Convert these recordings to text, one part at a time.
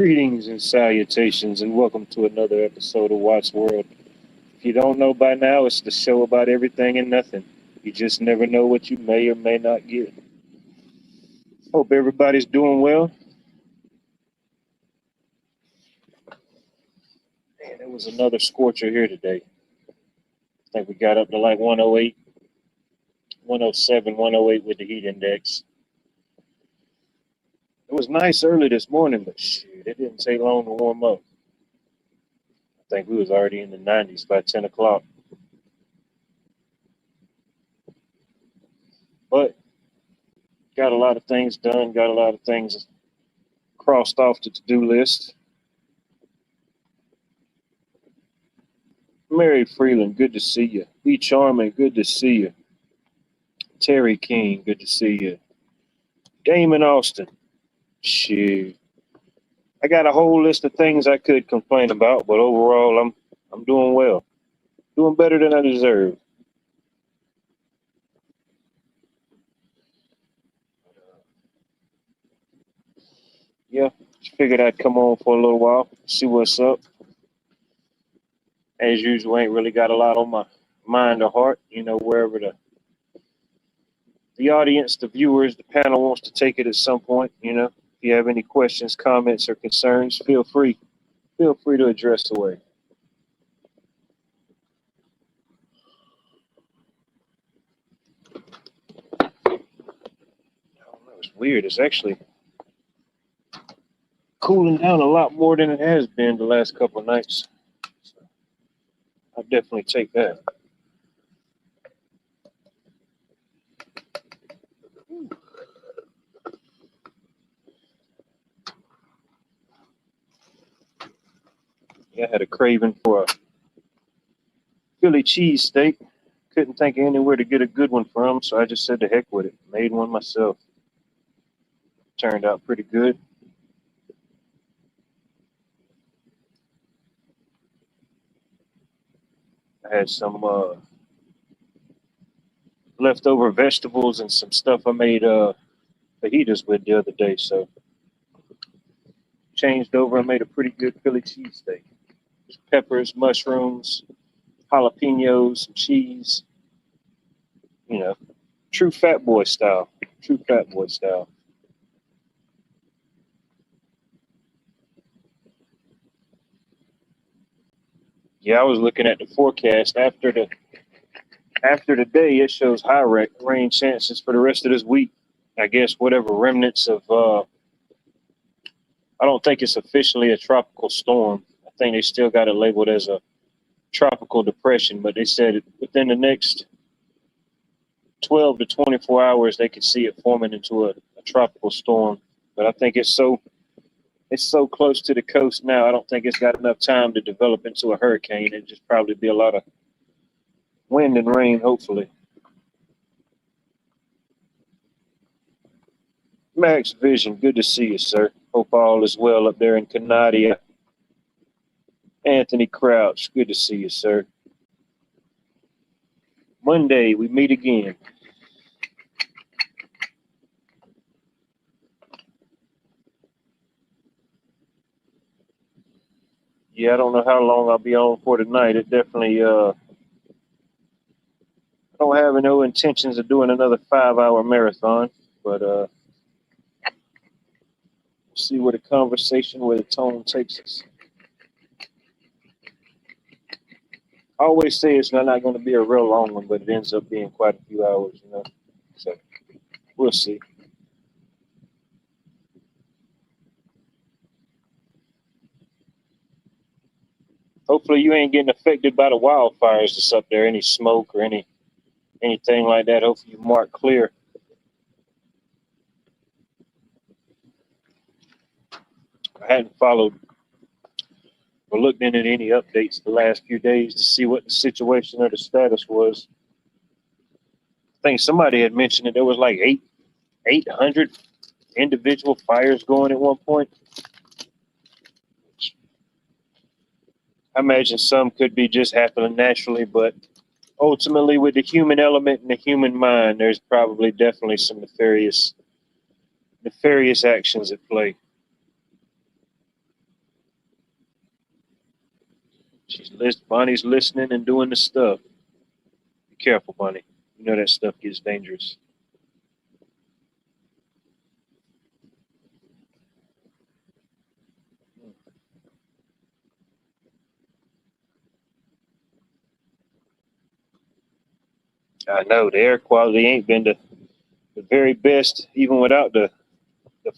Greetings and salutations, and welcome to another episode of Watts World. If you don't know by now, it's the show about everything and nothing. You just never know what you may or may not get. Hope everybody's doing well. Man, it was another scorcher here today. I think we got up to like 108, 107, 108 with the heat index. It was nice early this morning, but shit, it didn't take long to warm up. I think we was already in the 90s by 10 o'clock. But got a lot of things done, got a lot of things crossed off the to-do list. Mary Freeland, good to see you. B. Charming, good to see you. Terry King, good to see you. Damon Austin, shit. I got a whole list of things I could complain about, but overall, I'm doing well. Doing better than I deserve. Yeah, just figured I'd come on for a little while, see what's up. As usual, ain't really got a lot on my mind or heart, wherever the audience, the viewers, the panel wants to take it at some point, If you have any questions, comments, or concerns, feel free to address away. I don't know, it's weird. It's actually cooling down a lot more than it has been the last couple of nights. So I'll definitely take that. Yeah, I had a craving for a Philly cheesesteak. Couldn't think of anywhere to get a good one from, so I just said to heck with it. Made one myself. Turned out pretty good. I had some leftover vegetables and some stuff I made fajitas with the other day, so changed over and made a pretty good Philly cheesesteak. Peppers, mushrooms, jalapenos, some cheese. True fat boy style. True fat boy style. Yeah, I was looking at the forecast after the day. It shows high rain chances for the rest of this week. I guess whatever remnants of I don't think it's officially a tropical storm. I think they still got it labeled as a tropical depression, but they said within the next 12 to 24 hours they could see it forming into a tropical storm. But I think it's so close to the coast now. I don't think it's got enough time to develop into a hurricane. It'd just probably be a lot of wind and rain, hopefully. Max Vision, good to see you, sir. Hope all is well up there in Canada. Anthony Crouch, good to see you, sir. Monday, we meet again. Yeah, I don't know how long I'll be on for tonight. It definitely, I don't have no intentions of doing another 5-hour marathon, but see where the conversation, where the tone takes us. I always say it's not going to be a real long one, but it ends up being quite a few hours, So we'll see. Hopefully you ain't getting affected by the wildfires that's up there, any smoke or anything like that. Hopefully you mark clear. I hadn't followed or looked into any updates the last few days to see what the situation or the status was. I think somebody had mentioned that there was like 800 individual fires going at one point. I imagine some could be just happening naturally, but ultimately with the human element and the human mind, there's probably definitely some nefarious actions at play. Bonnie's listening and doing the stuff. Be careful, Bonnie. You know that stuff gets dangerous. I know the air quality ain't been the very best, even without the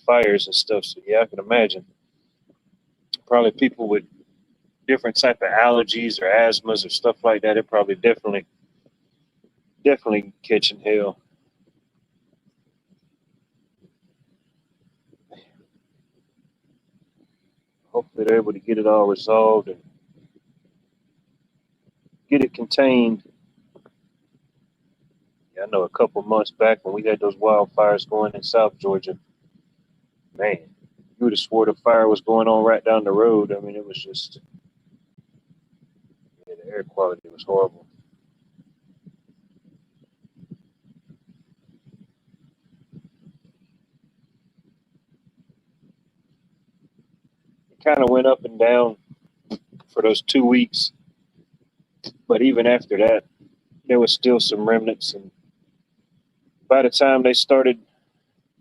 fires and stuff. So yeah, I can imagine. Probably people with different type of allergies or asthmas or stuff like that. It probably definitely catching hell. Hopefully they're able to get it all resolved and get it contained. Yeah, I know a couple months back when we had those wildfires going in South Georgia, man, you would have swore the fire was going on right down the road. I mean, it was just, yeah, the air quality was horrible. It kind of went up and down for those 2 weeks, but even after that, there was still some remnants. And by the time they started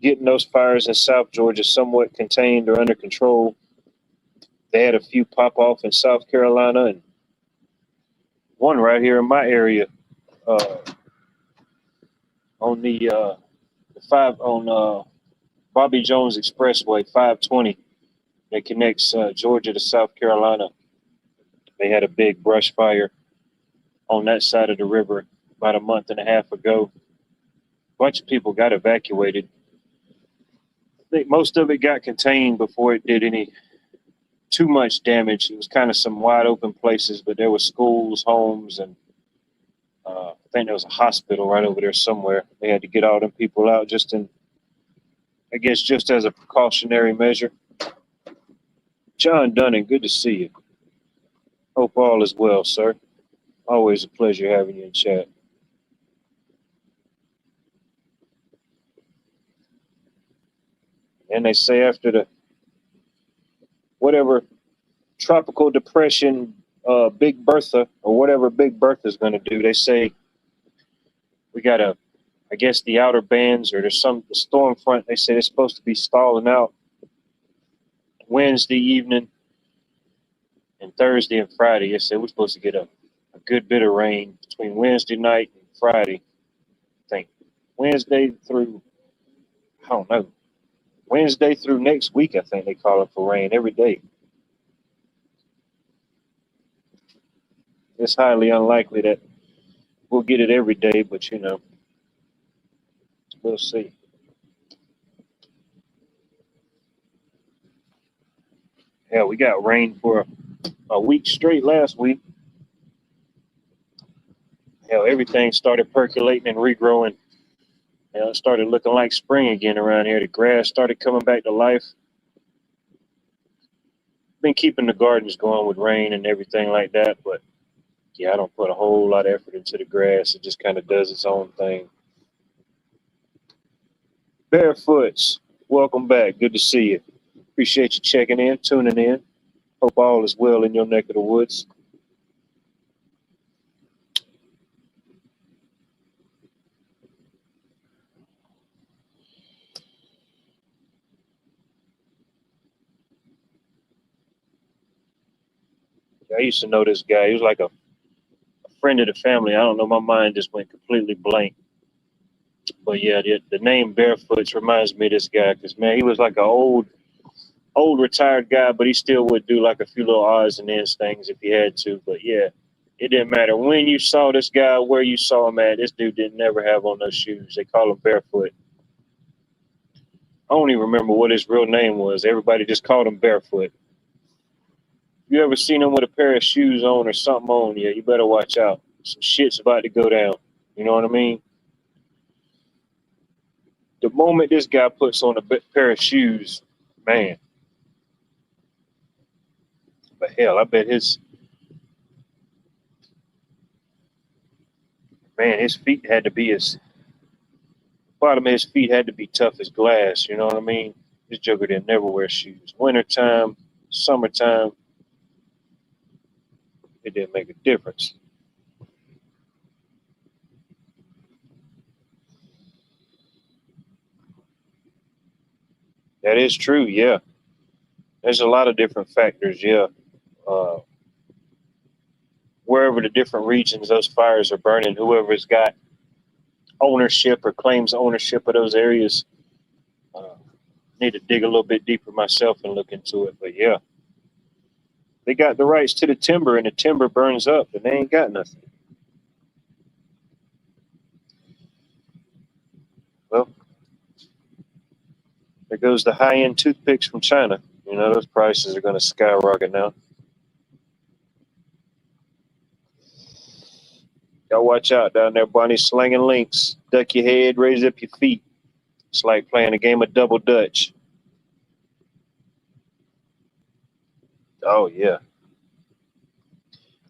getting those fires in South Georgia somewhat contained or under control, they had a few pop off in South Carolina and one right here in my area uh, on the five on Bobby Jones Expressway 520 that connects Georgia to South Carolina. They had a big brush fire on that side of the river about a month and a half ago. A bunch of people got evacuated. I think most of it got contained before it did any too much damage. It was kind of some wide open places, but there were schools, homes, and I think there was a hospital right over there somewhere. They had to get all them people out just in, I guess, just as a precautionary measure. John Dunning, good to see you. Hope all is well, sir. Always a pleasure having you in chat. And they say after the whatever tropical depression, Big Bertha, or whatever Big Bertha is going to do, they say we got a, I guess the outer bands or there's some the storm front. They say it's supposed to be stalling out Wednesday evening and Thursday and Friday. They said we're supposed to get a good bit of rain between Wednesday night and Friday. I think Wednesday through, I don't know, Wednesday through next week. I think they call it for rain every day. It's highly unlikely that we'll get it every day, but you know, we'll see. Hell, we got rain for a week straight last week. Hell, everything started percolating and regrowing. Hell, it started looking like spring again around here. The grass started coming back to life. Been keeping the gardens going with rain and everything like that, but yeah, I don't put a whole lot of effort into the grass. It just kind of does its own thing. Barefoots, welcome back. Good to see you. Appreciate you checking in, tuning in. Hope all is well in your neck of the woods. I used to know this guy. He was like a friend of the family. I don't know. My mind just went completely blank. But yeah, the name Barefoots reminds me of this guy because man, he was like an old retired guy, but he still would do like a few little odds and ends things if he had to. But yeah, it didn't matter when you saw this guy, where you saw him at. This dude didn't never have on those shoes. They call him Barefoot. I don't even remember what his real name was. Everybody just called him Barefoot. You ever seen him with a pair of shoes on or something on? Yeah, you better watch out. Some shit's about to go down. You know what I mean? The moment this guy puts on a pair of shoes, man. But hell, I bet his feet had to be as bottom of his feet had to be tough as glass. You know what I mean? This joker didn't never wear shoes. Wintertime, summertime. It didn't make a difference. That is true. Yeah, there's a lot of different factors. Yeah, uh, wherever the different regions those fires are burning, whoever's got ownership or claims ownership of those areas, uh, need to dig a little bit deeper myself and look into it. But yeah, they got the rights to the timber, and the timber burns up, and they ain't got nothing. Well, there goes the high-end toothpicks from China. You know, those prices are going to skyrocket now. Y'all watch out down there, Bonnie, slinging links. Duck your head, raise up your feet. It's like playing a game of double dutch. Oh, yeah.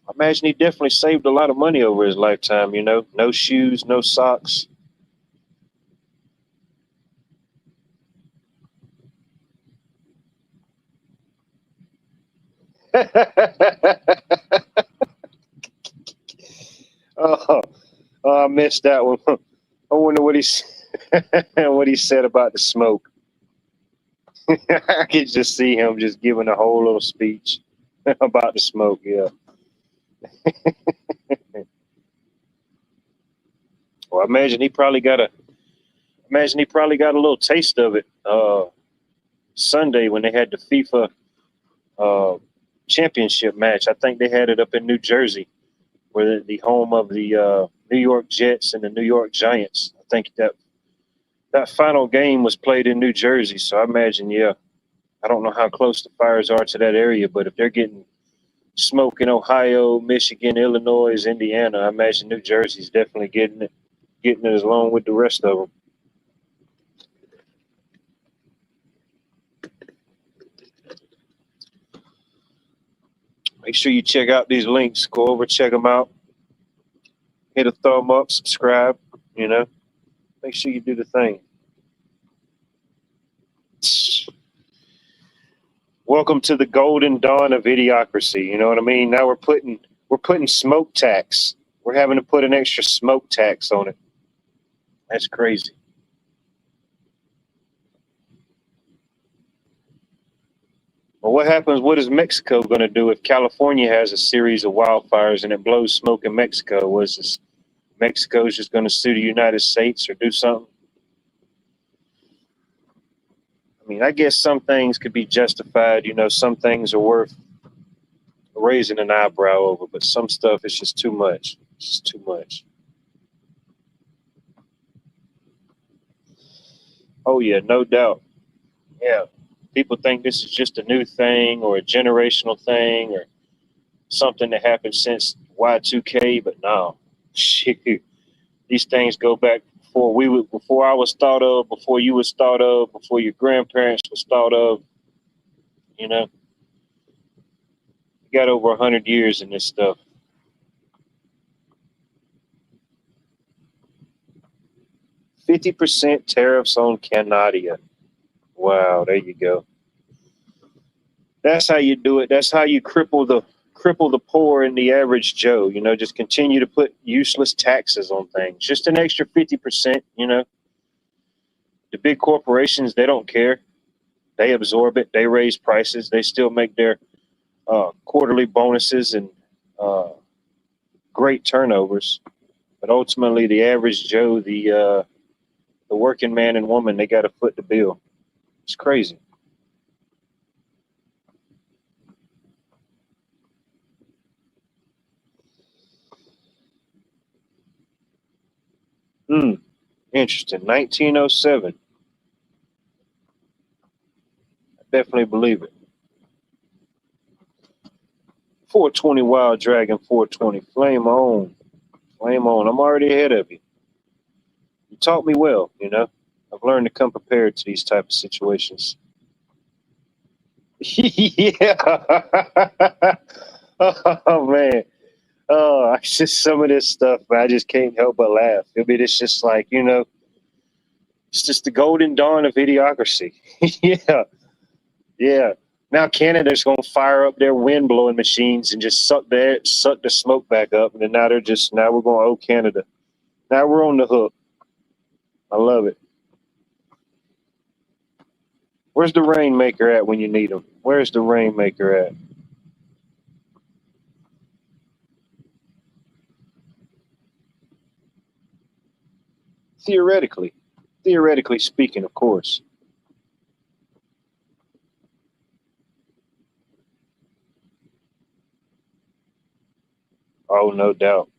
I imagine he definitely saved a lot of money over his lifetime, you know. No shoes, no socks. Oh, I missed that one. I wonder what what he said about the smoke. I could just see him just giving a whole little speech about the smoke. Yeah. Well, imagine he probably got a little taste of it Sunday when they had the FIFA uh, championship match. I think they had it up in New Jersey, where the home of the New York Jets and the New York Giants. I think that final game was played in New Jersey. So I imagine, yeah, I don't know how close the fires are to that area, but if they're getting smoke in Ohio, Michigan, Illinois, Indiana, I imagine New Jersey's definitely getting it along with the rest of them. Make sure you check out these links. Go over, check them out. Hit a thumb up, subscribe. You know, make sure you do the thing. Welcome to the golden dawn of idiocracy. You know what I mean? Now we're putting smoke tax. We're having to put an extra smoke tax on it. That's crazy. Well, what happens? What is Mexico going to do if California has a series of wildfires and it blows smoke in Mexico? Was this Mexico's just going to sue the United States or do something? I mean, I guess some things could be justified. You know, some things are worth raising an eyebrow over, but some stuff is just too much. It's just too much. Oh yeah, no doubt. Yeah, people think this is just a new thing or a generational thing or something that happened since Y2K, but no, shoot, these things go back before I was thought of, before you was thought of, before your grandparents was thought of. You know, you got over 100 years in this stuff. 50% tariffs on Canada. Wow, there you go. That's how you do it. That's how you cripple the poor and the average Joe. You know, just continue to put useless taxes on things. Just an extra 50%. You know, the big corporations, they don't care. They absorb it. They raise prices. They still make their quarterly bonuses and uh, great turnovers. But ultimately, the average Joe, the working man and woman, they got to foot the bill. It's crazy. Hmm. Interesting. 1907. I definitely believe it. 420 Wild Dragon 420. Flame on. Flame on. I'm already ahead of you. You taught me well, you know. I've learned to come prepared to these type of situations. Yeah. Oh man. Oh, it's just some of this stuff, man, I just can't help but laugh. I mean, it's just like, you know, it's just the golden dawn of idiocracy. Yeah. Yeah. Now Canada's going to fire up their wind blowing machines and just suck the smoke back up, and then now we're going, oh, Canada. Now we're on the hook. I love it. Where's the rainmaker at when you need him? Where's the rainmaker at? Theoretically speaking, of course. Oh, no doubt.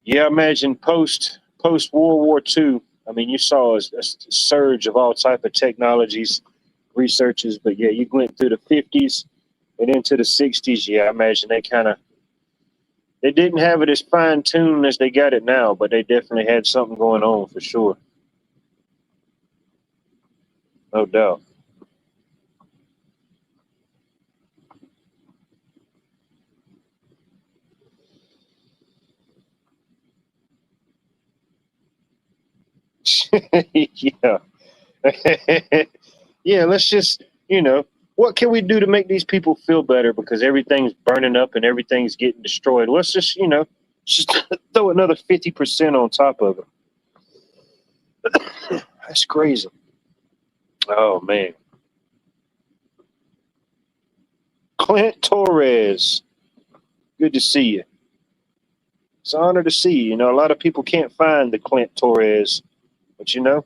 Yeah, imagine post World War II. I mean, you saw a surge of all type of technologies, researches. But yeah, you went through the 50s and into the 60s. Yeah, I imagine they didn't have it as fine tuned as they got it now, but they definitely had something going on for sure. No doubt. Yeah. Yeah, let's just, what can we do to make these people feel better because everything's burning up and everything's getting destroyed? Let's just throw another 50% on top of it. That's crazy. Oh, man. Clint Torres, good to see you. It's an honor to see you. A lot of people can't find the Clint Torres, but the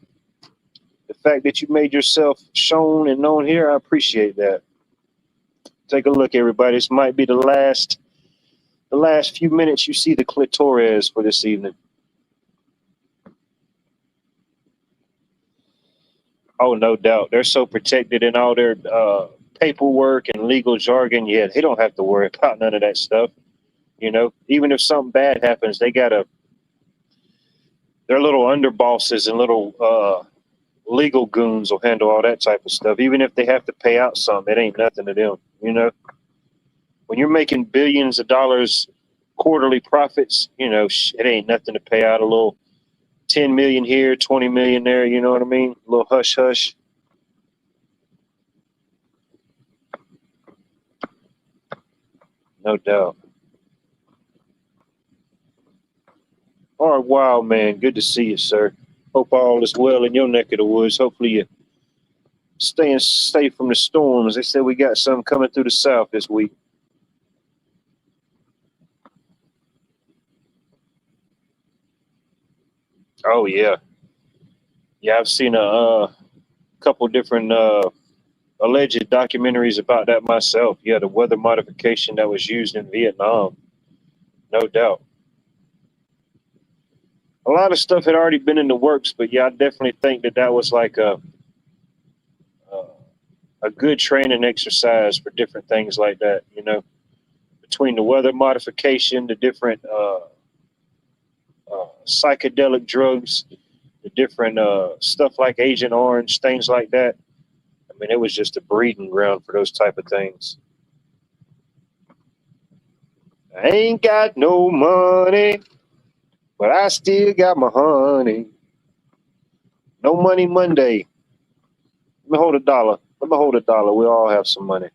fact that you made yourself shown and known here, I appreciate that. Take a look, everybody. This might be the last few minutes you see the Clint Torres for this evening. Oh, no doubt. They're so protected in all their paperwork and legal jargon. Yeah, they don't have to worry about none of that stuff. Even if something bad happens, their little underbosses and little legal goons will handle all that type of stuff. Even if they have to pay out some, it ain't nothing to them. When you're making billions of dollars quarterly profits, it ain't nothing to pay out a little 10 million here, 20 million there. You know what I mean? A little hush hush. No doubt. All right, wow, man. Good to see you, sir. Hope all is well in your neck of the woods. Hopefully you staying safe from the storms. They said we got some coming through the south this week. Oh yeah, yeah. I've seen a couple different alleged documentaries about that myself. Yeah, the weather modification that was used in Vietnam. No doubt. A lot of stuff had already been in the works, but yeah, I definitely think that was like a a good training exercise for different things like that. Between the weather modification, the different psychedelic drugs, the different stuff like Agent Orange, things like that. I mean, it was just a breeding ground for those type of things. I ain't got no money, but I still got my honey. No money Monday. Let me hold a dollar. Let me hold a dollar. We all have some money.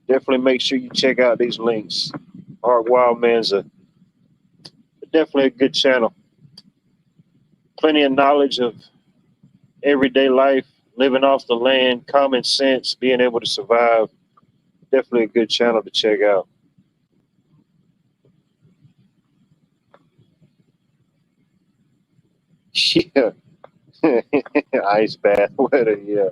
Definitely make sure you check out these links. Art Wildman's definitely a good channel. Plenty of knowledge of everyday life, living off the land, common sense, being able to survive. Definitely a good channel to check out. Yeah. Ice bath weather, yeah.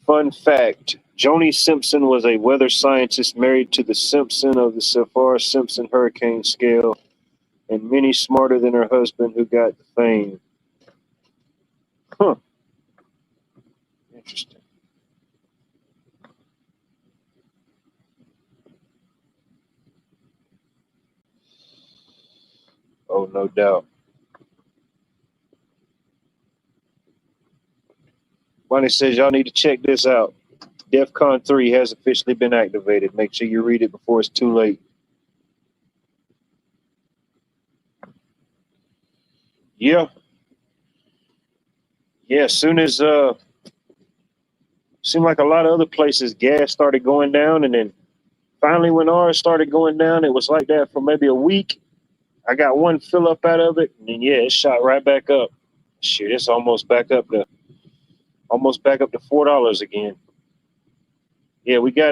Fun fact, Joni Simpson was a weather scientist married to the Simpson of the Saffir-Simpson hurricane scale and many smarter than her husband who got the fame. Huh. Interesting. Oh, no doubt. Bonnie says y'all need to check this out. DEFCON 3 has officially been activated. Make sure you read it before it's too late. Yeah, yeah. As soon as seemed like a lot of other places, gas started going down, and then finally when ours started going down, it was like that for maybe a week. I got one fill up out of it, and then yeah, it shot right back up. Shoot, it's almost back up to $4 again. Yeah, we got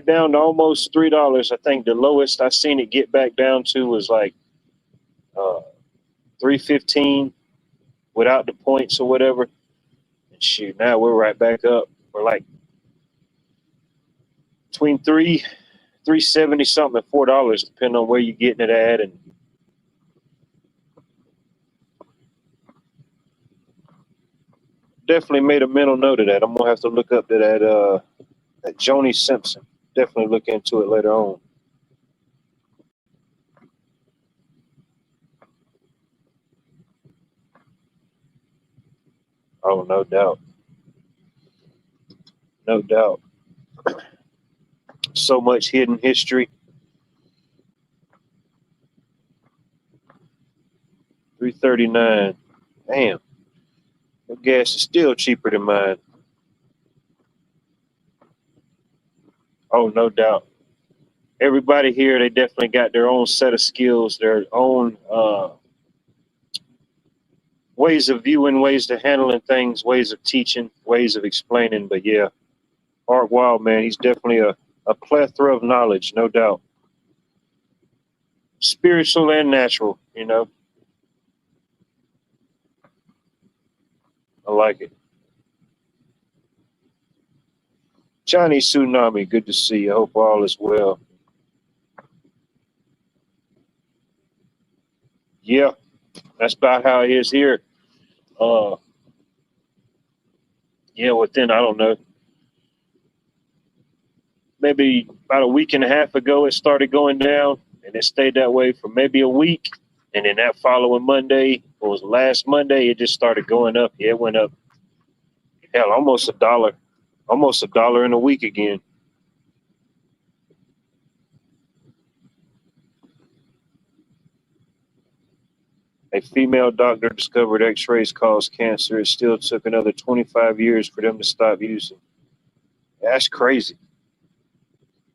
down to almost $3. I think the lowest I seen it get back down to was like 3.15 without the points or whatever. And shoot, now we're right back up. We're like between 3.70 something and $4, depending on where you're getting it at. And definitely made a mental note of that. I'm gonna have to look up to that Joni Simpson. Definitely look into it later on. Oh, no doubt, no doubt. So much hidden history. 3.39. Damn, your gas is still cheaper than mine. Oh, no doubt. Everybody here, they definitely got their own set of skills, their own ways of viewing, ways of handling things, ways of teaching, ways of explaining. But yeah, Art Wild, man, he's definitely a plethora of knowledge, no doubt. Spiritual and natural, you know. I like it. Johnny Tsunami, good to see you. Hope all is well. Yeah, that's about how it is here. Uh, yeah, within, I don't know, maybe about a week and a half ago, it started going down and it stayed that way for maybe a week. And then that following Monday, or was last Monday, it just started going up. Yeah, it went up, hell, almost a dollar in a week again. A female doctor discovered x rays cause cancer. It still took another 25 years for them to stop using. That's crazy.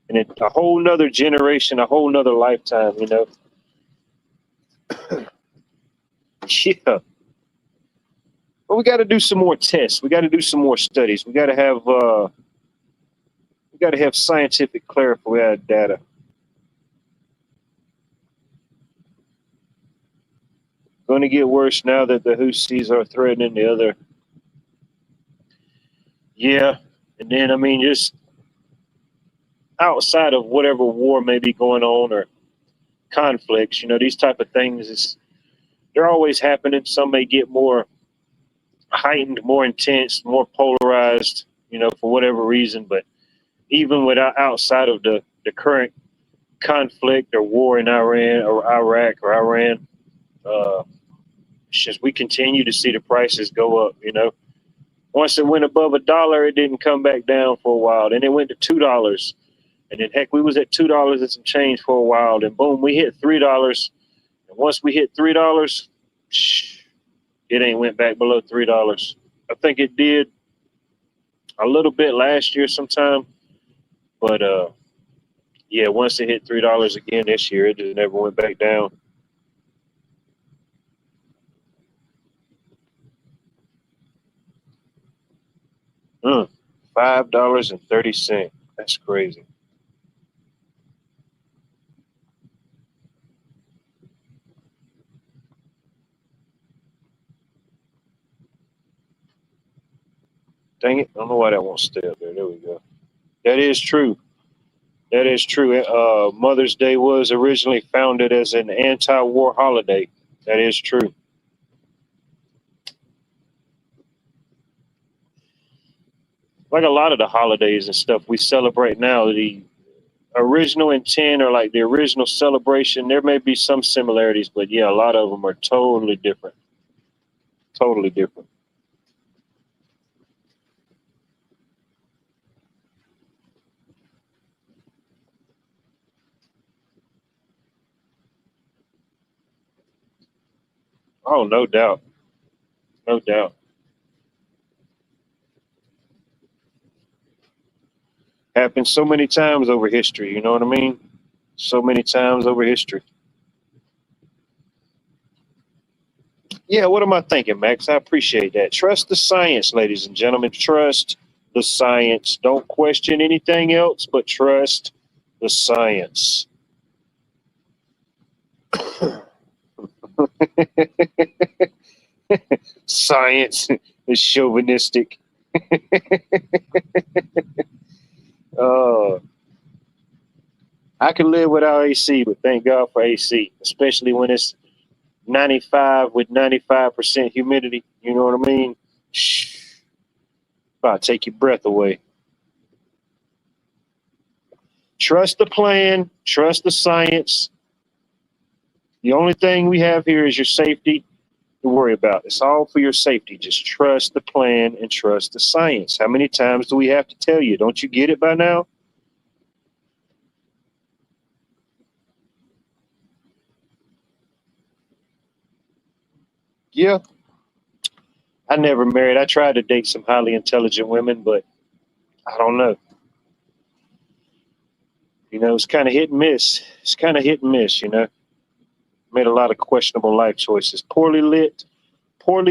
And a whole nother generation, a whole nother lifetime, you know? Yeah. But we got to do some more tests. We got to do some more studies. We got to have scientific clarified data. Going to get worse now that the Houthis are threatening the other. Yeah. And then, I mean, just outside of whatever war may be going on or conflicts, you know, these type of things they're always happening. Some may get more heightened, more intense, more polarized, you know, for whatever reason. But even without outside of the current conflict or war in Iran or Iraq or Iran, uh, it's just we continue to see the prices go up. You know, once it went above $1, it didn't come back down for a while. Then it went to $2, and then heck, we was at $2 and some change for a while. Then boom, we hit $3. And once we hit $3, it ain't went back below $3. I think it did a little bit last year sometime, but yeah, once it hit $3 again this year, it just never went back down. Mm, $5.30. That's crazy. Dang it! I don't know why that won't stay up there. There we go. That is true. That is true. Mother's Day was originally founded as an anti-war holiday. That is true. Like a lot of the holidays and stuff we celebrate now, the original intent or like the original celebration, there may be some similarities, but yeah, a lot of them are totally different. Totally different. Oh, no doubt. No doubt. Happened so many times over history, you know what I mean? So many times over history. Yeah, what am I thinking, Max? I appreciate that. Trust the science, ladies and gentlemen. Trust the science. Don't question anything else, but trust the science. Science is chauvinistic. uh, I can live without AC, but thank God for AC, especially when it's 95 with 95% humidity. You know what I mean? Shh, about to take your breath away. Trust the plan, trust the science. The only thing we have here is your safety to worry about. It's all for your safety. Just trust the plan and trust the science. How many times do we have to tell you? Don't you get it by now? Yeah. I never married. I tried to date some highly intelligent women, but I don't know. It's kind of hit and miss. It's kind of hit and miss, Made a lot of questionable life choices. Poorly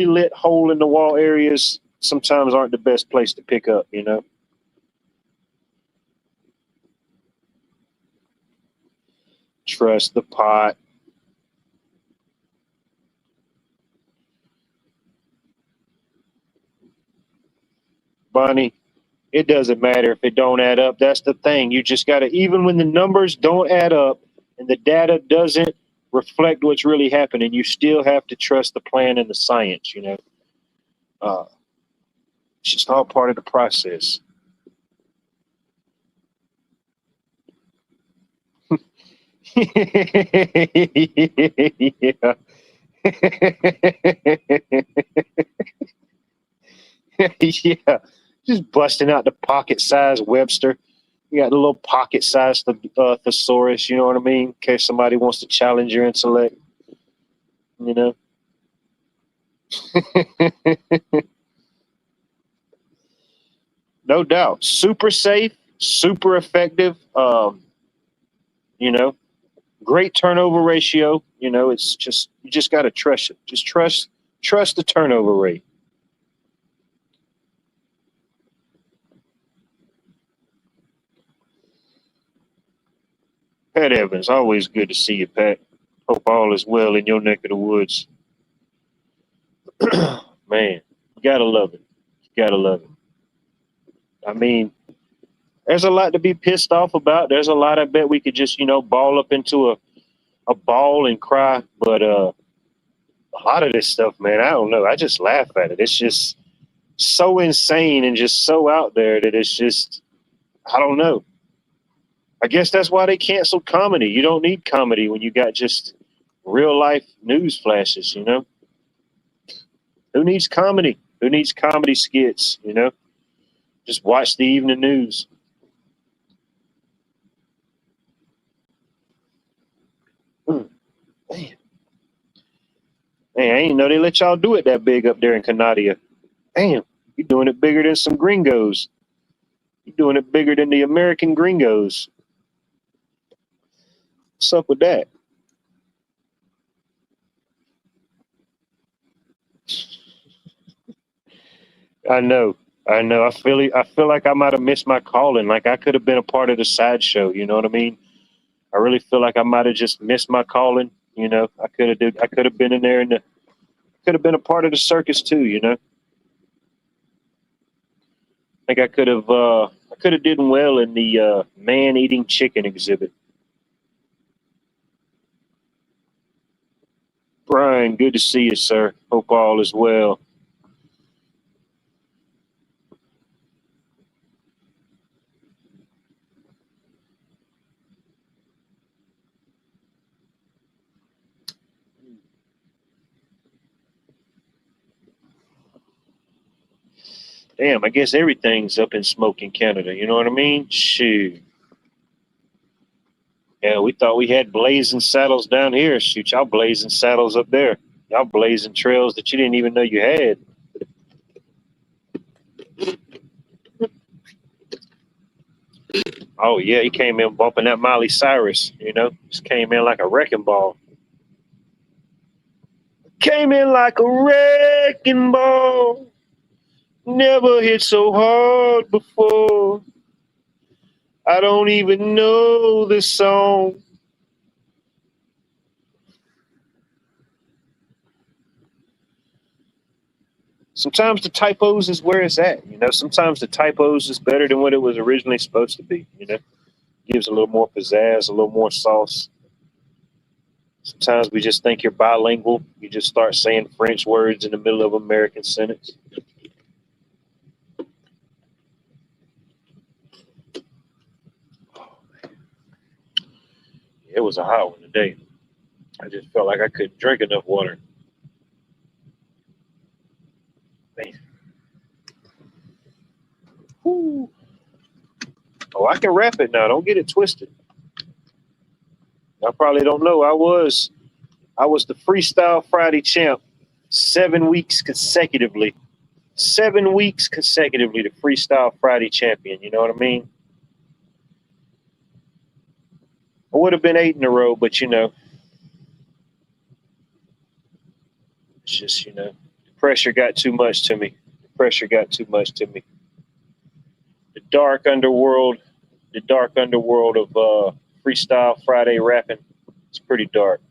lit hole in the wall areas sometimes aren't the best place to pick up. Trust the pot. Bonnie, it doesn't matter if it don't add up. That's the thing. You just got to, even when the numbers don't add up and the data doesn't reflect what's really happening, you still have to trust the plan and the science. Uh, it's just all part of the process. Yeah. Yeah. Just busting out the pocket size Webster. You got the little pocket sized thesaurus, you know what I mean? In case somebody wants to challenge your intellect, you know? No doubt. Super safe, super effective. You know, great turnover ratio. It's just, you just got to trust it. Just trust the turnover rate. Pat Evans, always good to see you, Pat. Hope all is well in your neck of the woods. Man, you gotta love it. You gotta love it. I mean, there's a lot to be pissed off about. There's a lot I bet we could just, ball up into a ball and cry. But a lot of this stuff, man, I don't know. I just laugh at it. It's just so insane and just so out there that it's just, I don't know. I guess that's why they canceled comedy. You don't need comedy when you got just real life news flashes. Who needs comedy? Who needs comedy skits? Just watch the evening news. Hmm, man. Man, I ain't know they let y'all do it that big up there in Canada. Damn, you're doing it bigger than some gringos. You're doing it bigger than the American gringos. What's up with that? I know. I know. I feel like I might have missed my calling. Like I could have been a part of the sideshow. You know what I mean? I really feel like I might have just missed my calling. I could have been in there and could have been a part of the circus too. I think I could have did well in the man eating chicken exhibit. Brian, good to see you, sir. Hope all is well. Damn, I guess everything's up in smoke in Canada. You know what I mean? Shoot. Yeah, we thought we had blazing saddles down here. Shoot, y'all blazing saddles up there. Y'all blazing trails that you didn't even know you had. Oh yeah, he came in bumping that Miley Cyrus. Just came in like a wrecking ball. Came in like a wrecking ball. Never hit so hard before. I don't even know this song. Sometimes the typos is where it's at. Sometimes the typos is better than what it was originally supposed to be. Gives a little more pizzazz, a little more sauce. Sometimes we just think you're bilingual. You just start saying French words in the middle of American sentence. It was a hot one today. I just felt like I couldn't drink enough water. Man. Whew. Oh, I can rap it now. Don't get it twisted. I probably don't know. I was the Freestyle Friday champ 7 weeks consecutively. 7 weeks consecutively, the Freestyle Friday champion. You know what I mean? I would have been 8 in a row, but it's just the pressure got too much to me. The dark underworld of Freestyle Friday rapping. It's pretty dark.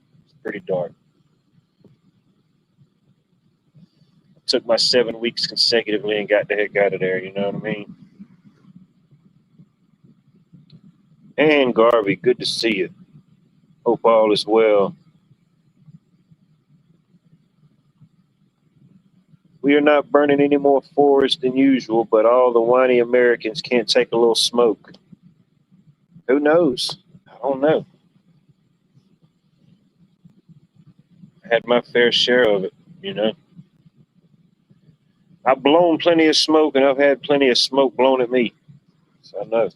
Took my 7 weeks consecutively and got the heck out of there. You know what I mean? And Garvey, good to see you. Hope all is well. We are not burning any more forest than usual, but all the whiny Americans can't take a little smoke. Who knows? I don't know. I had my fair share of it. I've blown plenty of smoke, and I've had plenty of smoke blown at me. So I know.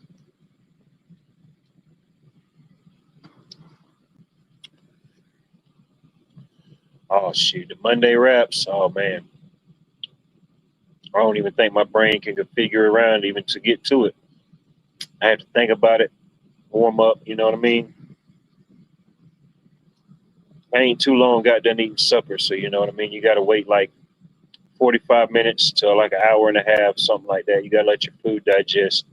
Oh, shoot. The Monday raps. Oh, man. I don't even think my brain can configure around even to get to it. I have to think about it, warm up, you know what I mean? I ain't too long got done eating supper, so you know what I mean? You got to wait like 45 minutes to like an hour and a half, something like that. You got to let your food digest.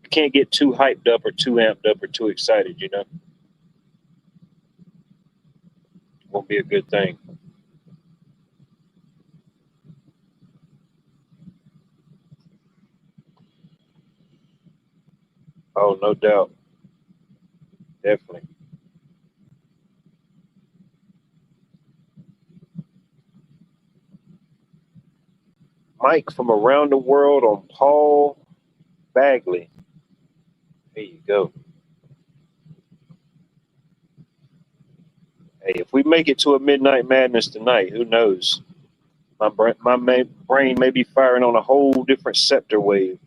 You can't get too hyped up or too amped up or too excited. Won't be a good thing. Oh, no doubt. Definitely. Mike from around the world on Paul Bagley. There you go. Hey, if we make it to a Midnight Madness tonight, who knows? My brain may be firing on a whole different scepter wave.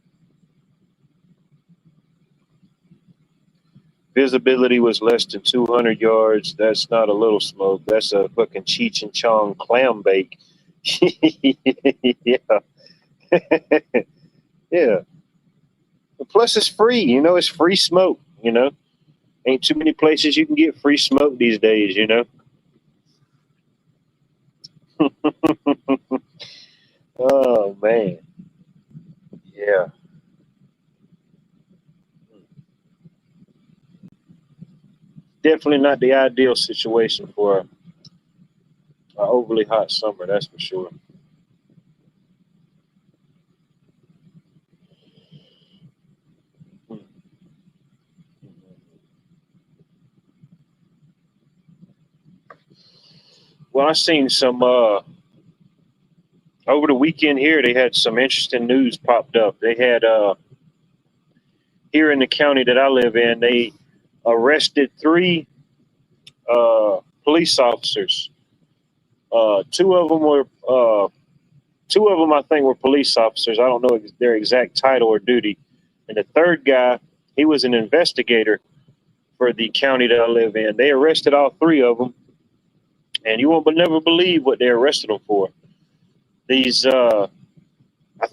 Visibility was less than 200 yards. That's not a little smoke. That's a fucking Cheech and Chong clam bake. Yeah. Yeah. Plus, it's free. It's free smoke. Ain't too many places you can get free smoke these days. Oh, man. Yeah. Definitely not the ideal situation for an overly hot summer, that's for sure. Well, I seen some over the weekend here. They had some interesting news popped up. They had here in the county that I live in, they arrested 3 police officers. Two of them were I think, were police officers. I don't know their exact title or duty. And the third guy, he was an investigator for the county that I live in. They arrested all 3 of them And you won't never believe what they arrested them for. These, I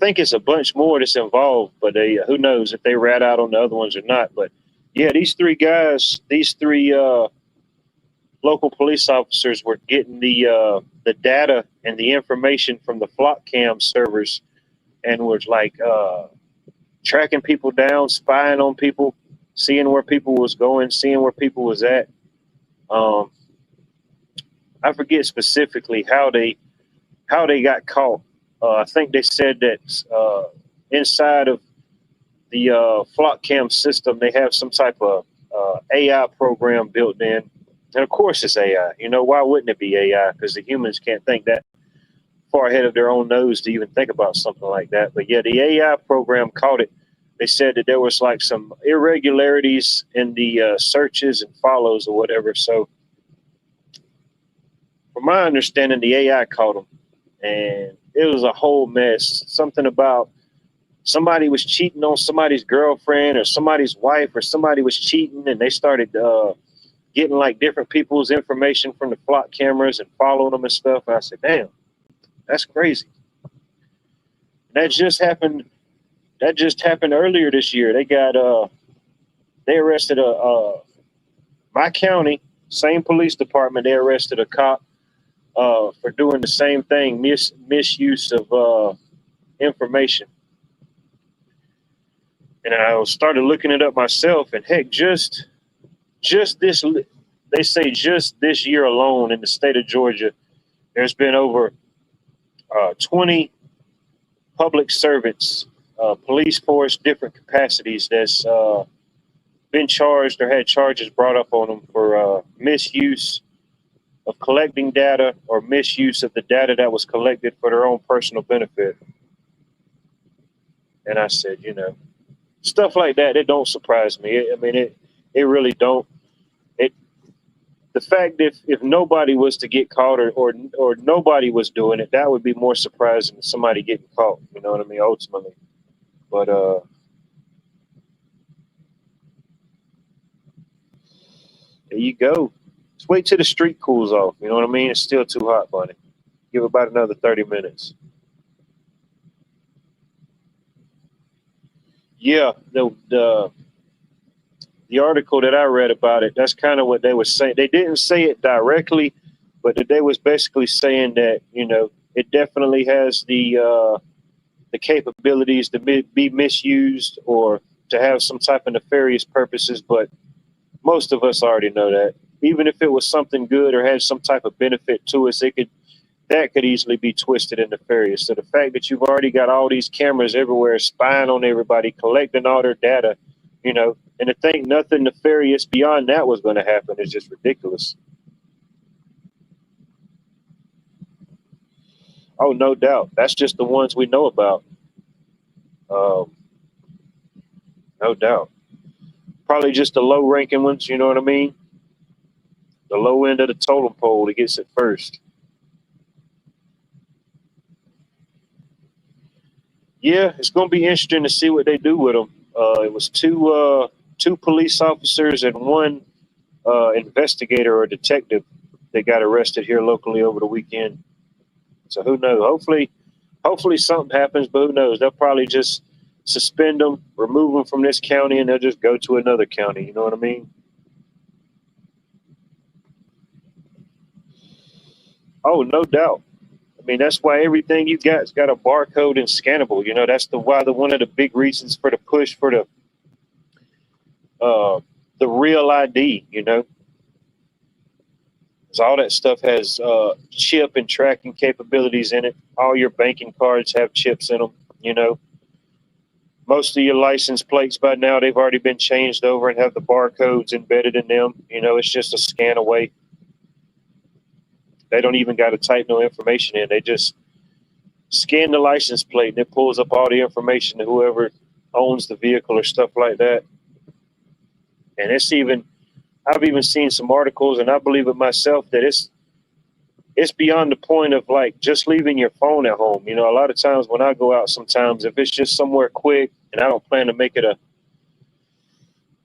think it's a bunch more that's involved, but they, who knows if they rat out on the other ones or not. But yeah, these three guys, these three local police officers were getting the data and the information from the flock cam servers, and was like tracking people down, spying on people, seeing where people was going, seeing where people was at. Um, I forget specifically how they got caught. I think they said that inside of the flock cam system, they have some type of AI program built in. And of course, it's AI. You know, why wouldn't it be AI? Because the humans can't think that far ahead of their own nose to even think about something like that. But yeah, the AI program caught it. They said that there was like some irregularities in the searches and follows or whatever. So, from my understanding, the AI caught them, and it was a whole mess. Something about somebody was cheating on somebody's girlfriend or somebody's wife, or somebody was cheating, and they started getting like different people's information from the flock cameras and following them and stuff. And I said, damn, that's crazy. And that just happened. That just happened earlier this year. They arrested my county, same police department. They arrested a cop for doing the same thing, misuse of information. And I started looking it up myself, and heck, just this, they say just this year alone in the state of Georgia, there's been over 20 public servants, police force, different capacities that's been charged or had charges brought up on them for misuse of collecting data or misuse of the data that was collected for their own personal benefit. And I said, you know, stuff like that, it don't surprise me. I mean, it really don't. The fact that if nobody was to get caught or nobody was doing it, that would be more surprising than somebody getting caught. You know what I mean? Ultimately, but there you go. Just wait till the street cools off. You know what I mean? It's still too hot, buddy. Give it about another 30 minutes. Yeah, the article that I read about it, that's kind of what they were saying. They didn't say it directly, but they was basically saying that, you know, it definitely has the capabilities to be misused or to have some type of nefarious purposes. But most of us already know that. Even if it was something good or had some type of benefit to us, that could easily be twisted and nefarious. So the fact that you've already got all these cameras everywhere spying on everybody, collecting all their data, you know, and to think nothing nefarious beyond that was going to happen is just ridiculous. Oh, no doubt. That's just the ones we know about. Um, no doubt. Probably just the low ranking ones, you know what I mean? The low end of the totem pole that gets it first. Yeah, it's going to be interesting to see what they do with them. It was two police officers and one investigator or detective that got arrested here locally over the weekend. So who knows? Hopefully something happens, but who knows? They'll probably just suspend them, remove them from this county, and they'll just go to another county. You know what I mean? Oh, no doubt. I mean, that's why everything you got's got a barcode and scannable. You know, that's the one of the big reasons for the push for the real ID. You know, 'cause all that stuff has chip and tracking capabilities in it. All your banking cards have chips in them. You know, most of your license plates by now they've already been changed over and have the barcodes embedded in them. You know, it's just a scan away. They don't even got to type no information in. They just scan the license plate and it pulls up all the information to whoever owns the vehicle or stuff like that. And I've even seen some articles, and I believe it myself, that it's beyond the point of like just leaving your phone at home. You know, a lot of times when I go out, sometimes if it's just somewhere quick and I don't plan to make it a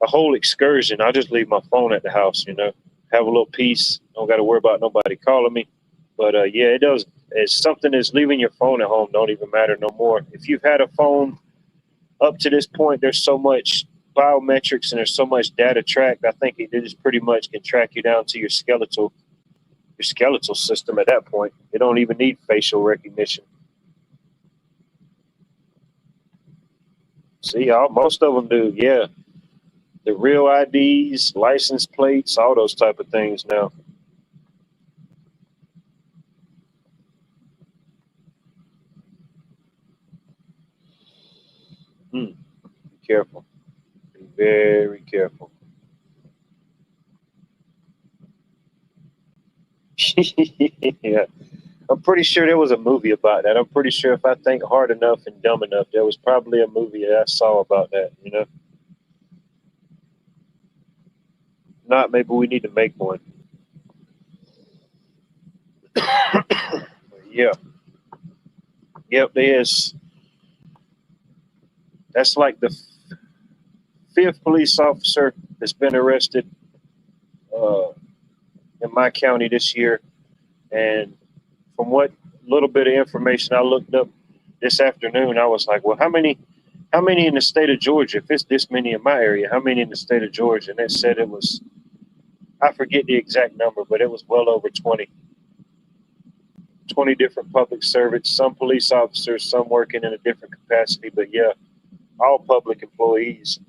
whole excursion, I'll just leave my phone at the house, you know. have a little peace. Don't got to worry about nobody calling me. But yeah, it does. It's something that's leaving your phone at home don't even matter no more. If you've had a phone up to this point, there's so much biometrics and there's so much data tracked. I think it just pretty much can track you down to your skeletal system at that point. It don't even need facial recognition. See, most of them do. Yeah, the real IDs, license plates, all those type of things now. Be careful. Be very careful. Yeah. I'm pretty sure there was a movie about that. I'm pretty sure if I think hard enough and dumb enough, there was probably a movie that I saw about that, you know? Not maybe we need to make one. Yeah. Yep, there's that's like the fifth police officer that's been arrested uh, in my county this year. And from what little bit of information I looked up this afternoon, I was like, well, how many in the state of Georgia? If it's this many in my area, how many in the state of Georgia? And it said it was, I forget the exact number, but it was well over 20 different public servants, some police officers, some working in a different capacity. But yeah, all public employees.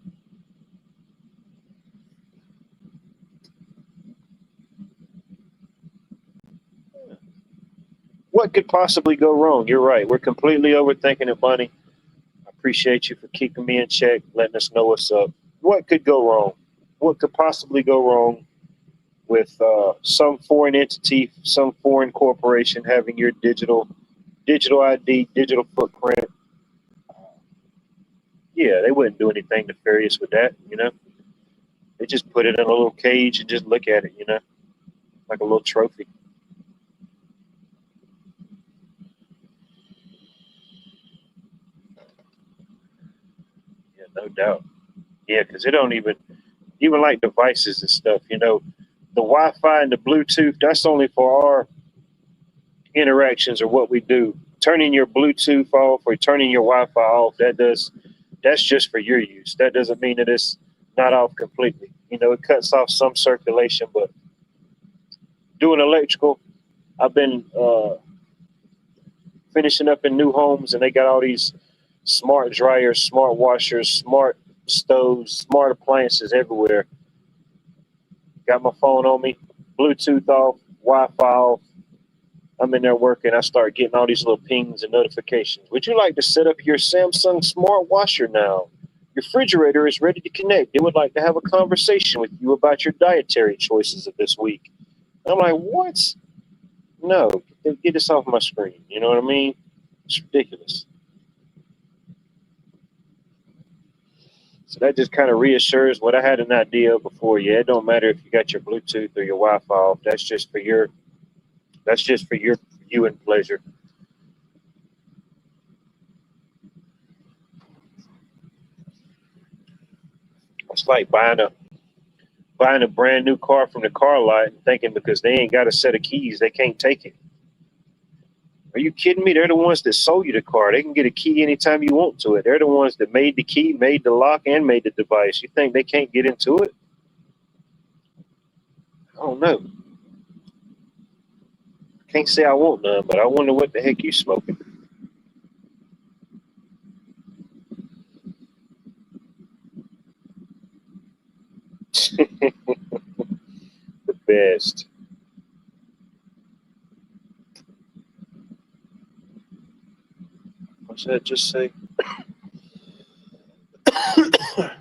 What could possibly go wrong? You're right. We're completely overthinking it, Bunny. I appreciate you for keeping me in check, letting us know what's up. What could go wrong? What could possibly go wrong with some foreign entity, some foreign corporation having your digital ID, digital footprint? Yeah, they wouldn't do anything nefarious with that, you know. They just put it in a little cage and just look at it, you know, like a little trophy. Yeah, no doubt. Yeah, because it don't even like devices and stuff, you know, the Wi-Fi and the Bluetooth. That's only for our interactions or what we do. Turning your Bluetooth off or turning your Wi-Fi off. That's just for your use. That doesn't mean that it's not off completely. You know, it cuts off some circulation, but doing electrical, I've been finishing up in new homes, and they got all these smart dryers, smart washers, smart stoves, smart appliances everywhere. Got my phone on me, Bluetooth off, Wi-Fi off. I'm in there working. I start getting all these little pings and notifications. Would you like to set up your Samsung smart washer now? Your refrigerator is ready to connect. They would like to have a conversation with you about your dietary choices of this week. I'm like, what? No, get this off my screen. You know what I mean? It's ridiculous. So that just kind of reassures what I had an idea of before. Yeah, it don't matter if you got your Bluetooth or your Wi-Fi off. That's just for your viewing pleasure. It's like buying a brand new car from the car lot and thinking because they ain't got a set of keys, they can't take it. Are you kidding me? They're the ones that sold you the car. They can get a key anytime you want to it. They're the ones that made the key, made the lock, and made the device. You think they can't get into it? I don't know. Can't say I want none, but I wonder what the heck you smoking. The best. What's that just say?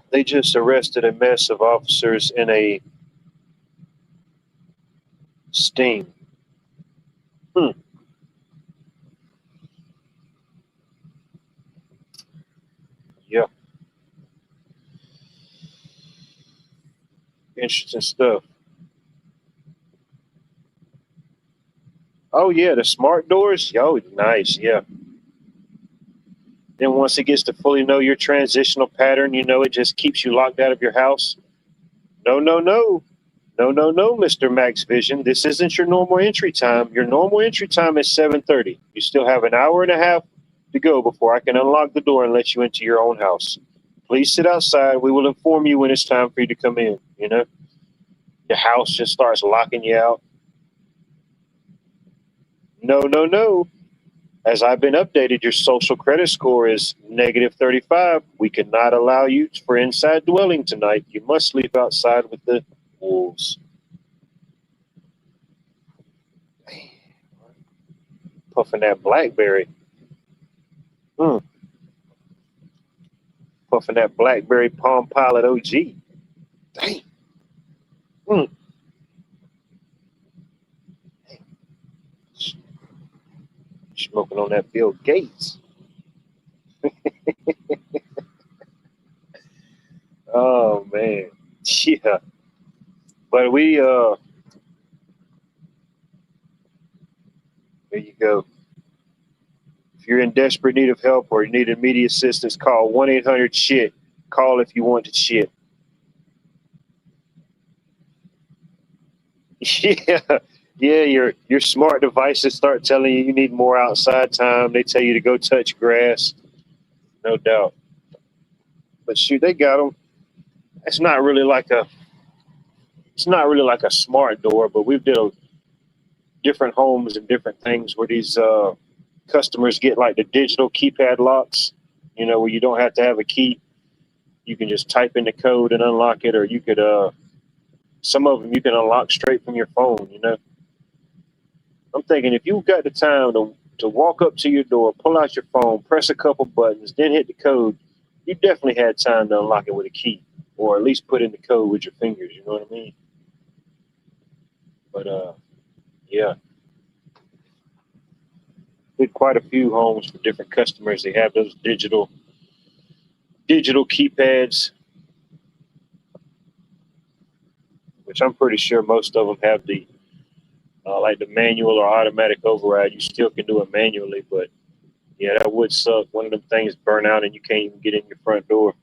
They just arrested a mess of officers in a sting. Hmm. Yeah. Interesting stuff. Oh yeah, the smart doors. Oh, nice. Yeah. Then once it gets to fully know your transitional pattern, you know it just keeps you locked out of your house. No, no, no, No, Mr. Max Vision. This isn't your normal entry time. Your normal entry time is 7:30. You still have an hour and a half to go before I can unlock the door and let you into your own house. Please sit outside. We will inform you when it's time for you to come in. You know, your house just starts locking you out. No. As I've been updated, your social credit score is negative 35. We cannot allow you for inside dwelling tonight. You must sleep outside with the wolves. Puffing that Blackberry. Puffing that Blackberry Palm Pilot OG. Dang. Smoking on that Bill Gates. Oh man. Yeah. But there you go. If you're in desperate need of help or you need immediate assistance, call 1-800-SHIT. Call if you want to shit. Yeah, your smart devices start telling you need more outside time. They tell you to go touch grass, no doubt. But shoot, they got them. It's not really like a smart door, but we've did different homes and different things where these customers get like the digital keypad locks. You know, where you don't have to have a key. You can just type in the code and unlock it, or you could some of them you can unlock straight from your phone. You know. I'm thinking if you've got the time to walk up to your door, pull out your phone, press a couple buttons, then hit the code, you definitely had time to unlock it with a key, or at least put in the code with your fingers. You know what I mean? But yeah, did quite a few homes for different customers. They have those digital keypads, which I'm pretty sure most of them have the like the manual or automatic override. You still can do it manually, but yeah, that would suck. One of them things burn out and you can't even get in your front door.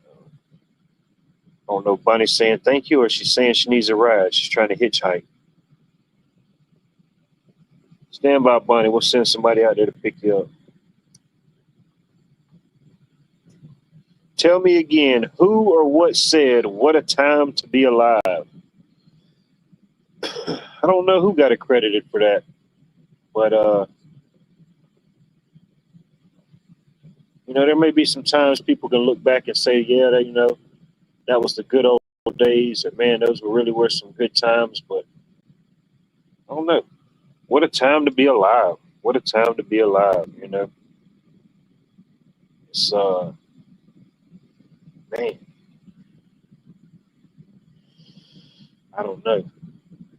I don't know, Bunny's saying thank you, or she's saying she needs a ride. She's trying to hitchhike. Stand by, Bunny. We'll send somebody out there to pick you up. Tell me again, who or what said, "What a time to be alive"? I don't know who got accredited for that, but you know, there may be some times people can look back and say, "Yeah, that, you know, that was the good old days," or "Man, those were some good times." But I don't know. What a time to be alive! What a time to be alive! You know, it's man, I don't know.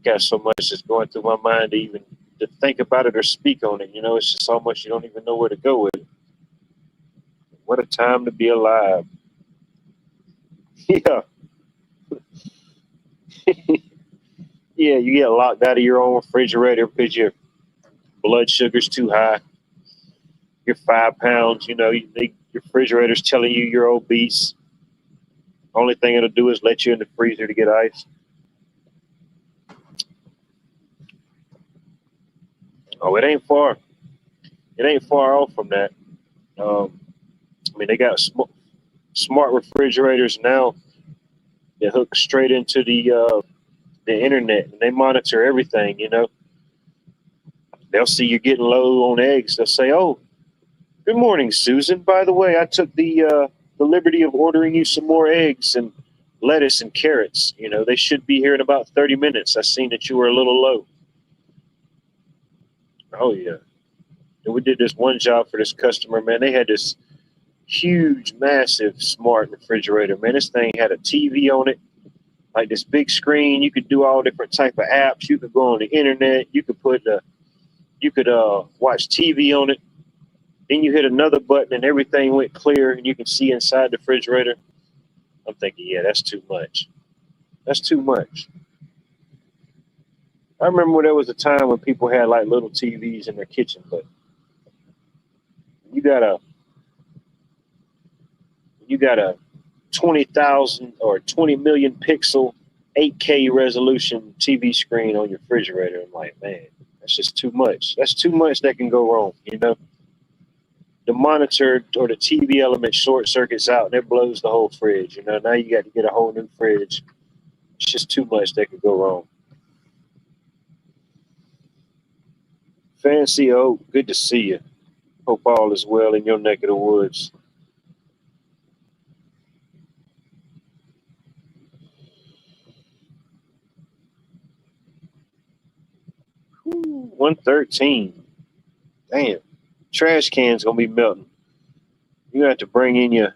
Got so much that's going through my mind to even to think about it or speak on it. You know, it's just so much you don't even know where to go with it. What a time to be alive! Yeah, yeah. You get locked out of your own refrigerator because your blood sugar's too high. You're 5 pounds. You know, your refrigerator's telling you you're obese. Only thing it'll do is let you in the freezer to get ice. Oh, it ain't far. It ain't far off from that. Um, I mean, they got smart refrigerators now that hook straight into the internet, and they monitor everything. You know, they'll see you're getting low on eggs. They'll say, "Oh, good morning, Susan. By the way, I took the liberty of ordering you some more eggs and lettuce and carrots. You know, they should be here in about 30 minutes. I seen that you were a little low." Oh yeah. And we did this one job for this customer, man. They had this huge, massive, smart refrigerator. Man, this thing had a TV on it, like this big screen. You could do all different type of apps. You could go on the internet. You could watch TV on it. Then you hit another button and everything went clear and you can see inside the refrigerator. I'm thinking, yeah, that's too much. That's too much. I remember when there was a time when people had like little TVs in their kitchen, but You got a you got a 20,000 or 20 million pixel 8K resolution TV screen on your refrigerator. I'm like, man, that's just too much. That's too much that can go wrong. The monitor or the TV element short circuits out and it blows the whole fridge. Now you got to get a whole new fridge. It's just too much that could go wrong. Fancy Oak, good to see you. Hope all is well in your neck of the woods. Whew, 113. Damn. Trash can's gonna be melting. You have to bring in your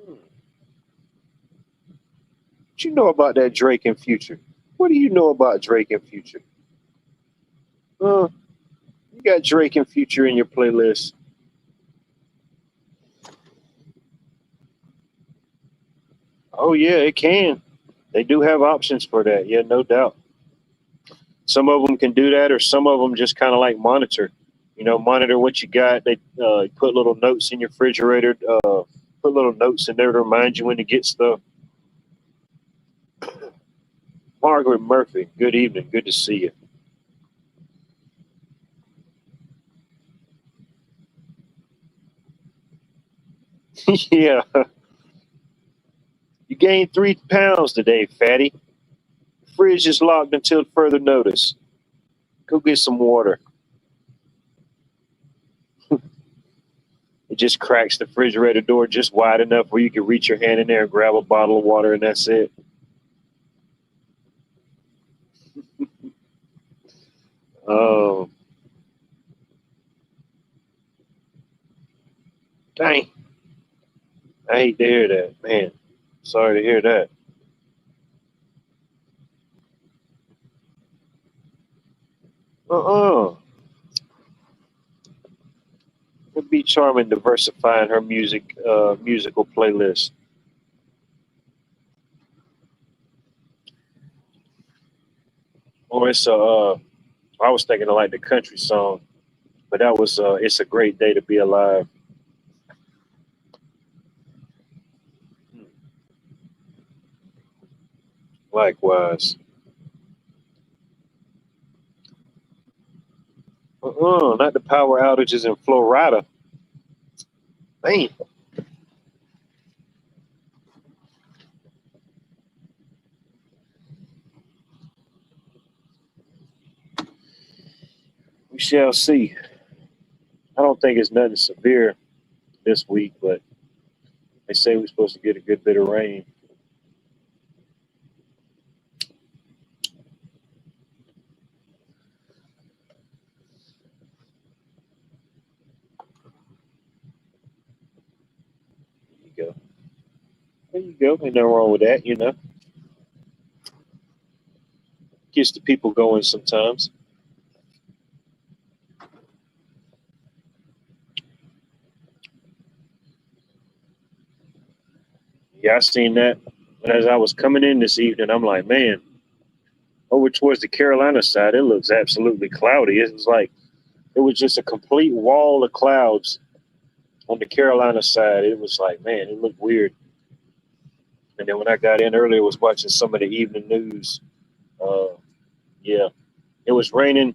what you know about that Drake and Future? What do you know about Drake and Future? You got Drake and Future in your playlist. Oh yeah, it can. They do have options for that. Yeah, no doubt. Some of them can do that, or some of them just kind of like monitor. Monitor what you got. They put little notes in your refrigerator. Put little notes in there to remind you when to get stuff. Margaret Murphy, good evening. Good to see you. Yeah. You gained 3 pounds today, fatty. Fridge is locked until further notice. Go get some water. It just cracks the refrigerator door just wide enough where you can reach your hand in there and grab a bottle of water, and that's it. Oh, dang. I hate to hear that, man. Sorry to hear that. Uh-uh. It'd be charming diversifying her musical playlist. Or I was thinking of like the country song, but that was It's a Great Day to Be Alive. Likewise. Not the power outages in Florida. Man. We shall see. I don't think it's nothing severe this week, but they say we're supposed to get a good bit of rain. There you go. There you go. Ain't nothing wrong with that. Gets the people going sometimes. Yeah, I seen that. And as I was coming in this evening, I'm like, man, over towards the Carolina side, it looks absolutely cloudy. It was just a complete wall of clouds on the Carolina side. It was like, man, it looked weird. And then when I got in earlier, I was watching some of the evening news. Uh, yeah, it was raining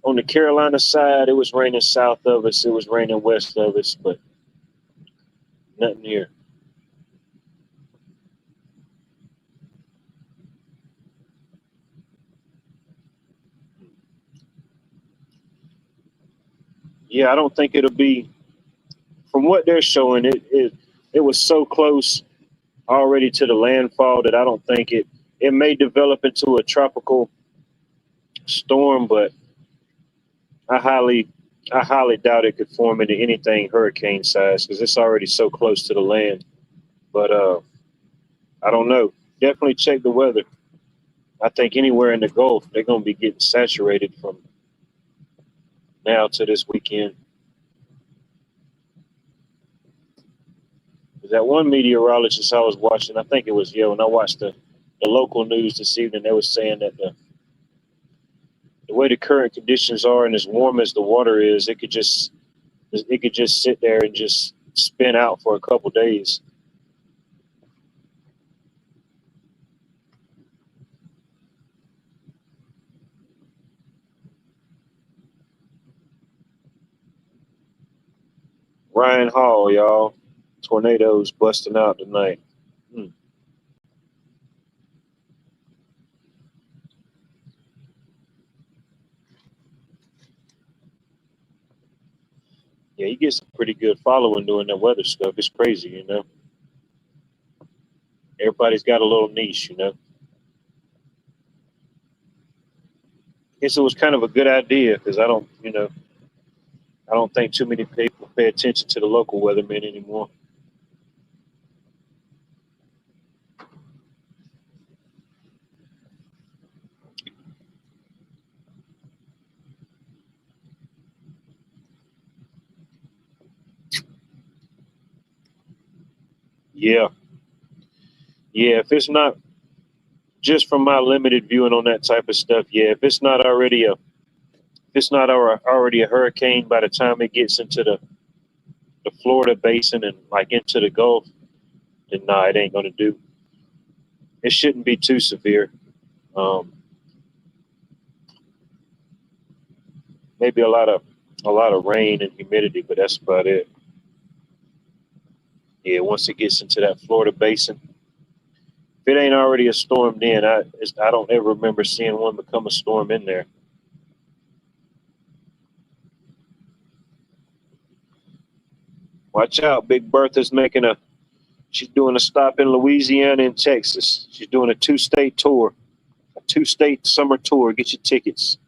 on the Carolina side. It was raining south of us. It was raining west of us, but nothing here. Yeah, I don't think it'll be. From what they're showing, it was so close already to the landfall that I don't think it may develop into a tropical storm, but I highly I highly doubt it could form into anything hurricane size because it's already so close to the land. But I don't know. Definitely check the weather. I think anywhere in the Gulf, they're going to be getting saturated from now to this weekend. That one meteorologist I was watching, I think it was when I watched the local news this evening, they were saying that the way the current conditions are and as warm as the water is, it could just sit there and just spin out for a couple days. Ryan Hall, y'all. Tornadoes busting out tonight. Hmm. Yeah, he gets a pretty good following doing that weather stuff. It's crazy, you know. Everybody's got a little niche, you know. Guess it was kind of a good idea because I don't think too many people pay attention to the local weathermen anymore. Yeah, yeah. If it's not just from my limited viewing on that type of stuff, yeah. If it's not already a hurricane by the time it gets into the Florida basin and like into the Gulf, then nah, it ain't gonna do. It shouldn't be too severe. Um, maybe a lot of rain and humidity, but that's about it. Yeah, once it gets into that Florida basin, if it ain't already a storm, then I don't ever remember seeing one become a storm in there. Watch out, Big Bertha's making a. She's doing a stop in Louisiana and Texas. She's doing a two-state tour, a two-state summer tour. Get your tickets.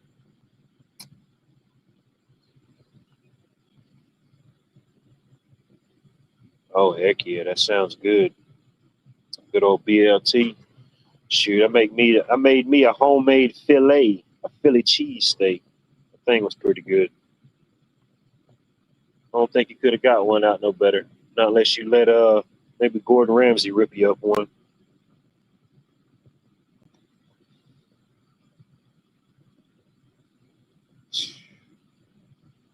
Oh heck yeah, that sounds good. Good old BLT. Shoot, I made me a homemade fillet, a Philly cheesesteak. The thing was pretty good. I don't think you could have got one out no better. Not unless you let maybe Gordon Ramsay rip you up one.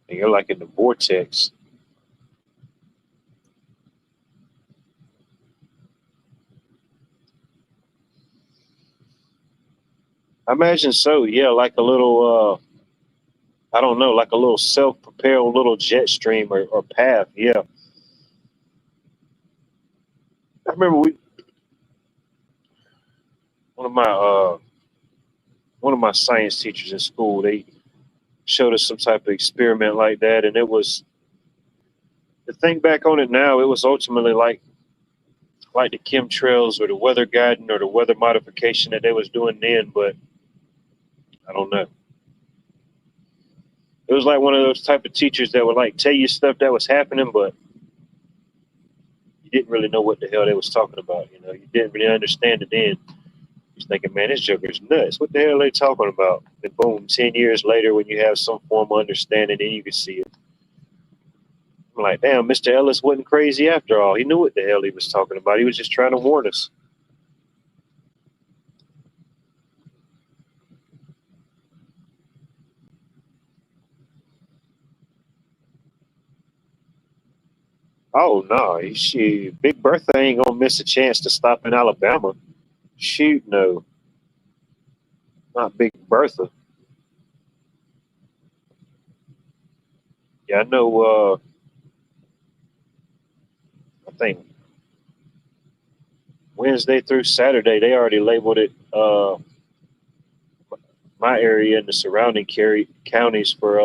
And you're like in the vortex. I imagine so. Yeah, like a little I don't know, like a little self-propelled little jet stream or path. Yeah, I remember we one of my uh one of my science teachers in school. They showed us some type of experiment like that, and it was to think back on it now. It was ultimately like the chemtrails or the weather guiding or the weather modification that they was doing then, but I don't know. It was like one of those type of teachers that would like tell you stuff that was happening, but you didn't really know what the hell they was talking about. You know, you didn't really understand it then. You're thinking, man, this joker's nuts. What the hell are they talking about? And boom, 10 years later, when you have some form of understanding, then you can see it. I'm like, damn, Mr. Ellis wasn't crazy after all. He knew what the hell he was talking about. He was just trying to warn us. Oh no, she Big Bertha ain't gonna miss a chance to stop in Alabama. Shoot, no, not Big Bertha. Yeah, I know. I think Wednesday through Saturday they already labeled it. My area and the surrounding counties for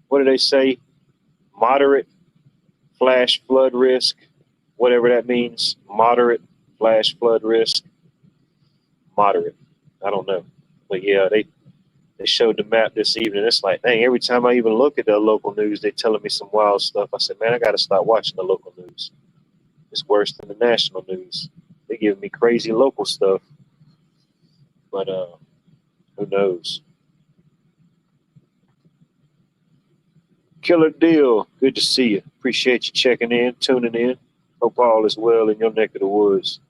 what do they say? Moderate flash flood risk, whatever that means. Moderate flash flood risk. Moderate. I don't know, but yeah, they showed the map this evening. It's like, dang, every time I even look at the local news, they telling me some wild stuff. I said, man, I got to stop watching the local news. It's worse than the national news. They give me crazy local stuff, but who knows? Killer deal. Good to see you. Appreciate you checking in, tuning in. Hope all is well in your neck of the woods.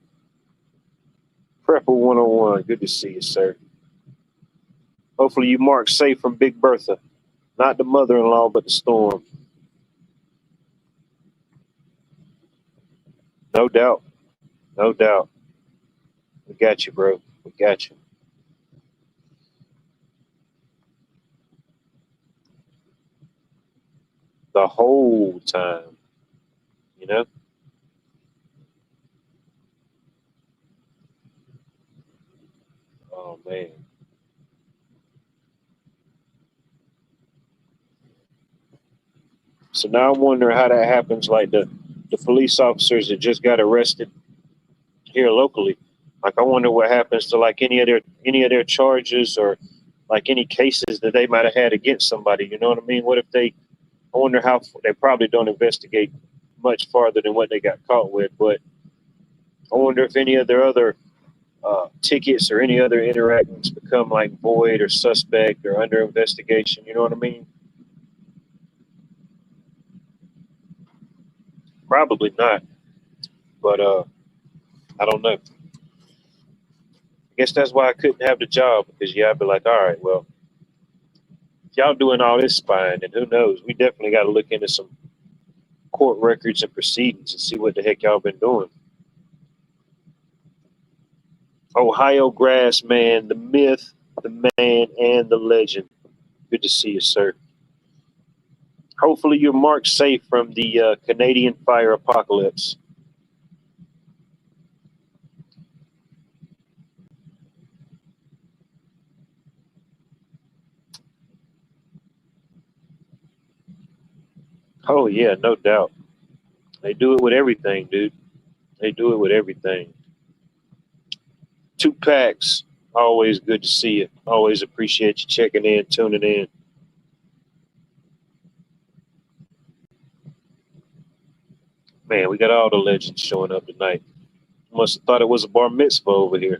Prepper 101. Good to see you, sir. Hopefully you mark safe from Big Bertha. Not the mother-in-law, but the storm. No doubt. No doubt. We got you, bro. We got you. The whole time, you know? Oh, man. So now I'm wondering how that happens. Like the police officers that just got arrested here locally. Like I wonder what happens to like any of their charges or like any cases that they might have had against somebody. You know what I mean? What if they? I wonder how they probably don't investigate much farther than what they got caught with. But I wonder if any of their other tickets or any other interactions become like void or suspect or under investigation. You know what I mean? Probably not. But I don't know. I guess that's why I couldn't have the job because yeah, I'd be like, all right, well, if y'all doing all this spying, then who knows? We definitely got to look into some court records and proceedings and see what the heck y'all been doing. Ohio Grass Man, the myth, the man, and the legend. Good to see you, sir. Hopefully, you're marked safe from the Canadian fire apocalypse. Oh, yeah, no doubt. They do it with everything, dude. They do it with everything. Two packs. Always good to see you. Always appreciate you checking in, tuning in. Man, we got all the legends showing up tonight. Must have thought it was a bar mitzvah over here.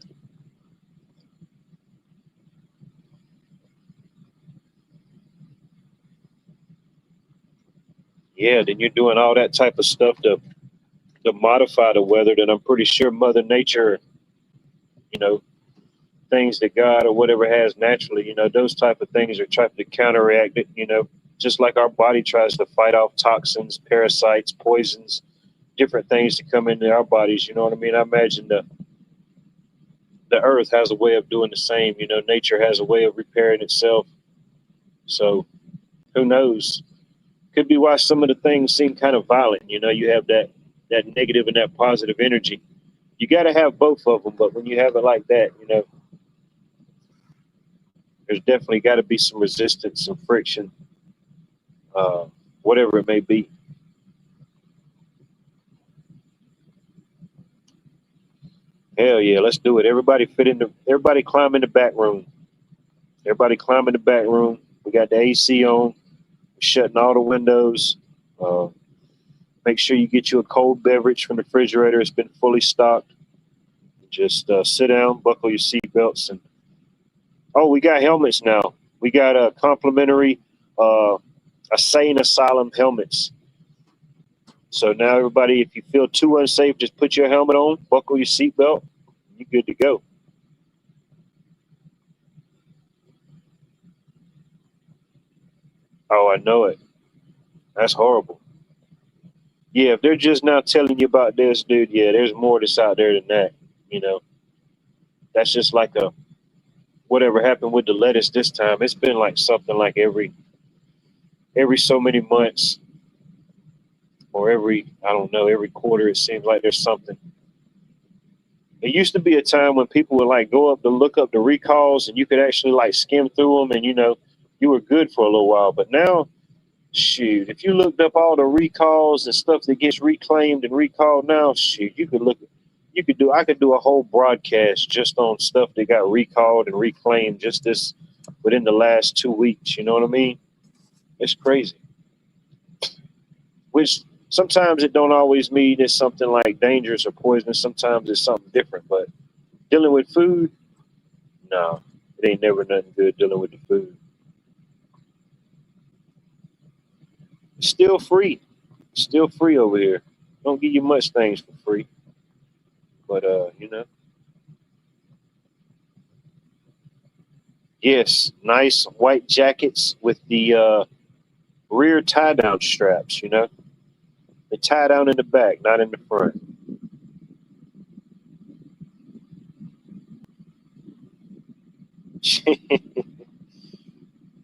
Yeah, then you're doing all that type of stuff to modify the weather. Then I'm pretty sure Mother Nature, you know, things that God or whatever has naturally, those type of things are trying to counteract it. Just like our body tries to fight off toxins, parasites, poisons, different things to come into our bodies. You know what I mean? I imagine the earth has a way of doing the same. Nature has a way of repairing itself. So who knows? Could be why some of the things seem kind of violent. You have that negative and that positive energy. You got to have both of them, but when you have it like that, there's definitely got to be some resistance, some friction, uh, whatever it may be. Hell yeah, let's do it. Everybody climb in the back room. Everybody climb in the back room. We got the AC on, shutting all the windows. Uh, Make sure you get you a cold beverage from the refrigerator. It's been fully stocked. Just sit down, buckle your seatbelts, and oh, we got helmets now. We got a complimentary Sane Asylum helmets. So now, everybody, if you feel too unsafe, just put your helmet on, buckle your seatbelt, you're good to go. Oh, I know it. That's horrible. Yeah, if they're just now telling you about this, dude, yeah, there's more that's out there than that. You know, that's just like a whatever happened with the lettuce this time. It's been like something like every so many months or every I don't know every quarter. It seems like there's something. It used to be a time when people would like go up to look up the recalls and you could actually like skim through them and you were good for a little while. But now, shoot, if you looked up all the recalls and stuff that gets reclaimed and recalled now, shoot, I could do a whole broadcast just on stuff that got recalled and reclaimed just this within the last 2 weeks. You know what I mean? It's crazy. Which sometimes it don't always mean it's something like dangerous or poisonous. Sometimes it's something different. But dealing with food, no, it ain't never nothing good dealing with the food. It's still free. Still free over here. Don't give you much things for free. But Yes, nice white jackets with the rear tie down straps, you know. They tie down in the back, not in the front.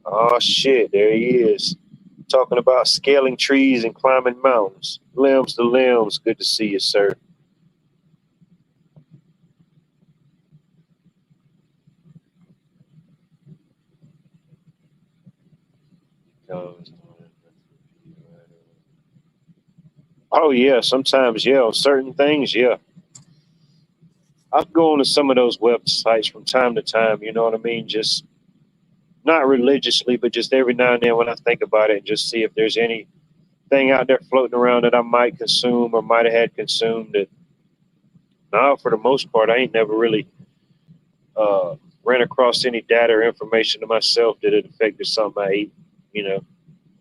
Oh shit, there he is. Talking about scaling trees and climbing mountains. Limbs to limbs. Good to see you, sir. Oh yeah, sometimes yeah, on certain things, yeah. I go on to some of those websites from time to time, you know what I mean? Just not religiously, but just every now and then when I think about it and just see if there's anything out there floating around that I might consume or might have had consumed that no, for the most part I ain't never really uh, ran across any data or information to myself that it affected something I ate. You know,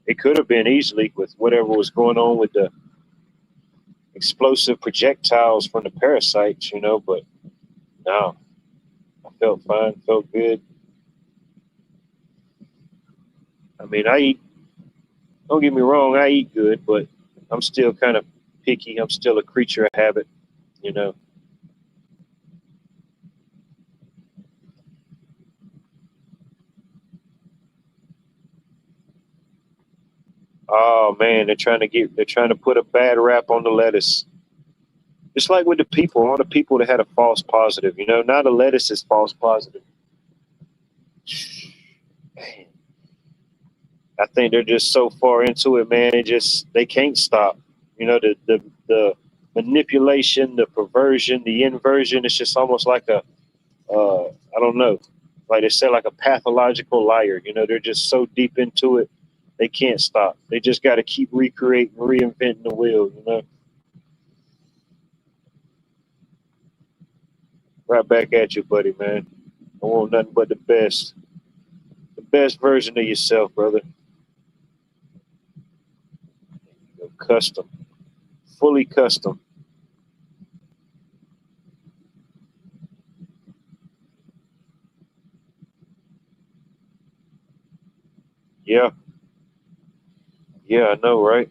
it could have been easily with whatever was going on with the explosive projectiles from the parasites. You know, but no, I felt fine, felt good. I mean, I eat. Don't get me wrong, I eat good, but I'm still kind of picky. I'm still a creature of habit. You know. Oh man, they're trying to put a bad rap on the lettuce. It's like with the people, all the people that had a false positive, you know, now the lettuce is false positive. Man, I think they're just so far into it, man. They can't stop. You know, the manipulation, the perversion, the inversion. It's just almost like I don't know, like they said, like a pathological liar. You know, they're just so deep into it, they can't stop. They just got to keep recreating, reinventing the wheel. You know, right back at you, buddy, man. I want nothing but the best version of yourself, brother. Custom, fully custom. Yeah, yeah, I know, right?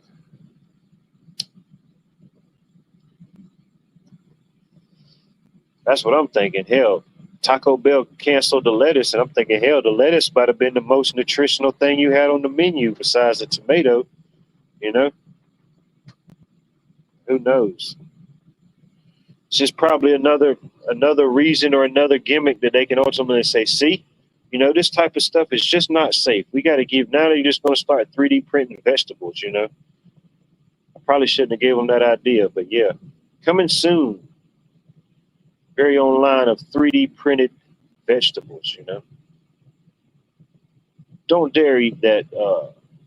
That's what I'm thinking. Hell, Taco Bell canceled the lettuce, and I'm thinking, hell, the lettuce might have been the most nutritional thing you had on the menu besides the tomato. You know, who knows? It's just probably another reason or another gimmick that they can ultimately say, see, you know, this type of stuff is just not safe. We got to give now. They're just going to start 3D printing vegetables. You know, I probably shouldn't have gave them that idea, but yeah, coming soon. Very own line of 3D printed vegetables. You know, don't dare eat that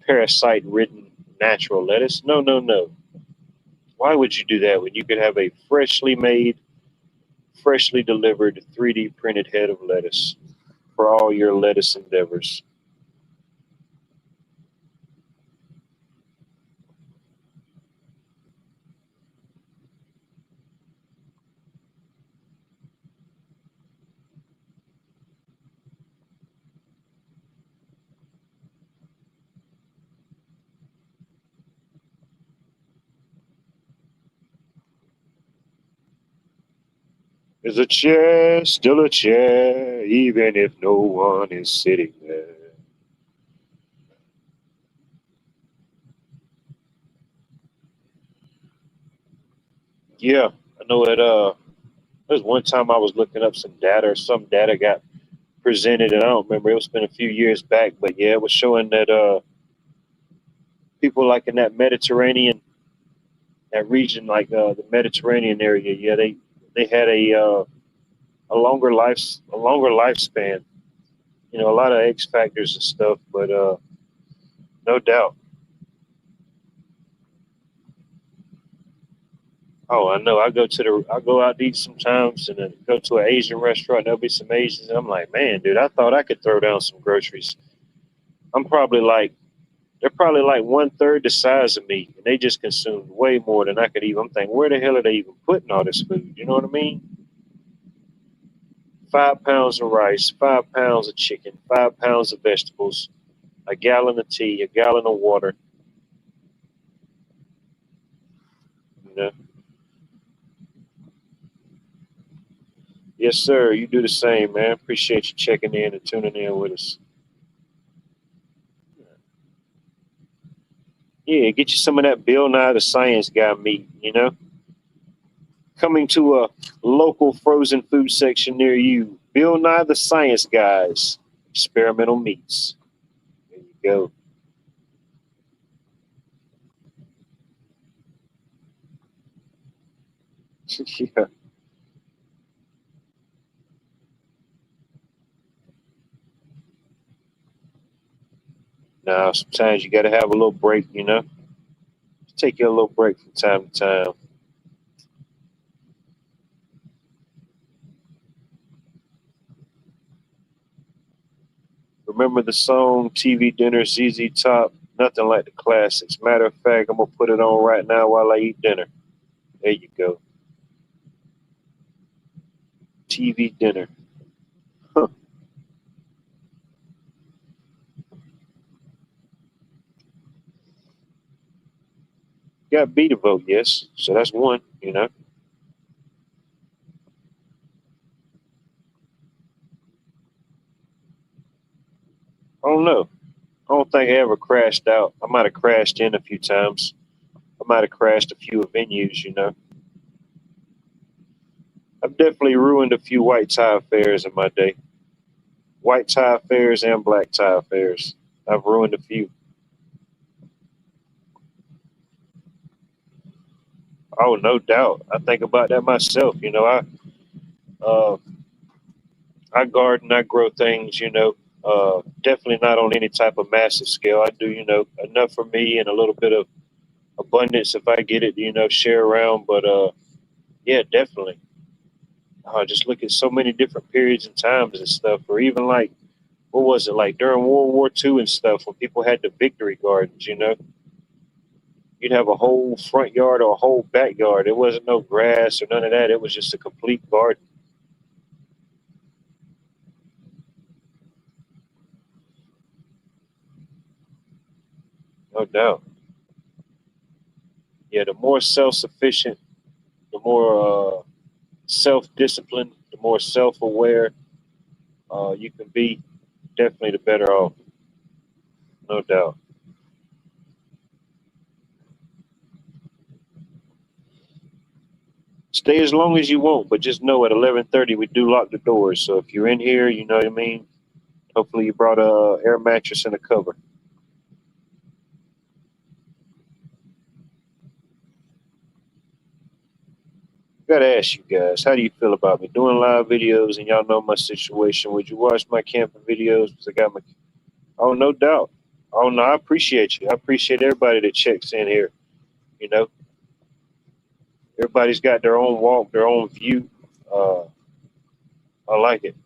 parasite ridden natural lettuce. No, no, no. Why would you do that when you could have a freshly made, freshly delivered 3D printed head of lettuce for all your lettuce endeavors? Is a chair still a chair, even if no one is sitting there? Yeah, I know it. There's one time I was looking up some data, or some data got presented, and I don't remember. It was been a few years back, but yeah, it was showing that people like in that Mediterranean, that region, like the Mediterranean area, yeah, they had a longer lifespan. You know, a lot of X factors and stuff, but no doubt. Oh, I know. I go out to eat sometimes, and then go to an Asian restaurant. There'll be some Asians, and I'm like, man, dude, I thought I could throw down some groceries. I'm probably like they're probably like one third the size of me, and they just consumed way more than I could even. I'm thinking, where the hell are they even putting all this food? You know what I mean? 5 pounds of rice, 5 pounds of chicken, 5 pounds of vegetables, a gallon of tea, a gallon of water. You know? Yes, sir. You do the same, man. Appreciate you checking in and tuning in with us. Yeah, get you some of that Bill Nye the Science Guy meat, you know? Coming to a local frozen food section near you. Bill Nye the Science Guy's experimental meats. There you go. Yeah. Now, sometimes you got to have a little break, you know? Take you a little break from time to time. Remember the song TV Dinner, ZZ Top? Nothing like the classics. Matter of fact, I'm going to put it on right now while I eat dinner. There you go. TV Dinner. Huh. Got B to vote, yes. So that's one, you know? I don't know. I don't think I ever crashed out. I might have crashed in a few times. I might have crashed a few venues, you know? I've definitely ruined a few white tie affairs in my day. White tie affairs and black tie affairs. I've ruined a few. Oh, no doubt. I think about that myself. You know, uh, I garden, I grow things. You know, definitely not on any type of massive scale. I do, you know, enough for me and a little bit of abundance if I get it. You know, share around. But yeah, definitely. Just look at so many different periods and times and stuff, or even like what was it like during World War II and stuff when people had the victory gardens. You know, you'd have a whole front yard or a whole backyard. It wasn't no grass or none of that. It was just a complete garden. No doubt. Yeah, the more self sufficient, the more self disciplined, the more self aware you can be, definitely the better off. No doubt. Stay as long as you want, but just know at 11:30 we do lock the doors. So if you're in here, you know what I mean. Hopefully you brought a air mattress and a cover. Gotta ask you guys, how do you feel about me doing live videos? And y'all know my situation. Would you watch my camping videos? Because I got my. Oh, no doubt. Oh no, I appreciate you. I appreciate everybody that checks in here. You know, everybody's got their own walk, their own view. Uh, I like it.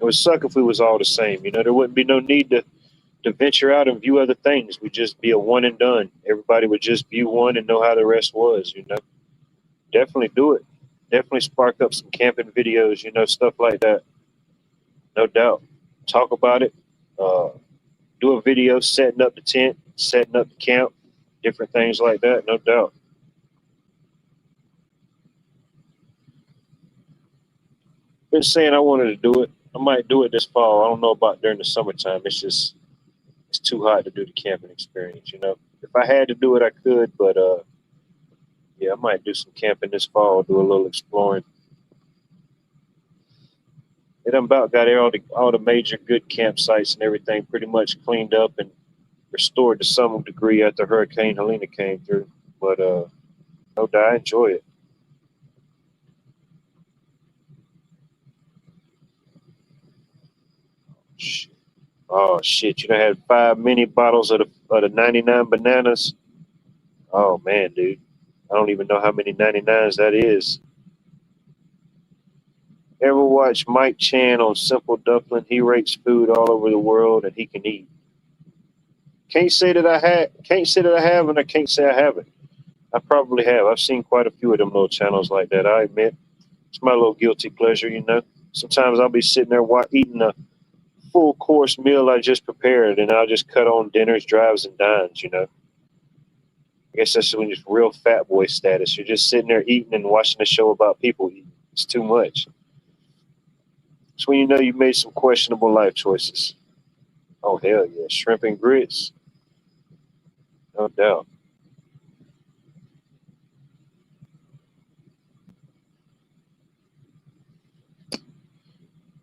It would suck if we was all the same. You know, there wouldn't be no need to venture out and view other things. We'd just be a one and done. Everybody would just view one and know how the rest was. You know, definitely do it. Definitely spark up some camping videos. You know, stuff like that. No doubt. Talk about it. Uh, do a video setting up the tent, setting up the camp, different things like that. No doubt. Been saying I wanted to do it. I might do it this fall. I don't know about during the summertime. It's too hot to do the camping experience. You know, if I had to do it, I could. But yeah, I might do some camping this fall. Do a little exploring. It done about got all the major good campsites and everything pretty much cleaned up and restored to some degree after Hurricane Helena came through. But no doubt, I enjoy it. Shit. Oh shit! You done had 5 mini bottles of the 99 bananas. Oh man, dude, I don't even know how many 99s that is. Ever watch Mike Chan on Simple Dumpling? He rates food all over the world and he can eat. Can't say that I have, and I can't say I haven't. I probably have. I've seen quite a few of them little channels like that. I admit, it's my little guilty pleasure, you know. Sometimes I'll be sitting there eating a full course meal I just prepared, and I'll just cut on dinners, drives, and dines. I guess that's when it's real fat boy status. You're just sitting there eating and watching a show about people eating. It's too much. It's when you know you made some questionable life choices. Oh hell yeah, shrimp and grits, no doubt.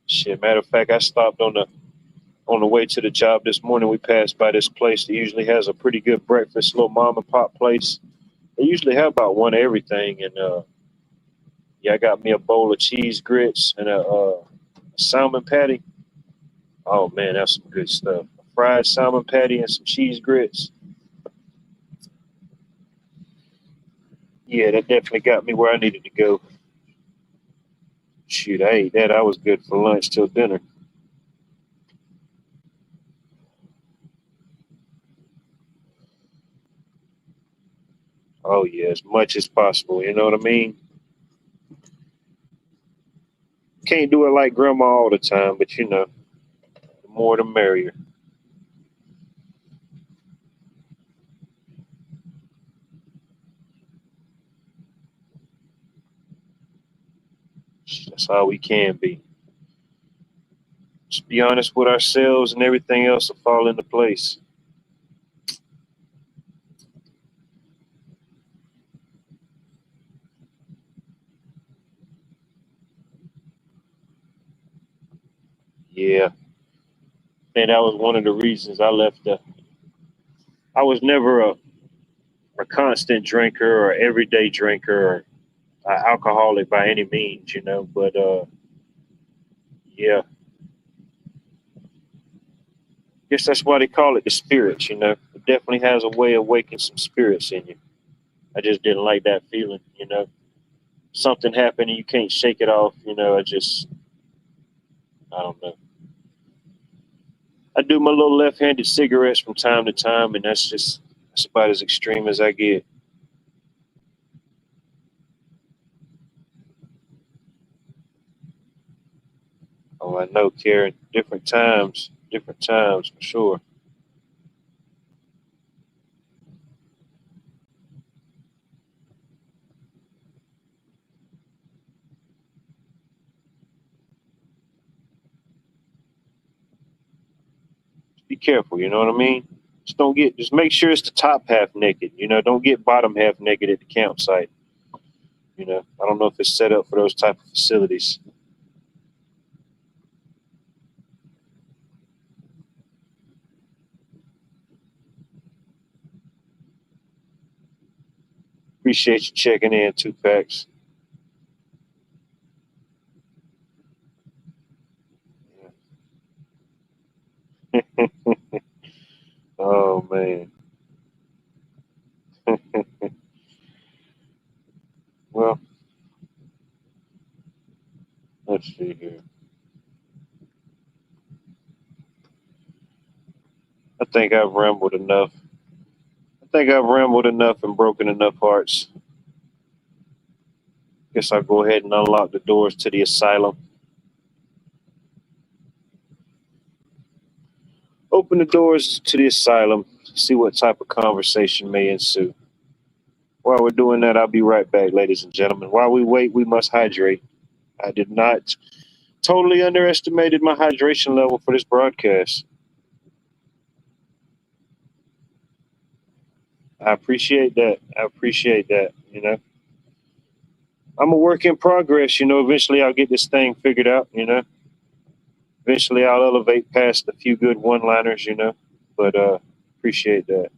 Shit, matter of fact, I stopped on the way to the job this morning. We passed by this place that usually has a pretty good breakfast, little mom and pop place. They usually have about one of everything, and yeah, I got me a bowl of cheese grits and a salmon patty. Oh man, that's some good stuff. A fried salmon patty and some cheese grits. Yeah, that definitely got me where I needed to go. Shoot, I ate that. I was good for lunch till dinner. Oh yeah, as much as possible. You know what I mean? Can't do it like grandma all the time, but the more the merrier. That's how we can be. Just be honest with ourselves, and everything else will fall into place. Yeah, and that was one of the reasons I left. I was never a constant drinker or everyday drinker or alcoholic by any means, But yeah, guess that's why they call it the spirits. It definitely has a way of waking some spirits in you. I just didn't like that feeling. Something happened and you can't shake it off. I don't know. I do my little left-handed cigarettes from time to time, and that's about as extreme as I get. Oh, I know, Karen. Different times for sure. Be careful. You know what I mean? Just make sure it's the top half naked. Don't get bottom half naked at the campsite. I don't know if it's set up for those type of facilities. Appreciate you checking in, two packs. Oh man. Well, let's see here. I think I've rambled enough. I think I've rambled enough and broken enough hearts. Guess I'll go ahead and unlock the doors to the asylum. Open the doors to the asylum. See what type of conversation may ensue. While we're doing that, I'll be right back, ladies and gentlemen. While we wait, we must hydrate. I did not totally underestimated my hydration level for this broadcast. I appreciate that. I appreciate that. I'm a work in progress. Eventually I'll get this thing figured out. Eventually I'll elevate past a few good one liners. But appreciate that.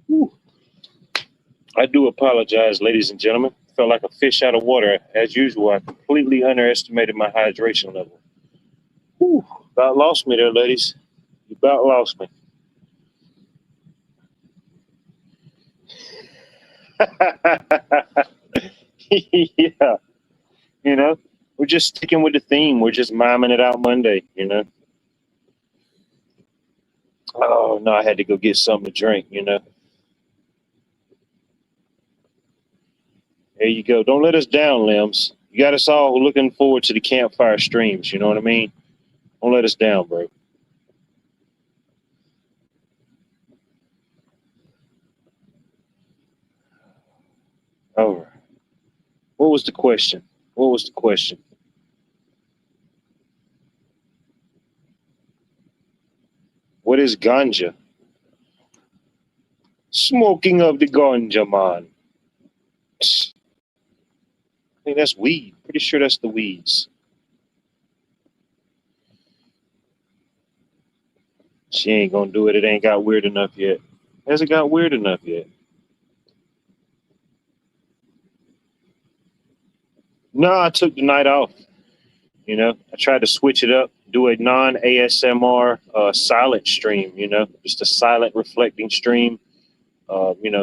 Whew. I do apologize, ladies and gentlemen. Felt like a fish out of water. As usual, I completely underestimated my hydration level. Whew. About lost me there, ladies. You about lost me. Yeah, you know, we're just sticking with the theme. We're just miming it out Monday. Oh, no, I had to go get something to drink. There you go. Don't let us down, Limbs. You got us all looking forward to the campfire streams. You know what I mean? Don't let us down, bro. All right. What was the question? What was the question? What is ganja? Smoking of the ganja, man. I think that's weed. Pretty sure that's the weeds. She ain't gonna do it. It ain't got weird enough yet. Has it got weird enough yet? No, I took the night off. I tried to switch it up, do a non ASMR silent stream. Just a silent reflecting stream.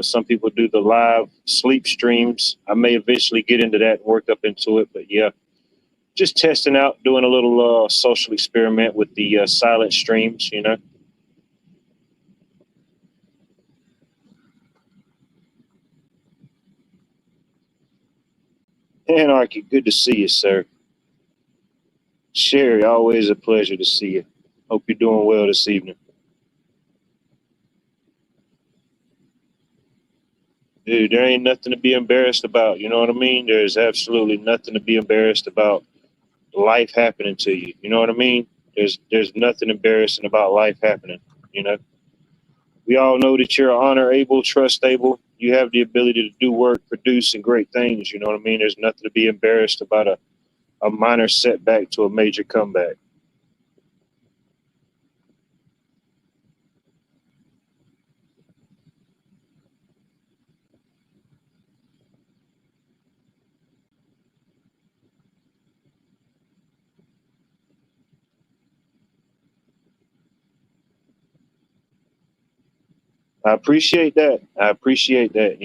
Some people do the live sleep streams. I may eventually get into that and work up into it, but yeah, just testing out, doing a little social experiment with the silent streams. Anarchy, good to see you, sir. Sherry, always a pleasure to see you. Hope you're doing well this evening. Dude, there ain't nothing to be embarrassed about. You know what I mean? There's absolutely nothing to be embarrassed about life happening to you. You know what I mean? There's nothing embarrassing about life happening. You know, we all know that you're honor able, trust able. You have the ability to do work, produce, and great things. You know what I mean? There's nothing to be embarrassed about a minor setback to a major comeback. I appreciate that. I appreciate that.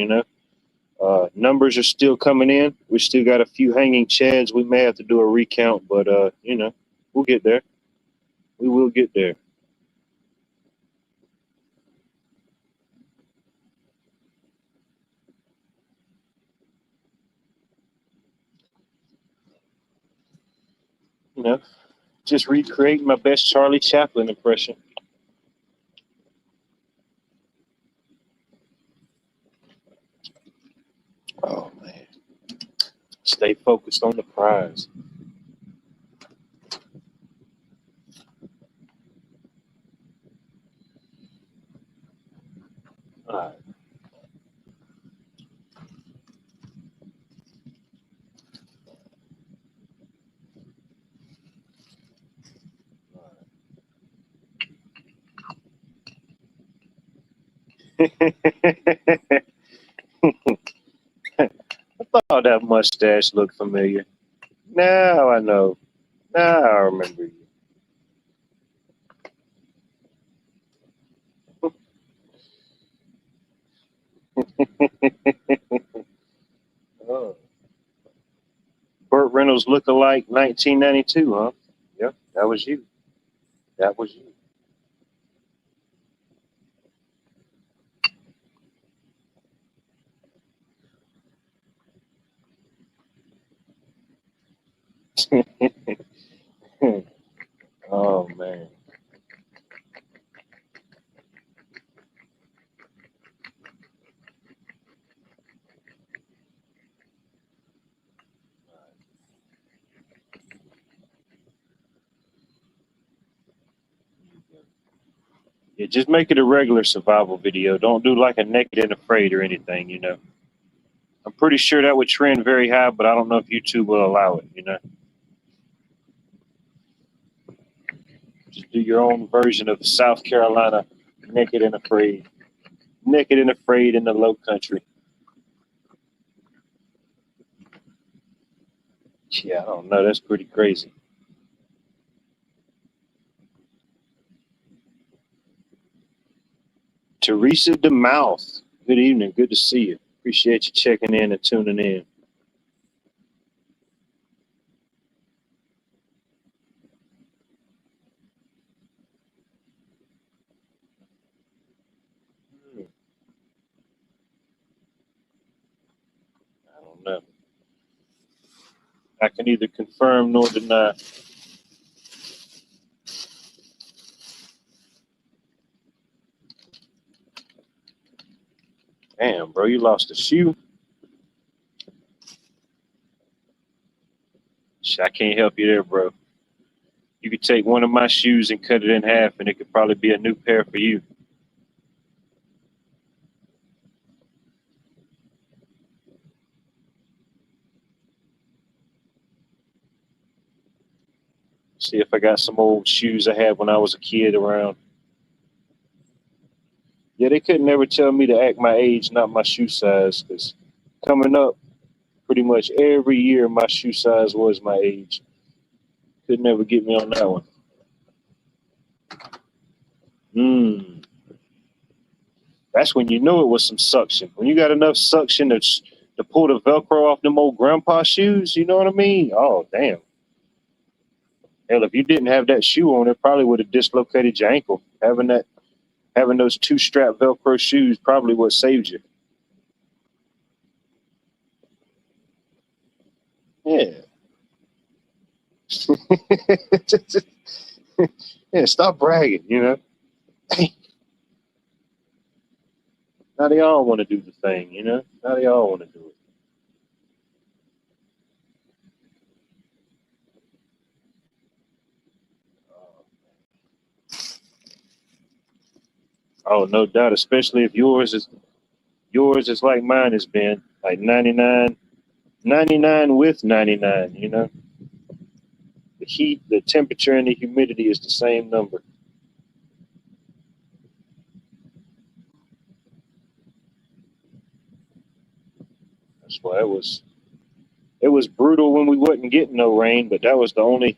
Numbers are still coming in. We still got a few hanging chads. We may have to do a recount, but we'll get there. We will get there. You know, just recreate my best Charlie Chaplin impression. Oh man, stay focused on the prize. All right. I thought that mustache looked familiar. Now I know. Now I remember you. Oh. Burt Reynolds look-alike 1992, huh? Yep, that was you. That was you. Oh man. Yeah, just make it a regular survival video. Don't do like a naked and afraid or anything. I'm pretty sure that would trend very high, but I don't know if YouTube will allow it. Just do your own version of South Carolina naked and afraid. naked and afraid in the low country. Yeah, I don't know. That's pretty crazy. Teresa DeMouth. Good evening. Good to see you. Appreciate you checking in and tuning in. I don't know. I can neither confirm nor deny. Damn, bro, you lost a shoe. I can't help you there, bro. You could take one of my shoes and cut it in half, and it could probably be a new pair for you. See if I got some old shoes I had when I was a kid around. Yeah, they couldn't ever tell me to act my age, not my shoe size, because coming up, pretty much every year my shoe size was my age. Could never get me on that one. That's when you knew it was some suction. When you got enough suction to pull the Velcro off them old grandpa shoes, you know what I mean? Oh, damn. Hell, if you didn't have that shoe on, it probably would have dislocated your ankle. Having those two strap Velcro shoes probably what saved you. Yeah. Yeah, stop bragging, you know. Now they all want to do the thing, you know. Now they all want to do it. Oh, no doubt, especially if yours is like mine has been, like 99 with 99, you know. The heat, the temperature, and the humidity is the same number. That's why it was brutal when we wasn't getting no rain, but that was the only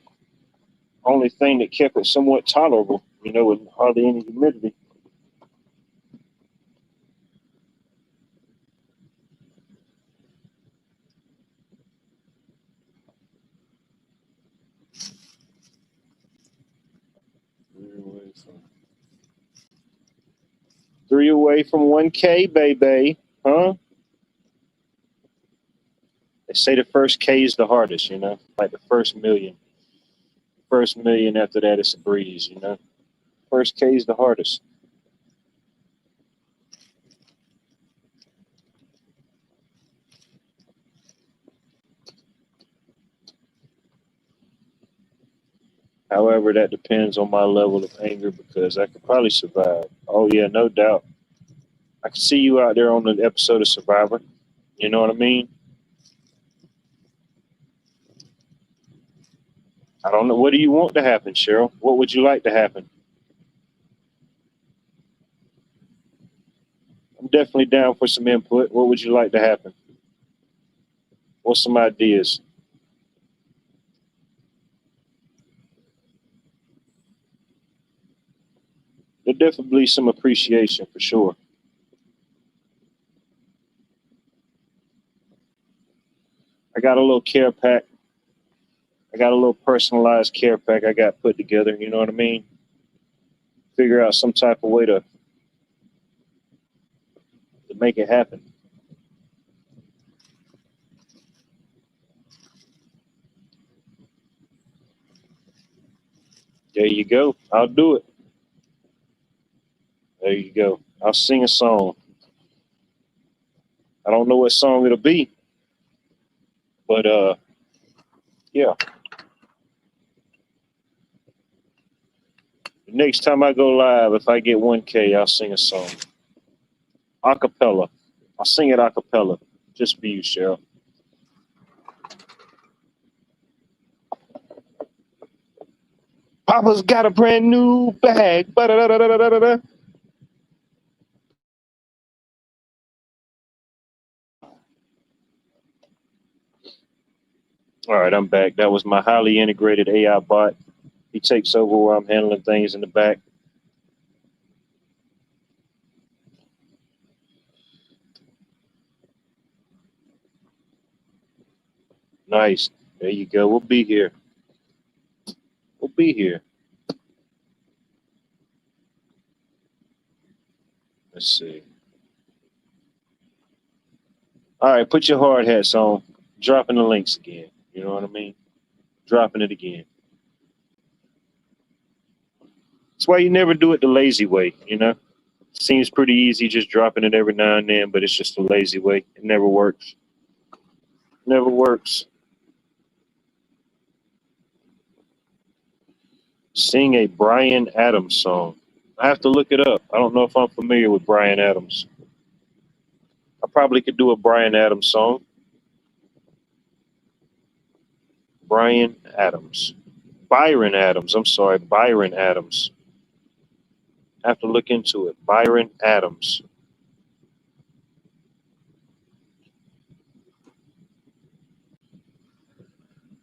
thing that kept it somewhat tolerable, you know, with hardly any humidity. 3 away from 1K, baby. Huh? They say the first K is the hardest, you know, like the first million. First million after that, it's a breeze, you know. First K is the hardest. However, that depends on my level of anger because I could probably survive. Oh, yeah, no doubt. I could see you out there on the episode of Survivor. You know what I mean? I don't know. What do you want to happen, Cheryl? What would you like to happen? I'm definitely down for some input. What would you like to happen? What's some ideas? There'll definitely be some appreciation for sure. I got a little care pack. I got a little personalized care pack I got put together. You know what I mean? Figure out some type of way to make it happen. There you go. I'll do it. There you go. I'll sing a song. I don't know what song it'll be, but yeah. The next time I go live, if I get 1K, I'll sing a song. Acapella. I'll sing it acapella. Just for you, Cheryl. Papa's got a brand new bag. Ba-da-da-da-da-da-da. All right, I'm back. That was my highly integrated AI bot. He takes over while I'm handling things in the back. Nice. There you go. We'll be here. We'll be here. Let's see. All right, put your hard hats on. Dropping the links again. You know what I mean? Dropping it again. That's why you never do it the lazy way, you know? Seems pretty easy just dropping it every now and then, but it's just a lazy way. It never works. Never works. Sing a Bryan Adams song. I have to look it up. I don't know if I'm familiar with Bryan Adams. I probably could do a Bryan Adams song. Bryan Adams. Byron Adams. I'm sorry, Byron Adams. I have to look into it. Byron Adams.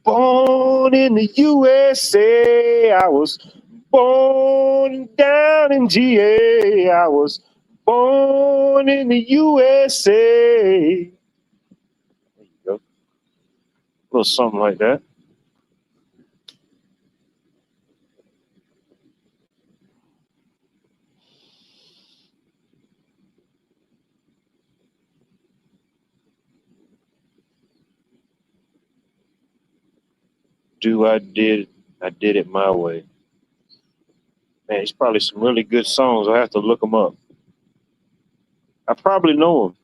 Born in the USA. I was born down in GA. I was born in the USA. There you go. A little something like that. I did it my way. Man, it's probably some really good songs. I have to look them up. I probably know them.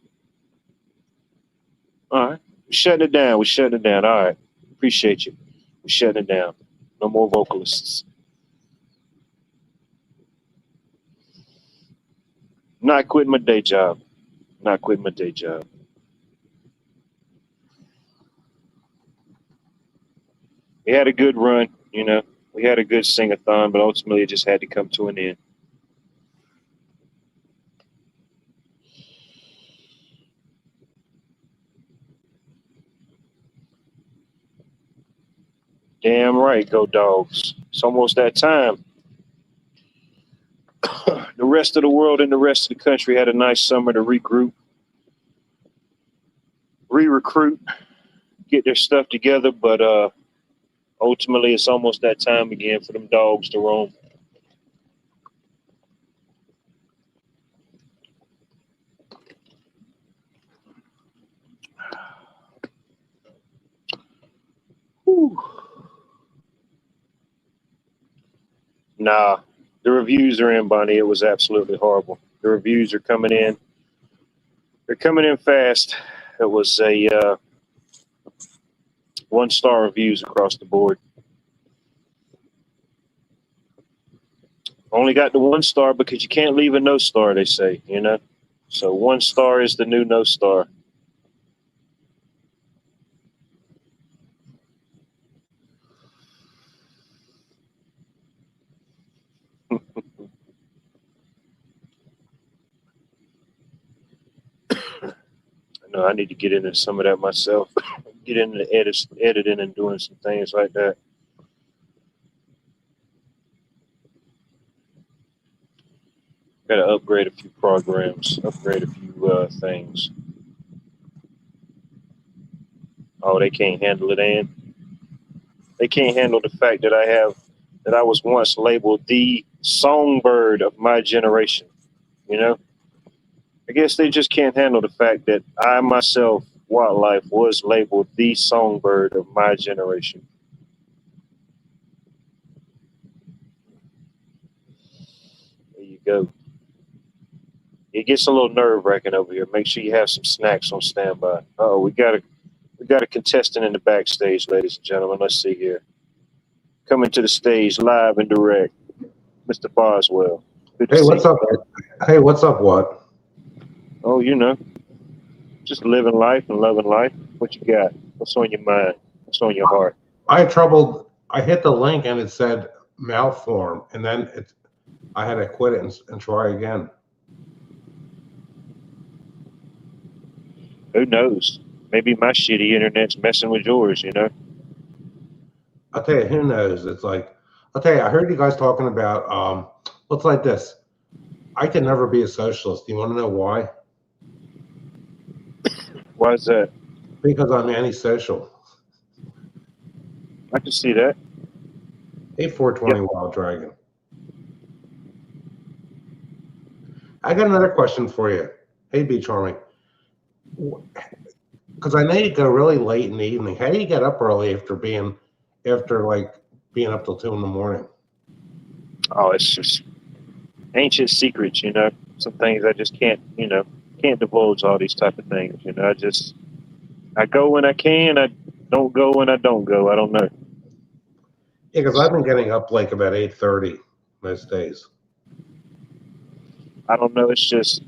All right. We're shutting it down. We're shutting it down. All right. Appreciate you. We're shutting it down. No more vocalists. Not quitting my day job. Not quitting my day job. We had a good run, you know. We had a good sing-a-thon, but ultimately it just had to come to an end. Damn right, go dogs. It's almost that time. The rest of the world and the rest of the country had a nice summer to regroup, re-recruit, get their stuff together, but ultimately it's almost that time again for them dogs to roam. Whew. Nah, the reviews are in, Bonnie. It was absolutely horrible. The reviews are coming in. They're coming in fast. It was a 1-star reviews across the board. Only got the 1 star because you can't leave a no star, they say, you know? So 1 star is the new no star. No, I need to get into some of that myself. Get into editing and doing some things like that. Got to upgrade a few programs, upgrade a few things. Oh, they can't handle it, and they can't handle the fact that I was once labeled the songbird of my generation. You know, I guess they just can't handle the fact that I myself, Wildlife, was labeled the songbird of my generation. There you go. It gets a little nerve wracking over here. Make sure you have some snacks on standby. Oh, we got a contestant in the backstage, ladies and gentlemen. Let's see here. Coming to the stage live and direct, Mr. Boswell. Hey, what's up? Hey, what's up, what? Oh, you know, just living life and loving life. What you got? What's on your mind? What's on your heart? I had trouble. I hit the link and it said malform, and then I had to quit it and try again. Who knows? Maybe my shitty internet's messing with yours, you know? I'll tell you, who knows? It's like, I'll tell you, I heard you guys talking about, what's like this. I could never be a socialist. Do you want to know why? Why is that? Because I'm antisocial. I can see that. Hey, 420 Wild Dragon. I got another question for you. Hey, Be Charming. Because I know you go really late in the evening. How do you get up early after being up till 2 in the morning? Oh, it's just ancient secrets, you know. Some things I just can't divulge all these type of things. You know, I go when I can. I don't go when I don't go. I don't know. Yeah, because I've been getting up like about 8:30 most days. I don't know. It's just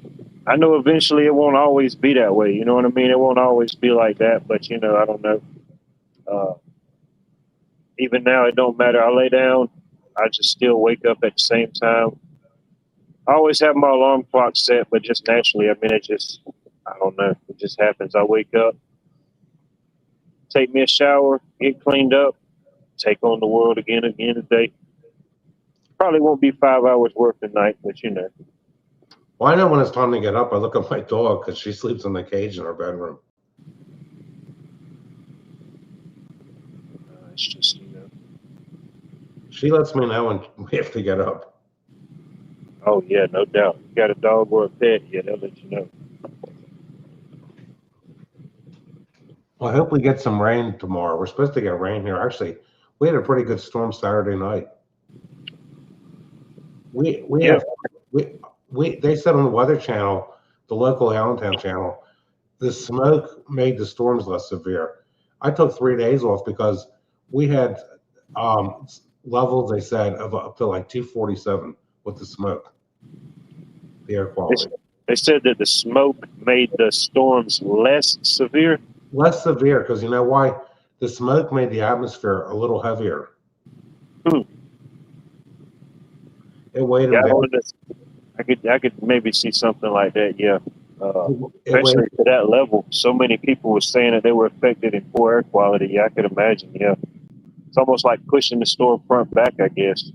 I know eventually it won't always be that way. You know what I mean? It won't always be like that. But you know, I don't know. Uh, Even now, it don't matter. I lay down. I just still wake up at the same time. I always have my alarm clock set, but just naturally, I mean, I don't know. It just happens. I wake up, take me a shower, get cleaned up, take on the world again today. Probably won't be 5 hours work tonight, but you know. Well, I know when it's time to get up, I look at my dog because she sleeps in the cage in her bedroom. It's just, you know. She lets me know when we have to get up. Oh, yeah, no doubt. You got a dog or a pet, yeah, they'll let you know. Well, I hope we get some rain tomorrow. We're supposed to get rain here. Actually, we had a pretty good storm Saturday night. They said on the Weather Channel, the local Allentown channel, the smoke made the storms less severe. I took 3 days off because we had levels, they said, of up to like 247 with the smoke, the air quality. They said that the smoke made the storms less severe? Less severe because you know why? The smoke made the atmosphere a little heavier. It weighed them down. I could maybe see something like that, yeah. Especially to that level. So many people were saying that they were affected in poor air quality. Yeah, I could imagine, yeah. It's almost like pushing the storefront back, I guess.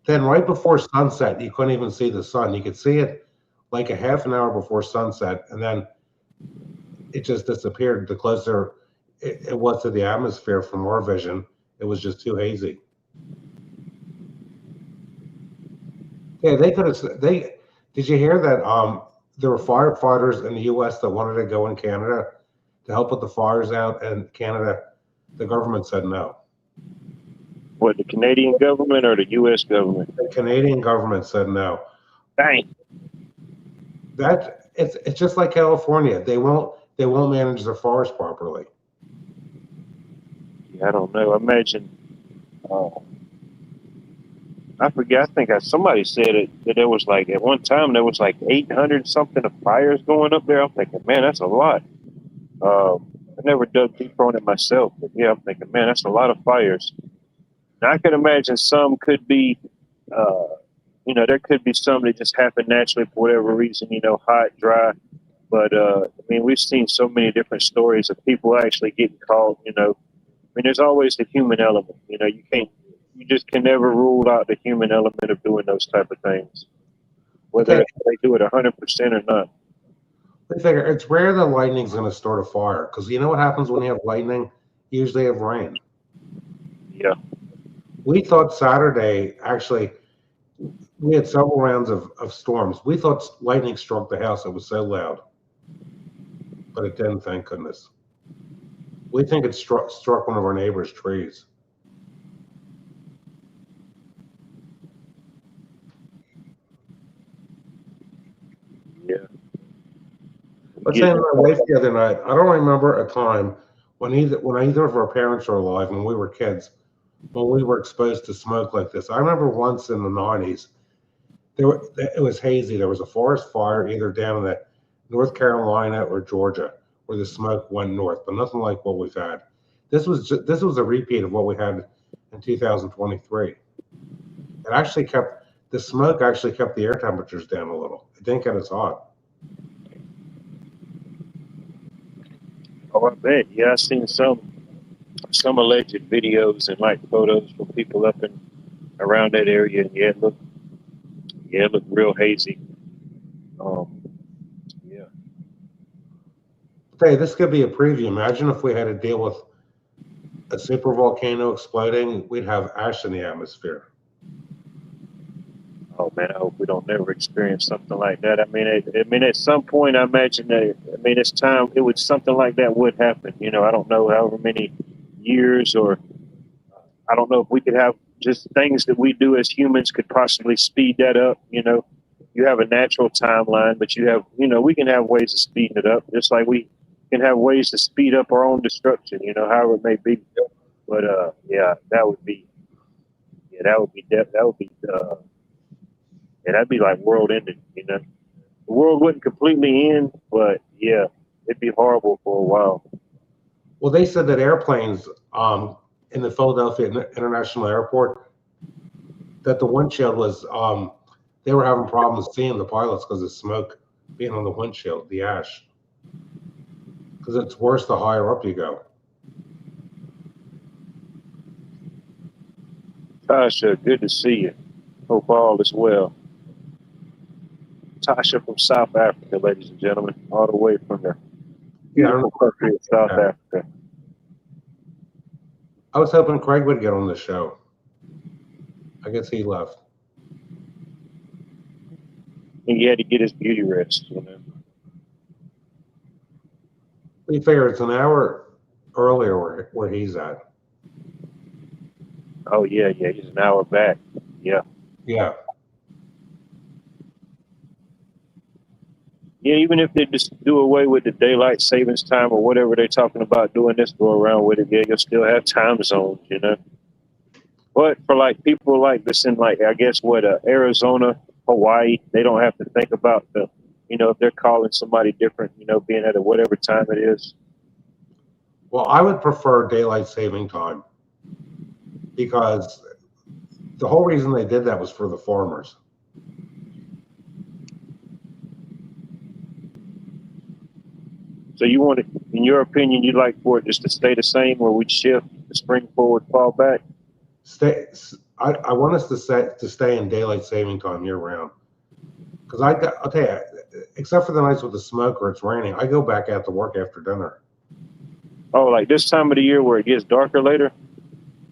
Then right before sunset, you couldn't even see the sun. You could see it like a half an hour before sunset, and then it just disappeared. The closer it was to the atmosphere from our vision, it was just too hazy. Yeah, they could have. Did you hear that? There were firefighters in the U.S. that wanted to go in Canada to help put the fires out, and Canada, the government said no. What, the Canadian government or the U.S. government? The Canadian government said no. Dang. It's just like California. They won't manage their forest properly. Yeah, I don't know. Imagine. I forget. I think somebody said that there was like at one time there was like 800 something of fires going up there. I'm thinking, man, that's a lot. I never dug deeper on it myself, but yeah, I'm thinking, man, that's a lot of fires. Now, I can imagine some could be, there could be some that just happen naturally for whatever reason, hot, dry. But I mean, we've seen so many different stories of people actually getting caught. I mean, there's always the human element. You just can never rule out the human element of doing those type of things, whether they do it 100% or not. I figure it's rare that lightning's going to start a fire because you know what happens when you have lightning? You usually have rain. Yeah. We thought Saturday, actually, we had several rounds of storms. We thought lightning struck the house. It was so loud. But it didn't, thank goodness. We think it struck one of our neighbor's trees. Yeah. I was saying to my wife the other night, I don't remember a time when either of our parents were alive, when we were kids, when we were exposed to smoke like this. I remember once in the 90s, it was hazy. There was a forest fire either down in the North Carolina or Georgia where the smoke went north, but nothing like what we've had. This was a repeat of what we had in 2023. The smoke actually kept the air temperatures down a little. It didn't get as hot. Oh, I bet. Yeah, I seen some some alleged videos and like photos from people up and around that area, and it looked real hazy. Yeah. Hey, this could be a preview. Imagine if we had to deal with a super volcano exploding, we'd have ash in the atmosphere. Oh man, I hope we don't never experience something like that. I mean, at some point, I imagine that. I mean, it's time. It would something like that would happen. You know, I don't know however many years, or I don't know if we could have just things that we do as humans could possibly speed that up. You know, you have a natural timeline, but we can have ways of speeding it up, just like we can have ways to speed up our own destruction. You know, however it may be. But yeah, that would be that'd be like world ending. You know, the world wouldn't completely end, but yeah, it'd be horrible for a while. Well, they said that airplanes in the Philadelphia International Airport, that the windshield was, they were having problems seeing the pilots because of smoke being on the windshield, the ash. Because it's worse the higher up you go. Tasha, good to see you. Hope all is well. Tasha from South Africa, ladies and gentlemen, all the way from the beautiful country of South Africa. I was hoping Craig would get on the show. I guess he left. He had to get his beauty rest, you know. We figure it's an hour earlier where he's at. Oh yeah, he's an hour back. Yeah. Yeah. Yeah, even if they just do away with the daylight savings time or whatever they're talking about doing this, go around with it, yeah, you'll still have time zones, you know. But for like people like this in like, I guess Arizona, Hawaii, they don't have to think about if they're calling somebody different, being at whatever time it is. Well, I would prefer daylight saving time because the whole reason they did that was for the farmers. So you want it, in your opinion, you'd like for it just to stay the same, or we'd shift the spring forward, fall back? I want us to stay in daylight saving time year round. Because I'll tell you, except for the nights with the smoke or it's raining, I go back out to work after dinner. Oh, like this time of the year where it gets darker later?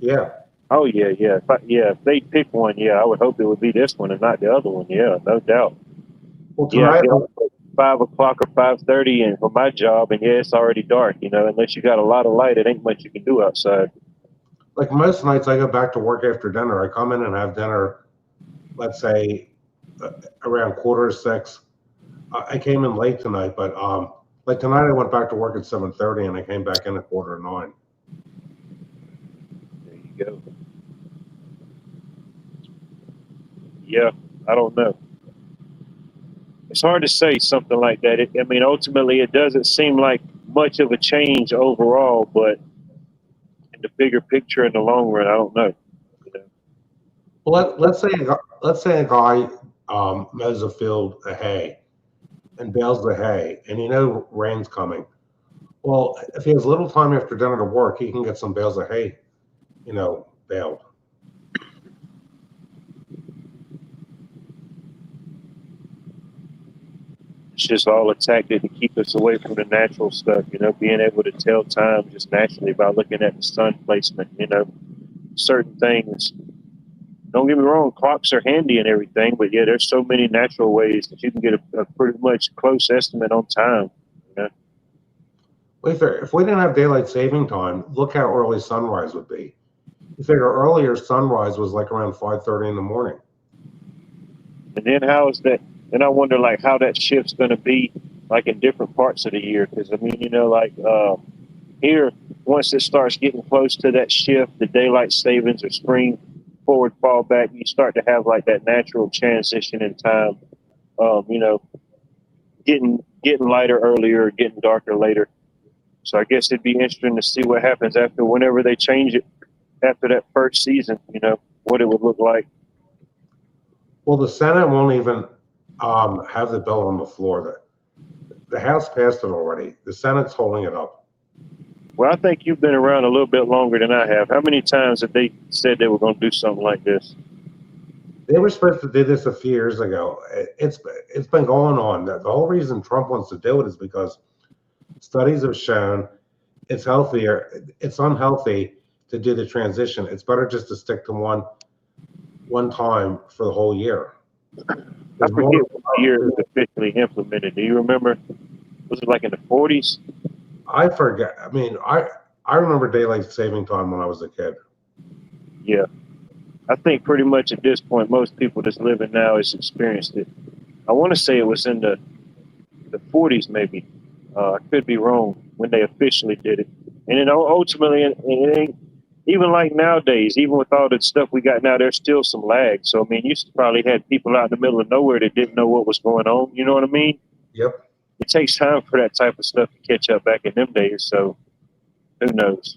Yeah. Oh yeah. If they pick one, yeah, I would hope it would be this one and not the other one. Yeah, no doubt. Well, tonight, 5 o'clock or 5:30, and for my job, and yeah, it's already dark. Unless you got a lot of light, it ain't much you can do outside. Like most nights, I go back to work after dinner. I come in and have dinner, let's say, around 5:45. I came in late tonight, but like tonight, I went back to work at 7:30, and I came back in at 8:45. There you go. Yeah, I don't know. It's hard to say something like that. Ultimately, it doesn't seem like much of a change overall, but in the bigger picture, in the long run, I don't know. Well, let's say a guy mows a field of hay and bales the hay, and rain's coming. Well, if he has little time after dinner to work, he can get some bales of hay, baled. It's just all a tactic to keep us away from the natural stuff, being able to tell time just naturally by looking at the sun placement, certain things. Don't get me wrong, clocks are handy and everything, but yeah, there's so many natural ways that you can get a pretty much close estimate on time. Well, if we didn't have daylight saving time, look how early sunrise would be. You figure earlier sunrise was like around 5:30 in the morning. And then how is that? And I wonder like how that shift's going to be like in different parts of the year. Because here, once it starts getting close to that shift, the daylight savings or spring forward, fall back, you start to have like that natural transition in time. Getting lighter earlier, getting darker later. So I guess it'd be interesting to see what happens whenever they change it after that first season, what it would look like. Well, the Senate won't even have the bill on the floor. The House passed it already. The Senate's holding it up. Well, I think you've been around a little bit longer than I have. How many times have they said they were going to do something like this? They were supposed to do this a few years ago. It's been going on. The whole reason Trump wants to do it is because studies have shown it's healthier. It's unhealthy to do the transition. It's better just to stick to one time for the whole year. I forget what year it was officially implemented. Do you remember? Was it like in the 40s? I forget. I mean, I remember daylight saving time when I was a kid. Yeah. I think pretty much at this point, most people that's living now has experienced it. I want to say it was in the 40s, maybe. I could be wrong when they officially did it. And then ultimately, it ain't even like nowadays, even with all the stuff we got now, there's still some lag. So, I mean, you probably had people out in the middle of nowhere that didn't know what was going on. You know what I mean? Yep. It takes time for that type of stuff to catch up back in them days. So, who knows?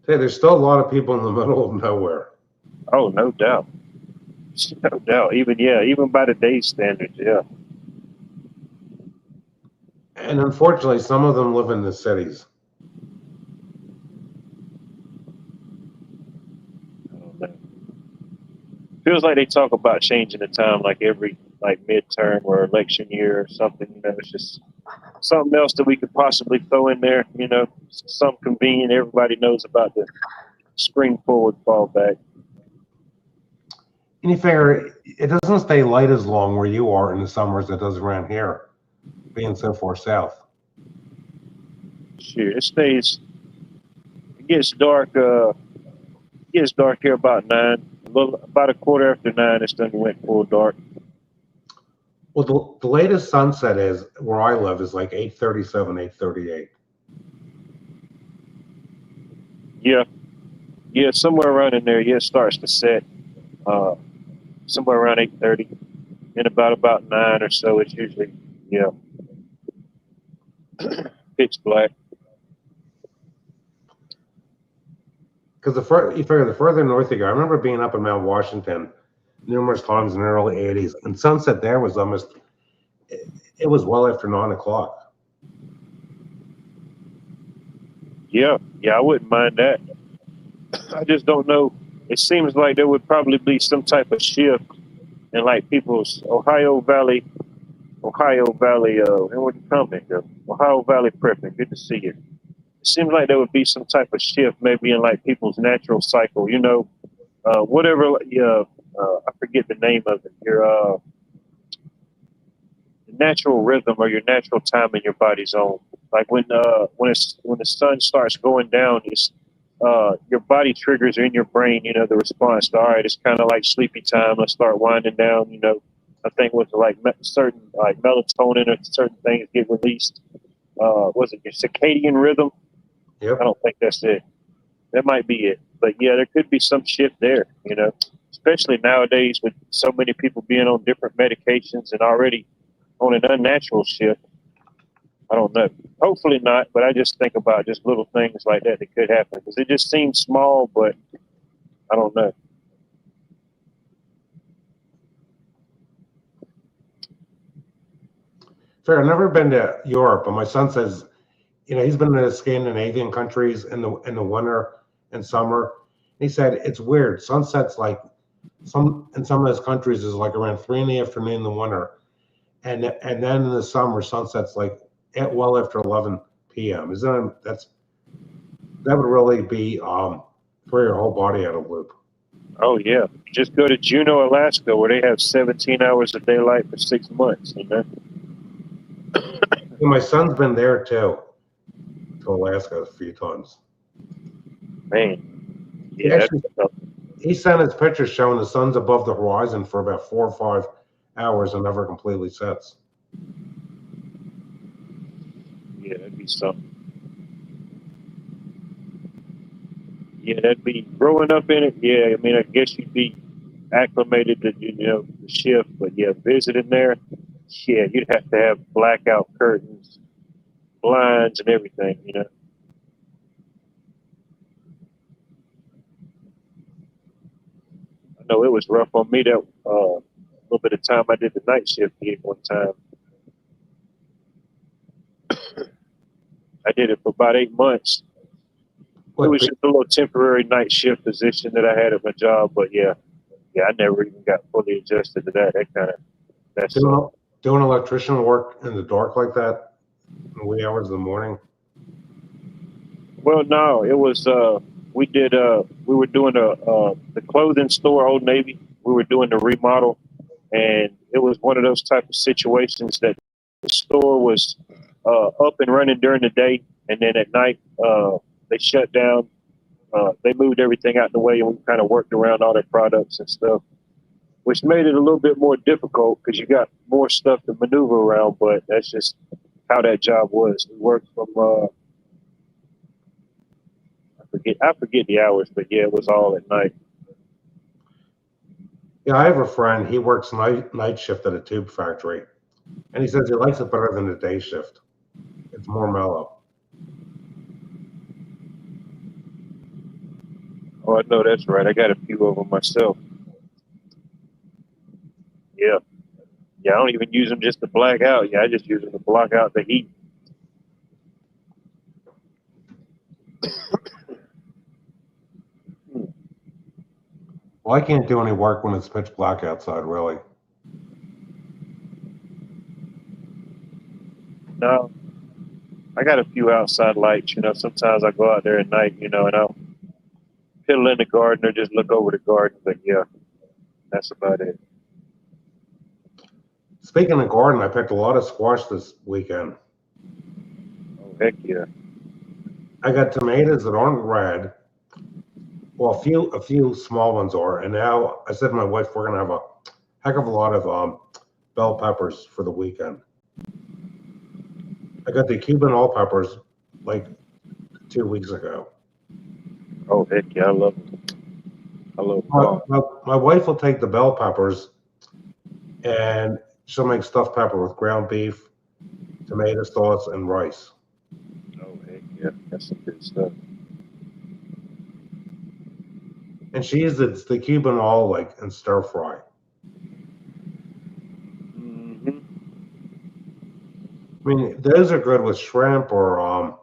Hey, there's still a lot of people in the middle of nowhere. Oh, no doubt. No doubt. Even by today's standards, yeah. And unfortunately, some of them live in the cities. I don't know. Feels like they talk about changing the time like every midterm or election year or something. You know, it's just something else that we could possibly throw in there. You know, some convenient. Everybody knows about the spring forward, fall back. And you figure it doesn't stay light as long where you are in the summers as it does around here, being so far south. Sure, it stays. It gets dark. It gets dark here about 9. About a quarter after 9, it's done went full dark. Well, the latest sunset is where I live is like 8:37, 8:38. Yeah, somewhere around in there. Yeah, it starts to set. Somewhere around 8:30, and about 9 or so, it's usually pitch black. Because you figure the further north you go, I remember being up in Mount Washington numerous times in the early 80s, and sunset there was it was well after 9 o'clock. Yeah, I wouldn't mind that. I just don't know. It seems like there would probably be some type of shift in like people's Ohio Valley, and where you coming? Ohio Valley Prepping. Good to see you. It seems like there would be some type of shift maybe in like people's natural cycle. You know, whatever. I forget the name of it. Your natural rhythm or your natural time in your body's own. Like when the sun starts going down, it's your body triggers in your brain, you know, the response to, all right, it's kind of like sleepy time. Let's start winding down, you know. I think with like certain like melatonin or certain things get released. Was it your circadian rhythm? Yep. I don't think that's it. That might be it. But yeah, there could be some shift there, you know, especially nowadays with so many people being on different medications and already on an unnatural shift. I don't know. Hopefully not, but I just think about just little things like that could happen because it just seems small, but I don't know. Fair. I've never been to Europe, but my son says, you know, he's been to the Scandinavian countries in the winter and summer. He said it's weird. Sunsets like in some of those countries is like around 3 in the afternoon in the winter, and then in the summer sunsets like well after 11 p.m. That would really be throw your whole body out of loop. Oh yeah, just go to Juneau, Alaska, where they have 17 hours of daylight for 6 months. You know. My son's been there too, to Alaska a few times. Man, yeah. He sent his pictures showing the sun's above the horizon for about 4 or 5 hours and never completely sets. Yeah, that'd be something. Yeah, that'd be growing up in it. Yeah, I mean, I guess you'd be acclimated to, you know, the shift, but yeah, visiting there, yeah, you'd have to have blackout curtains, blinds, and everything, you know. I know it was rough on me that little bit of time I did the night shift gig one time. I did it for about 8 months. It was just a little temporary night shift position that I had at my job, but yeah, I never even got fully adjusted to that. That's doing electrician work in the dark like that in the wee hours of the morning. Well, no, it was we were doing the clothing store, Old Navy. We were doing the remodel, and it was one of those type of situations that the store was up and running during the day, and then at night they shut down. They moved everything out the way, and we kind of worked around all their products and stuff, which made it a little bit more difficult because you got more stuff to maneuver around. But that's just how that job was. We worked from I forget the hours, but yeah, it was all at night. Yeah, I have a friend. He works night shift at a tube factory, and he says he likes it better than the day shift. It's more mellow. Oh, I know that's right. I got a few of them myself. Yeah. I don't even use them just to black out. Yeah, I just use them to block out the heat. Well, I can't do any work when it's pitch black outside, really. No, I got a few outside lights. Sometimes I go out there at night, and I'll piddle in the garden or just look over the garden. But yeah, that's about it. Speaking of garden, I picked a lot of squash this weekend. Oh, heck yeah. I got tomatoes that aren't red. Well, a few small ones are. And now I said to my wife, we're going to have a heck of a lot of bell peppers for the weekend. I got the Cuban all peppers like 2 weeks ago. Oh, heck yeah. I love them. My wife will take the bell peppers and she'll make stuffed pepper with ground beef, tomato sauce, and rice. Oh, heck yeah. That's some good stuff. And she uses the Cuban all like in stir fry. Mm-hmm. I mean, those are good with shrimp or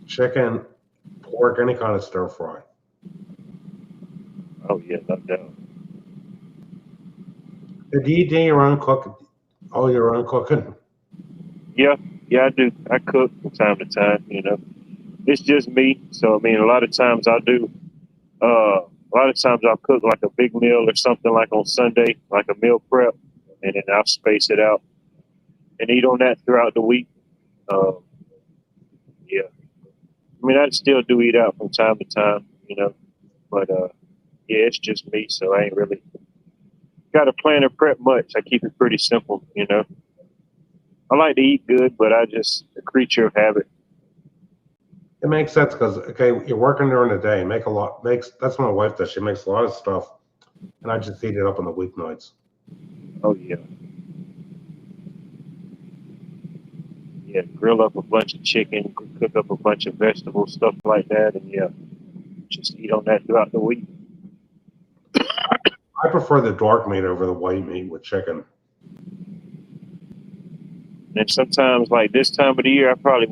chicken, pork, any kind of stir fry. Oh yeah, no doubt. Do you do your own cooking? All your own cooking? Yeah, I do. I cook from time to time. It's just me. So I mean, a lot of times I'll do. A lot of times I'll cook like a big meal or something like on Sunday, like a meal prep, and then I'll space it out and eat on that throughout the week. Yeah. I mean, I still do eat out from time to time, but yeah, it's just me, so I ain't really got to plan or prep much. I keep it pretty simple, I like to eat good, but I just a creature of habit. It makes sense because you're working during the day, that's what my wife does. She makes a lot of stuff, and I just heat it up on the weeknights. Oh yeah. Yeah, grill up a bunch of chicken, cook up a bunch of vegetables, stuff like that, and yeah, just eat on that throughout the week. I prefer the dark meat over the white meat with chicken. And sometimes, like this time of the year, I probably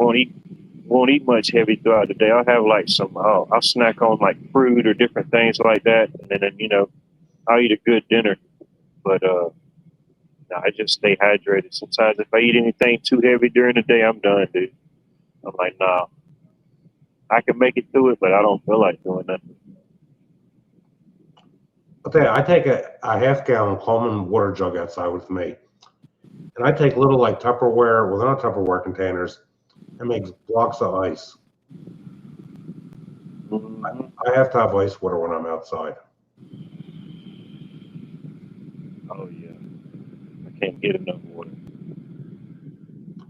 won't eat much heavy throughout the day. I'll have like I'll snack on like fruit or different things like that, and then I'll eat a good dinner. But I just stay hydrated. Sometimes if I eat anything too heavy during the day, I'm done, dude. I'm like, nah. I can make it through it, but I don't feel like doing nothing. I'll tell you, I take a half-gallon Coleman water jug outside with me, and I take little like Tupperware, well, they're not Tupperware containers, and make blocks of ice. Mm-hmm. I have to have ice water when I'm outside. Oh yeah. Can't get enough water.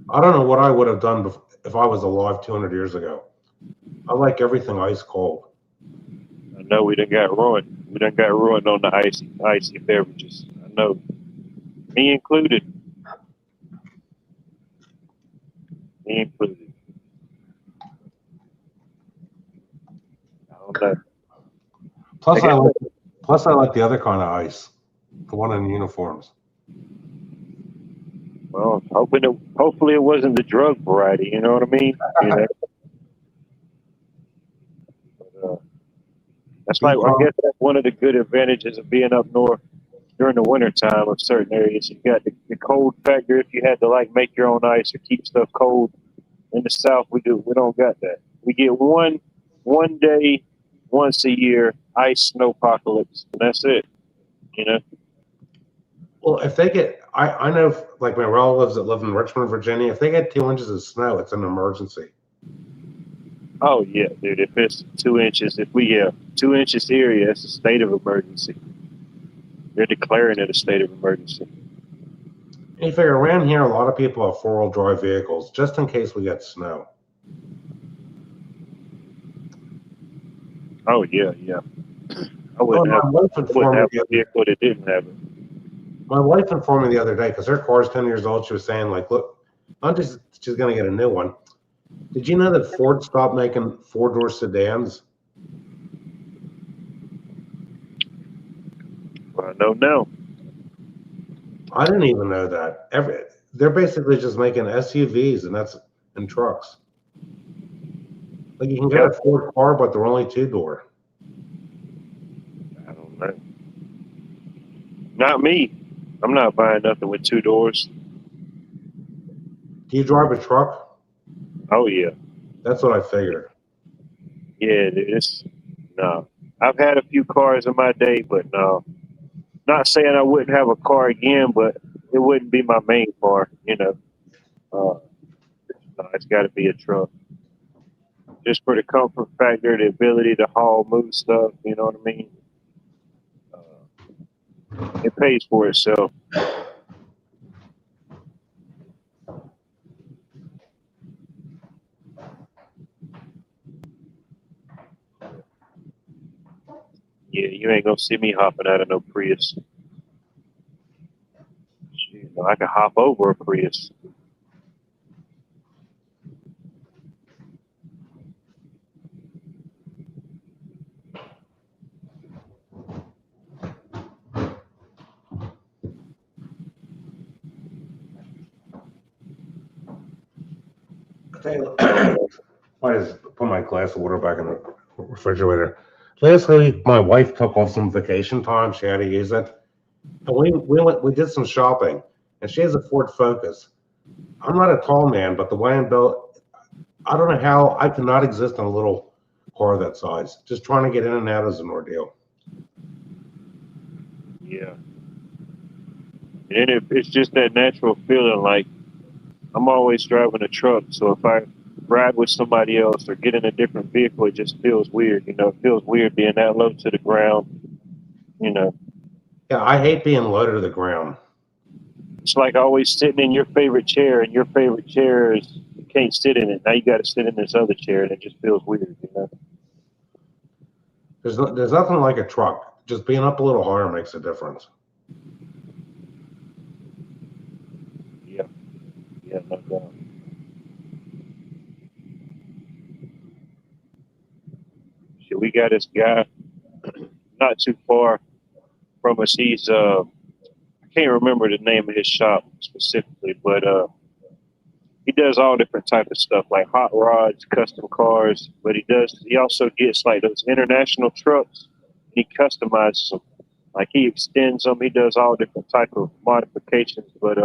I don't know what I would have done if I was alive 200 years ago. I like everything ice cold. I know we done got ruined. We done got ruined on the icy beverages. I know. Me included. Me included. I don't know. Plus, I like the other kind of ice, the one in uniforms. Well, hopefully it wasn't the drug variety. You know what I mean? You know, but, that's like I guess that's one of the good advantages of being up north during the winter time of certain areas. You got the cold factor. If you had to like make your own ice or keep stuff cold, in the south we don't got that. We get one day once a year ice snow apocalypse, and that's it. You know. Well, if they get, I know, like my relatives that live in Richmond, Virginia, if they get 2 inches of snow, it's an emergency. Oh yeah, dude. If it's 2 inches, if we have 2 inches here, yeah, it's a state of emergency. They're declaring it a state of emergency. And you figure around here, a lot of people have four-wheel drive vehicles just in case we get snow. Oh yeah. I wouldn't have a vehicle that didn't have it. My wife informed me the other day because her car's 10 years old. She was saying, like, look, she's going to get a new one. Did you know that Ford stopped making four-door sedans? Well, no. I didn't even know that. They're basically just making SUVs and trucks. Like you can get a Ford car, but they're only two-door. I don't know. Not me. I'm not buying nothing with two doors. Do you drive a truck? Oh yeah. That's what I figured. Yeah, no. I've had a few cars in my day, but no. Not saying I wouldn't have a car again, but it wouldn't be my main car, you know. No, it's got to be a truck. Just for the comfort factor, the ability to move stuff, you know what I mean? It pays for itself. Yeah, you ain't gonna see me hopping out of no Prius. Shit, I can hop over a Prius. I just put my glass of water back in the refrigerator. Last week, my wife took off some vacation time. She had to use it, and we did some shopping. And she has a Ford Focus. I'm not a tall man, but the way I'm built, I don't know how I cannot exist in a little car that size. Just trying to get in and out is an ordeal. Yeah, and it's just that natural feeling like I'm always driving a truck, so if I ride with somebody else or get in a different vehicle, it just feels weird. You know, it feels weird being that low to the ground. You know. Yeah, I hate being low to the ground. It's like always sitting in your favorite chair, and your favorite chair is you can't sit in it. Now you got to sit in this other chair, and it just feels weird. You know. There's nothing like a truck. Just being up a little higher makes a difference. Yeah, no doubt. So we got this guy not too far from us. He's I can't remember the name of his shop specifically, but he does all different type of stuff like hot rods, custom cars. But he also gets like those international trucks. He customizes them, like he extends them. He does all different type of modifications. But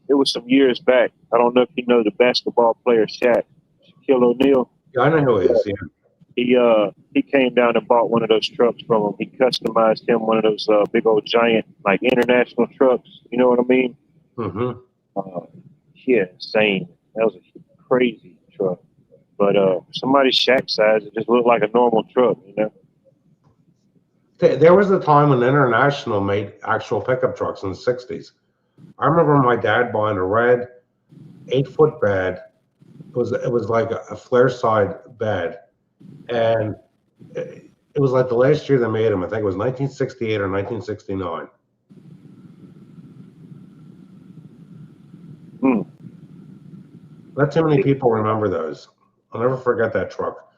it was some years back. I don't know if you know the basketball player Shaquille O'Neal. Yeah, I know who he is. Yeah. He came down and bought one of those trucks from him. He customized him one of those big old giant like international trucks. You know what I mean? Mm-hmm. Yeah, insane. That was a crazy truck. But somebody Shaq size, it just looked like a normal truck. You know. There was a time when International made actual pickup trucks in the 60s. I remember my dad buying a red 8-foot bed. It was like a flare side bed, and it was like the last year they made them. I think it was 1968 or 1969. Not too many people remember those. I'll never forget that truck.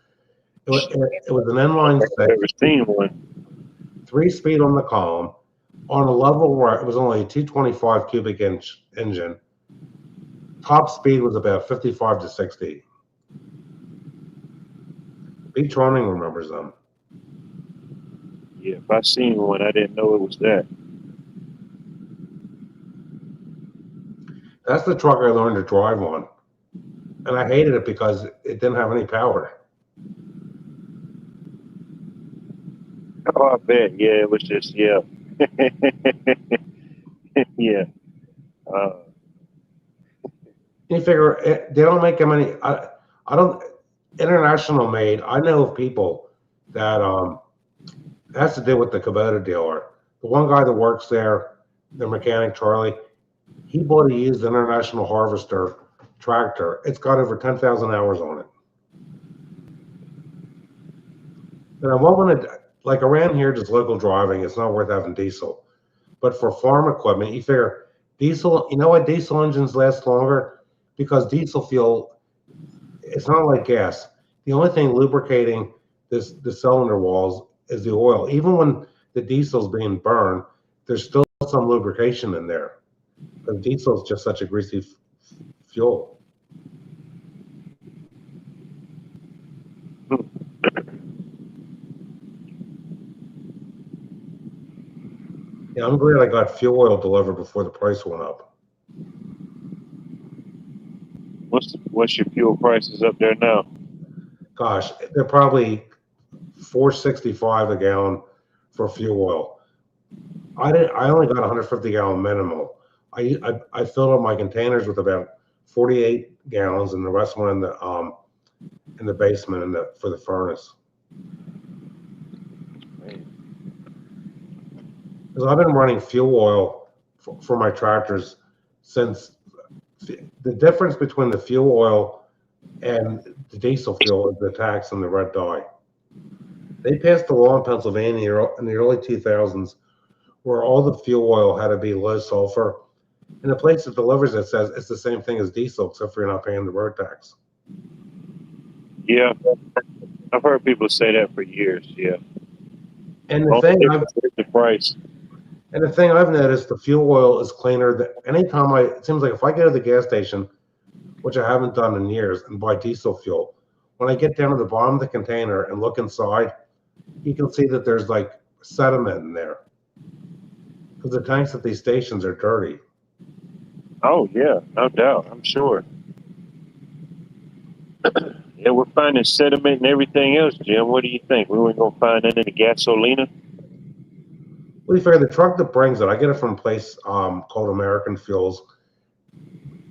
It was an inline six. I've never seen one. 3-speed on the column, on a level where it was only a 225 cubic inch engine, Top speed was about 55 to 60. Beach Running remembers them. Yeah, if I seen one, I didn't know it was that. That's the truck I learned to drive on. And I hated it because it didn't have any power. Oh, I bet. Yeah, it was just, yeah. Yeah. You figure they don't make them any. I don't. International made. I know of people that has to do with the Kubota dealer. The one guy that works there, the mechanic Charlie, he bought a used International Harvester tractor. It's got over 10,000 hours on it. And I want to, like around here, just local driving, it's not worth having diesel. But for farm equipment, you figure diesel, you know why diesel engines last longer? Because diesel fuel, it's not like gas. The only thing lubricating the cylinder walls is the oil. Even when the diesel's being burned, there's still some lubrication in there. Because diesel is just such a greasy fuel. Yeah, I'm glad I got fuel oil delivered before the price went up. What's your fuel prices up there now? Gosh, they're probably $4.65 a gallon for fuel oil. I only got 150 gallon minimum. I filled up my containers with about 48 gallons, and the rest went in the basement for the furnace. Because I've been running fuel oil for my tractors since the difference between the fuel oil and the diesel fuel is the tax and the red dye. They passed a law in Pennsylvania in the early 2000s where all the fuel oil had to be low sulfur. And the place that delivers it says it's the same thing as diesel, except for you're not paying the road tax. Yeah, I've heard people say that for years. Yeah, And the price. And the thing I've noticed, the fuel oil is cleaner than anytime it seems like if I go to the gas station, which I haven't done in years, and buy diesel fuel, when I get down to the bottom of the container and look inside, you can see that there's like sediment in there. Because the tanks at these stations are dirty. Oh, yeah, no doubt. I'm sure. Yeah, we're finding sediment and everything else, Jim. What do you think? We weren't going to find that in the gasolina? Well, you figure the truck that brings it, I get it from a place called American Fuels.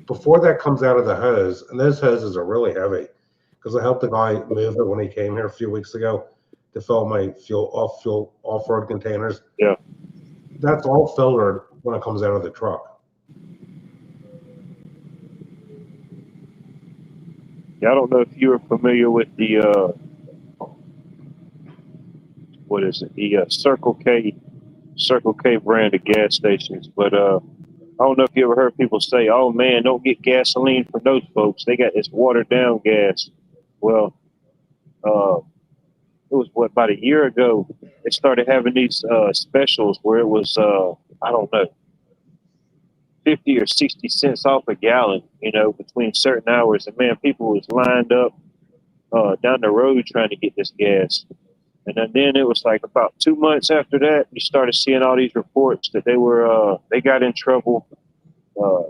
Before that comes out of the hose, and those hoses are really heavy, because I helped the guy move it when he came here a few weeks ago to fill my off-road containers. Yeah. That's all filtered when it comes out of the truck. Yeah, I don't know if you're familiar with the what is it? The Circle K brand of gas stations. But I don't know if you ever heard people say, "Oh man, don't get gasoline from those folks. They got this watered down gas." Well, it was about a year ago. They started having these specials where it was I don't know, 50 or 60 cents off a gallon. You know, between certain hours, and man, people was lined up down the road trying to get this gas. And then it was like about 2 months after that, you started seeing all these reports that they got in trouble.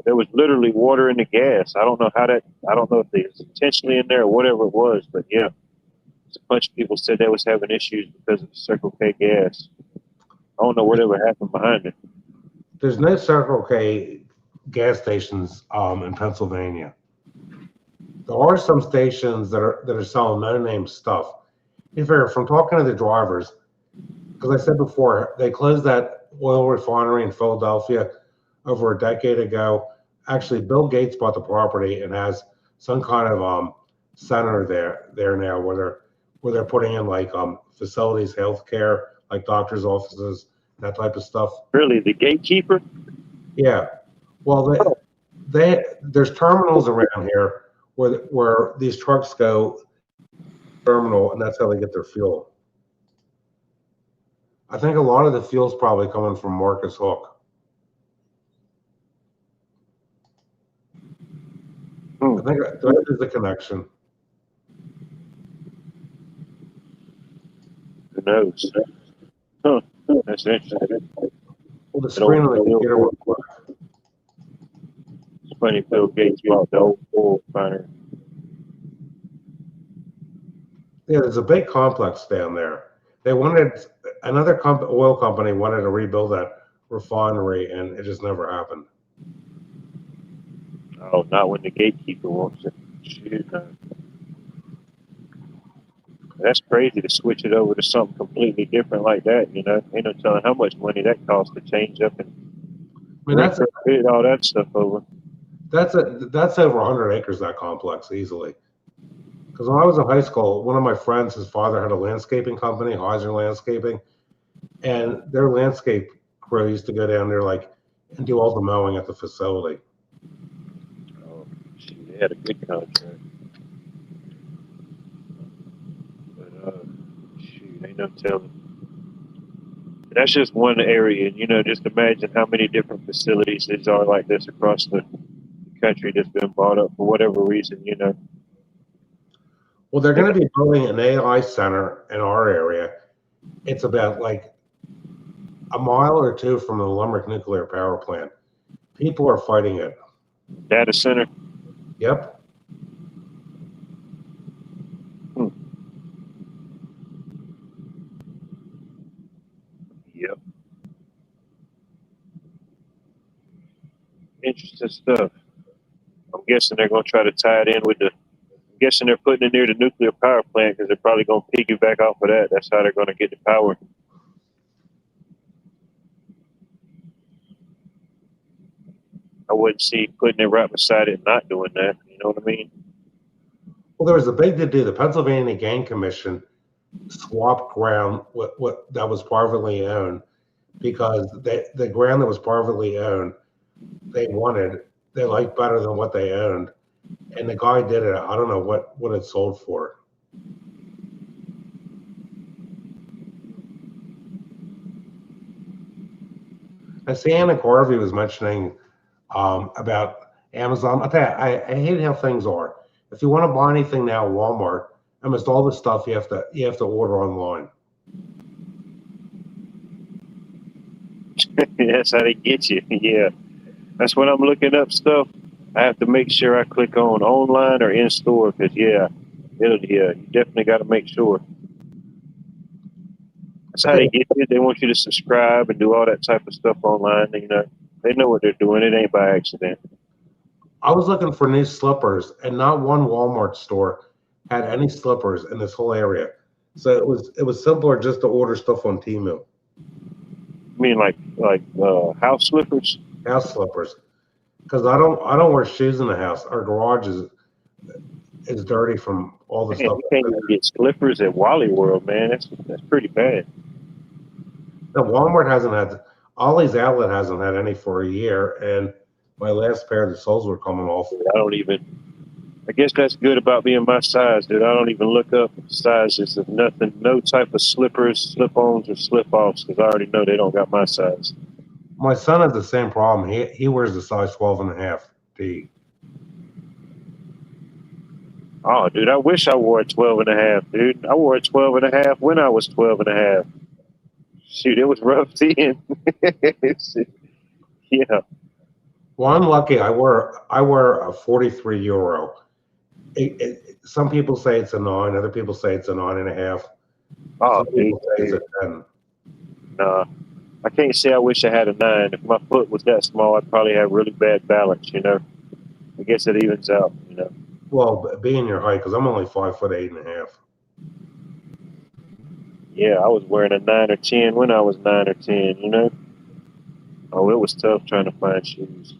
There was literally water in the gas. I don't know if they was intentionally in there or whatever it was, but yeah, a bunch of people said they was having issues because of the Circle K gas. I don't know whatever happened behind it. There's no Circle K gas stations in Pennsylvania. There are some stations that are selling no-name stuff. You figure from talking to the drivers, because I said before, they closed that oil refinery in Philadelphia over a decade ago. Actually, Bill Gates bought the property and has some kind of center there now where they're putting in like facilities, healthcare, like doctors' offices, that type of stuff. Really, the gatekeeper? Yeah. Well, there's terminals around here where these trucks go terminal, and that's how they get their fuel. I think a lot of the fuel's probably coming from Marcus Hook. think that is the connection. Who knows? Huh. That's interesting. Well, the screen on the computer was black. It's funny Bill Gates bought the old oil refinery. Yeah, there's a big complex down there. They wanted another oil company wanted to rebuild that refinery, and it just never happened. Oh, not when the gatekeeper wants it. Shoot. That's crazy to switch it over to something completely different like that. You know, ain't no telling how much money that costs to change up and I mean, fit all that stuff over. That's over 100 acres, that complex, easily. Because when I was in high school, one of my friends, his father had a landscaping company, Heiser Landscaping, and their landscape crew used to go down there and do all the mowing at the facility. Oh, shoot, they had a good contract. But shoot, ain't no telling. That's just one area, you know. Just imagine how many different facilities there are like this across the country that's been bought up for whatever reason, you know. Well, they're going to be building an AI center in our area. It's about like a mile or two from the Limerick nuclear power plant. People are fighting it. Data center? Yep. Yep. Interesting stuff. I'm guessing they're going to try to tie it in with I'm guessing they're putting it near the nuclear power plant because they're probably going to piggyback off of that. That's how they're going to get the power. I wouldn't see putting it right beside it and not doing that. You know what I mean? Well, there was a big to-do. The Pennsylvania Game Commission swapped ground what that was privately owned because the ground that was privately owned, they liked better than what they owned. And the guy did it. I don't know what it sold for. I see Anna Garvey was mentioning about Amazon. I hate how things are. If you want to buy anything now, Walmart, almost all the stuff you have to order online. That's how they get you. Yeah, that's when I'm looking up stuff. I have to make sure I click on online or in store because you definitely got to make sure. That's how they get you. They want you to subscribe and do all that type of stuff online. You know, they know what they're doing. It ain't by accident. I was looking for new slippers, and not one Walmart store had any slippers in this whole area. So it was simpler just to order stuff on Temu. You mean like house slippers? House slippers, because I don't wear shoes in the house. Our garage is dirty from all the stuff. You can't even get slippers at Wally World, man. That's pretty bad. No, Walmart hasn't had. Ollie's Outlet hasn't had any for a year, and my last pair of the soles were coming off. I guess that's good about being my size, dude. I don't even look up sizes of nothing, no type of slippers, slip-ons, or slip-offs, because I already know they don't got my size. My son has the same problem. He wears the size 12.5 D. Oh, dude, I wish I wore a 12.5, dude. I wore a 12.5 when I was 12.5. Shoot, it was rough then. Yeah. Well, I'm lucky. I wear a 43 euro. Some people say it's a 9. Other people say it's a 9.5. Oh, some dude, people say it's a 10. Nah, I can't say I wish I had a 9. If my foot was that small, I'd probably have really bad balance. You know, I guess it evens out. You know. Well, being your height, because I'm only 5'8.5". Yeah, I was wearing a 9 or 10 when I was 9 or 10. You know. Oh, it was tough trying to find shoes.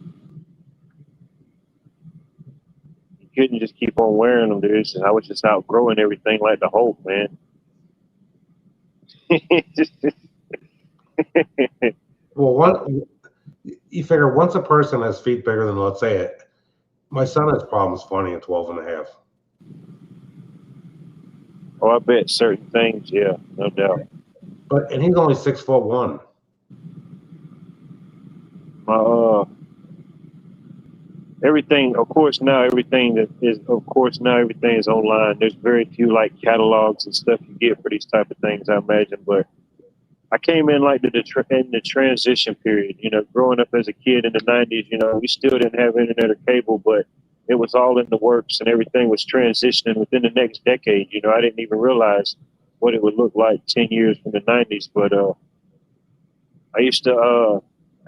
You couldn't just keep on wearing them, dude. I was just outgrowing everything like the Hulk, man. Well, you figure once a person has feet bigger than, let's say it, my son has problems finding a 12.5. Oh, I bet certain things, yeah, no doubt. And he's only 6'1". everything, of course, now everything is online. There's very few like catalogs and stuff you get for these type of things, I imagine. But I came in like in the transition period. You know, growing up as a kid in the '90s, you know, we still didn't have internet or cable, but it was all in the works and everything was transitioning within the next decade. You know, I didn't even realize what it would look like 10 years from the '90s. But I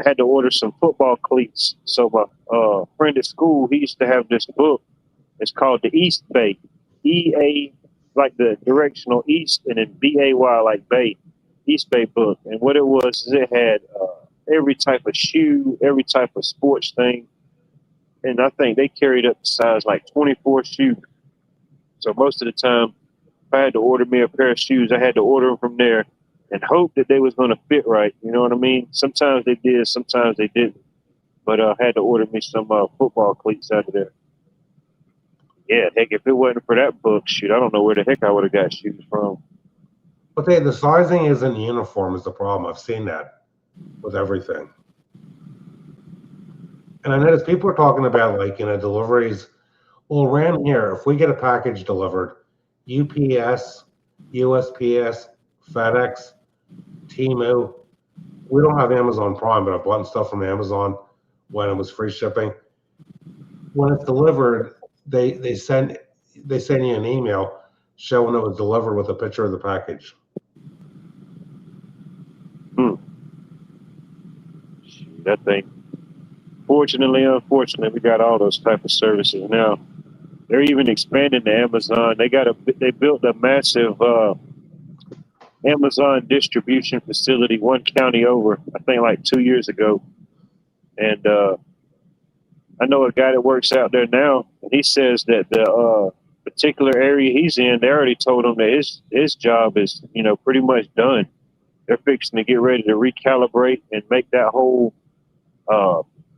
had to order some football cleats. So my friend at school, he used to have this book. It's called the East Bay, EA, like the directional east, and then BAY, like Bay, East Bay book. And what it was is it had every type of shoe, every type of sports thing. And I think they carried up to size like 24 shoes. So most of the time, if I had to order me a pair of shoes, I had to order them from there and hope that they was going to fit right. You know what I mean? Sometimes they did, sometimes they didn't. But I had to order me some football cleats out of there. Yeah, heck, if it wasn't for that book, shoot, I don't know where the heck I would have got shoes from. But the sizing isn't uniform is the problem. I've seen that with everything. And I noticed people are talking about, like, you know, deliveries. Well, around here, if we get a package delivered, UPS, USPS, FedEx, Temu, we don't have Amazon Prime, but I've bought stuff from Amazon when it was free shipping. When it's delivered, they send you an email showing it was delivered with a picture of the package. That thing. Fortunately, unfortunately, we got all those type of services now. They're even expanding to Amazon. They built a massive Amazon distribution facility one county over, I think like 2 years ago. And I know a guy that works out there now, and he says that the particular area he's in, they already told him that his job is, you know, pretty much done. They're fixing to get ready to recalibrate and make that whole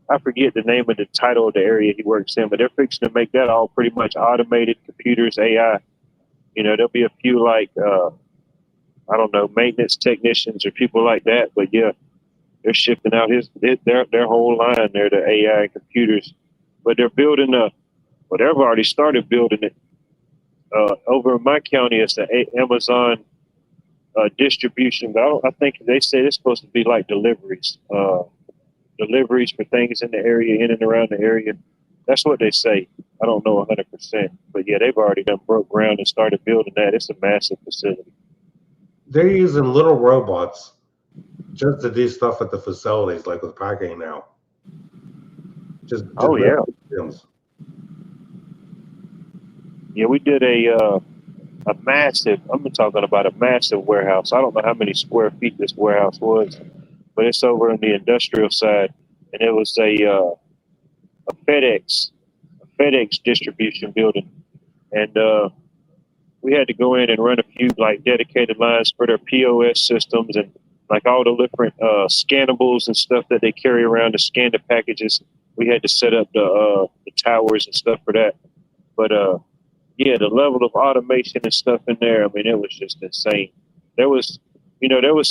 I forget the name of the title of the area he works in, but they're fixing to make that all pretty much automated, computers, AI. You know, there'll be a few like, I don't know, maintenance technicians or people like that. But yeah, they're shifting out their whole line there to AI and computers. But they're building they've already started building it. Over in my county, it's the Amazon distribution. I think they said it's supposed to be like deliveries. Deliveries for things in the area, in and around the area. That's what they say. I don't know 100%. But yeah, they've already done broke ground and started building that. It's a massive facility. They're using little robots just to do stuff at the facilities, like with packing now. Just yeah. Things. Yeah, we did a massive, I'm talking about a massive warehouse. I don't know how many square feet this warehouse was, but it's over on the industrial side, and it was a FedEx distribution building, and we had to go in and run a few like dedicated lines for their POS systems and like all the different scannables and stuff that they carry around to scan the packages. We had to set up the towers and stuff for that, but yeah, the level of automation and stuff in there, I mean, it was just insane. There was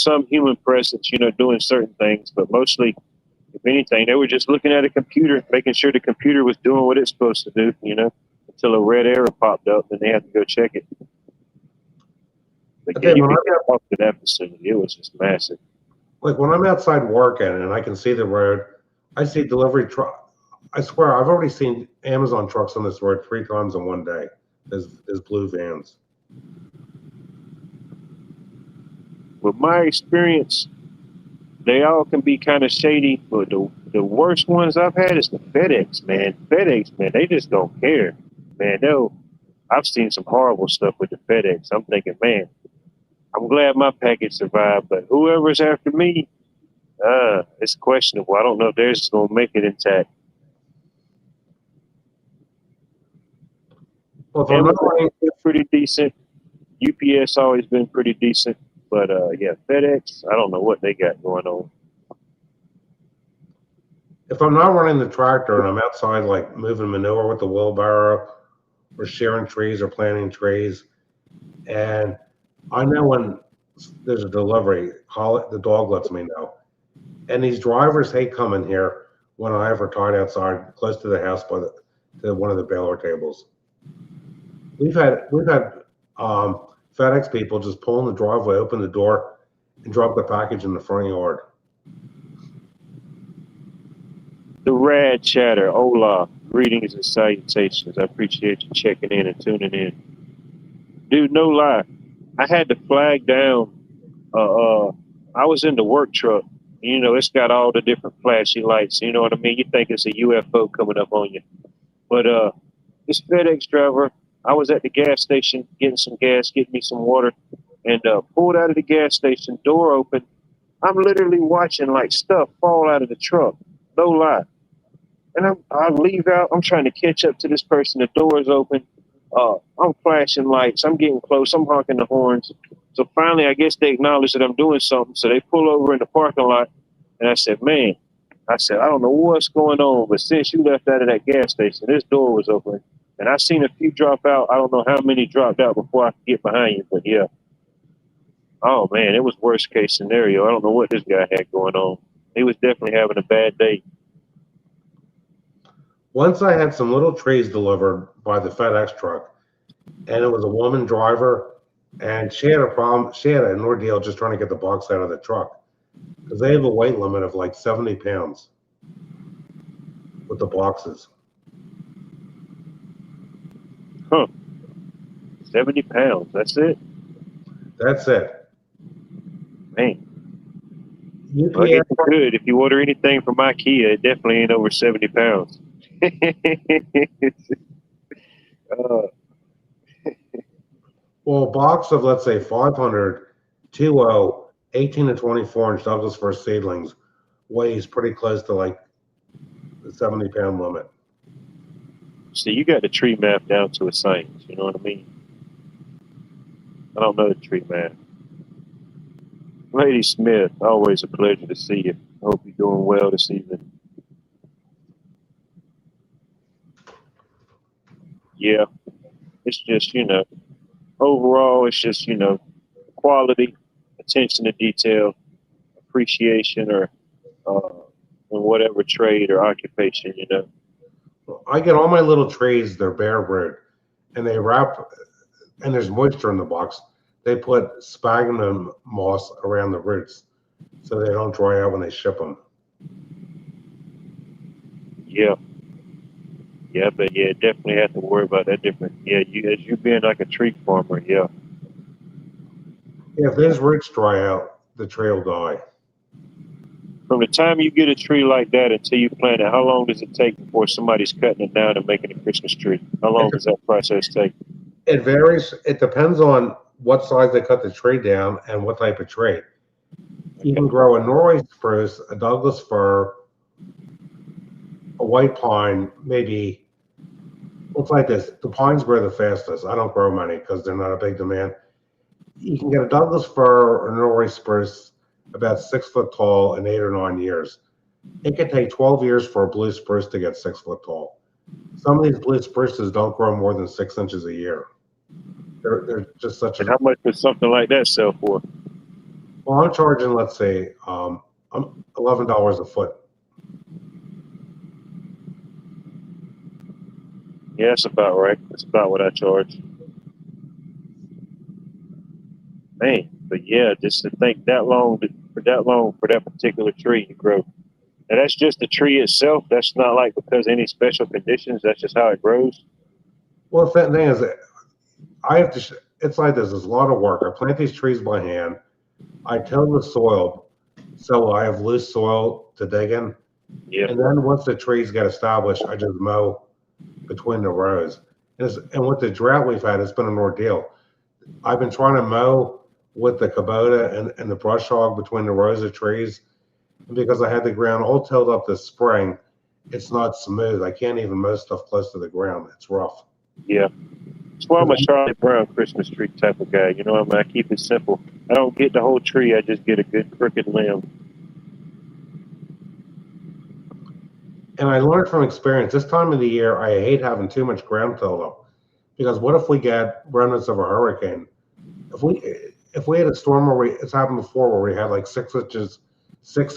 some human presence, you know, doing certain things, but mostly, if anything, they were just looking at a computer, making sure the computer was doing what it's supposed to do, you know, until a red error popped up and they had to go check it. But yeah, you could get off to that facility. It was just massive. Like when I'm outside working and I can see the road, I see delivery truck. I swear, I've already seen Amazon trucks on this road 3 times in one day. There's blue vans. With my experience, they all can be kind of shady, but the worst ones I've had is the FedEx, man. FedEx, man, they just don't care. Man, I've seen some horrible stuff with the FedEx. I'm thinking, man, I'm glad my package survived, but whoever's after me, it's questionable. I don't know if theirs is going to make it intact. Well, Amazon been pretty decent. UPS always been pretty decent. But yeah, FedEx, I don't know what they got going on. If I'm not running the tractor and I'm outside, like moving manure with the wheelbarrow or shearing trees or planting trees, and I know when there's a delivery, call it, the dog lets me know. And these drivers hate coming here when I ever tied outside close to the house by to one of the baler tables. We've had FedEx people just pull in the driveway, open the door, and drop the package in the front yard. The Rad Chatter, hola, greetings and salutations. I appreciate you checking in and tuning in. Dude, no lie, I had to flag down. I was in the work truck. You know, it's got all the different flashy lights. You know what I mean? You think it's a UFO coming up on you. But this FedEx driver, I was at the gas station getting some gas, getting me some water, and pulled out of the gas station, door open. I'm literally watching like stuff fall out of the truck. No lie. And I leave out. I'm trying to catch up to this person. The door is open. I'm flashing lights. I'm getting close. I'm honking the horns. So finally, I guess they acknowledge that I'm doing something. So they pull over in the parking lot. And I said, man, I don't know what's going on. But since you left out of that gas station, this door was open. And I seen a few drop out. I don't know how many dropped out before I could get behind you. But yeah. Oh, man, it was worst case scenario. I don't know what this guy had going on. He was definitely having a bad day. Once I had some little trays delivered by the FedEx truck, and it was a woman driver, and she had a problem. She had an ordeal just trying to get the box out of the truck because they have a weight limit of like 70 pounds with the boxes. Huh. 70 pounds. That's it? That's it. Man. UPS, Well, I guess it's good. If you order anything from IKEA, it definitely ain't over 70 pounds. well, a box of, let's say, 500 2.0 18 to 24-inch Douglas fir seedlings weighs pretty close to like the 70-pound limit. So you got the tree map down to a science. You know what I mean? I don't know the tree map. Lady Smith, always a pleasure to see you. I hope you're doing well this evening. Yeah, it's just, overall, it's just, quality, attention to detail, appreciation, or in whatever trade or occupation, I get all my little trays, they're bare wood, and they wrap, and there's moisture in the box. They put sphagnum moss around the roots so they don't dry out when they ship them. Yeah. Yeah, but yeah, definitely have to worry about that different. Yeah, as you being like a tree farmer, yeah. Yeah, if those roots dry out, the tree will die. From the time you get a tree like that until you plant it, how long does it take before somebody's cutting it down and making a Christmas tree? How long does that process take? It varies. It depends on what size they cut the tree down and what type of tree. You can grow a Norway spruce, a Douglas fir, a white pine, maybe. Looks like this. The pines grow the fastest. I don't grow many because they're not a big demand. You can get a Douglas fir or Norway spruce about 6 foot tall in 8 or 9 years. It could take 12 years for a blue spruce to get 6 foot tall. Some of these blue spruces don't grow more than 6 inches a year. They're just such a. And how much would something like that sell for? Well, I'm charging, let's say, I'm $11 a foot. Yeah, that's about right. That's about what I charge. Man, but yeah, just to think that long for that particular tree to grow. And that's just the tree itself. That's not like because any special conditions. That's just how it grows. Well, the thing is, I have to. It's like this. It's a lot of work. I plant these trees by hand. I till the soil, so I have loose soil to dig in. Yeah. And then once the trees get established, I just mow between the rows. And with the drought we've had, it's been an ordeal. I've been trying to mow with the Kubota and the brush hog between the rows of trees. And because I had the ground all tilled up this spring, it's not smooth. I can't even mow stuff close to the ground. It's rough. Yeah. That's why I'm a Charlie Brown Christmas tree type of guy. You know what I mean? I keep it simple. I don't get the whole tree. I just get a good crooked limb. And I learned from experience, this time of the year, I hate having too much ground tilled up. Because what if we get remnants of a hurricane? If we had a storm it's happened before where we had like 6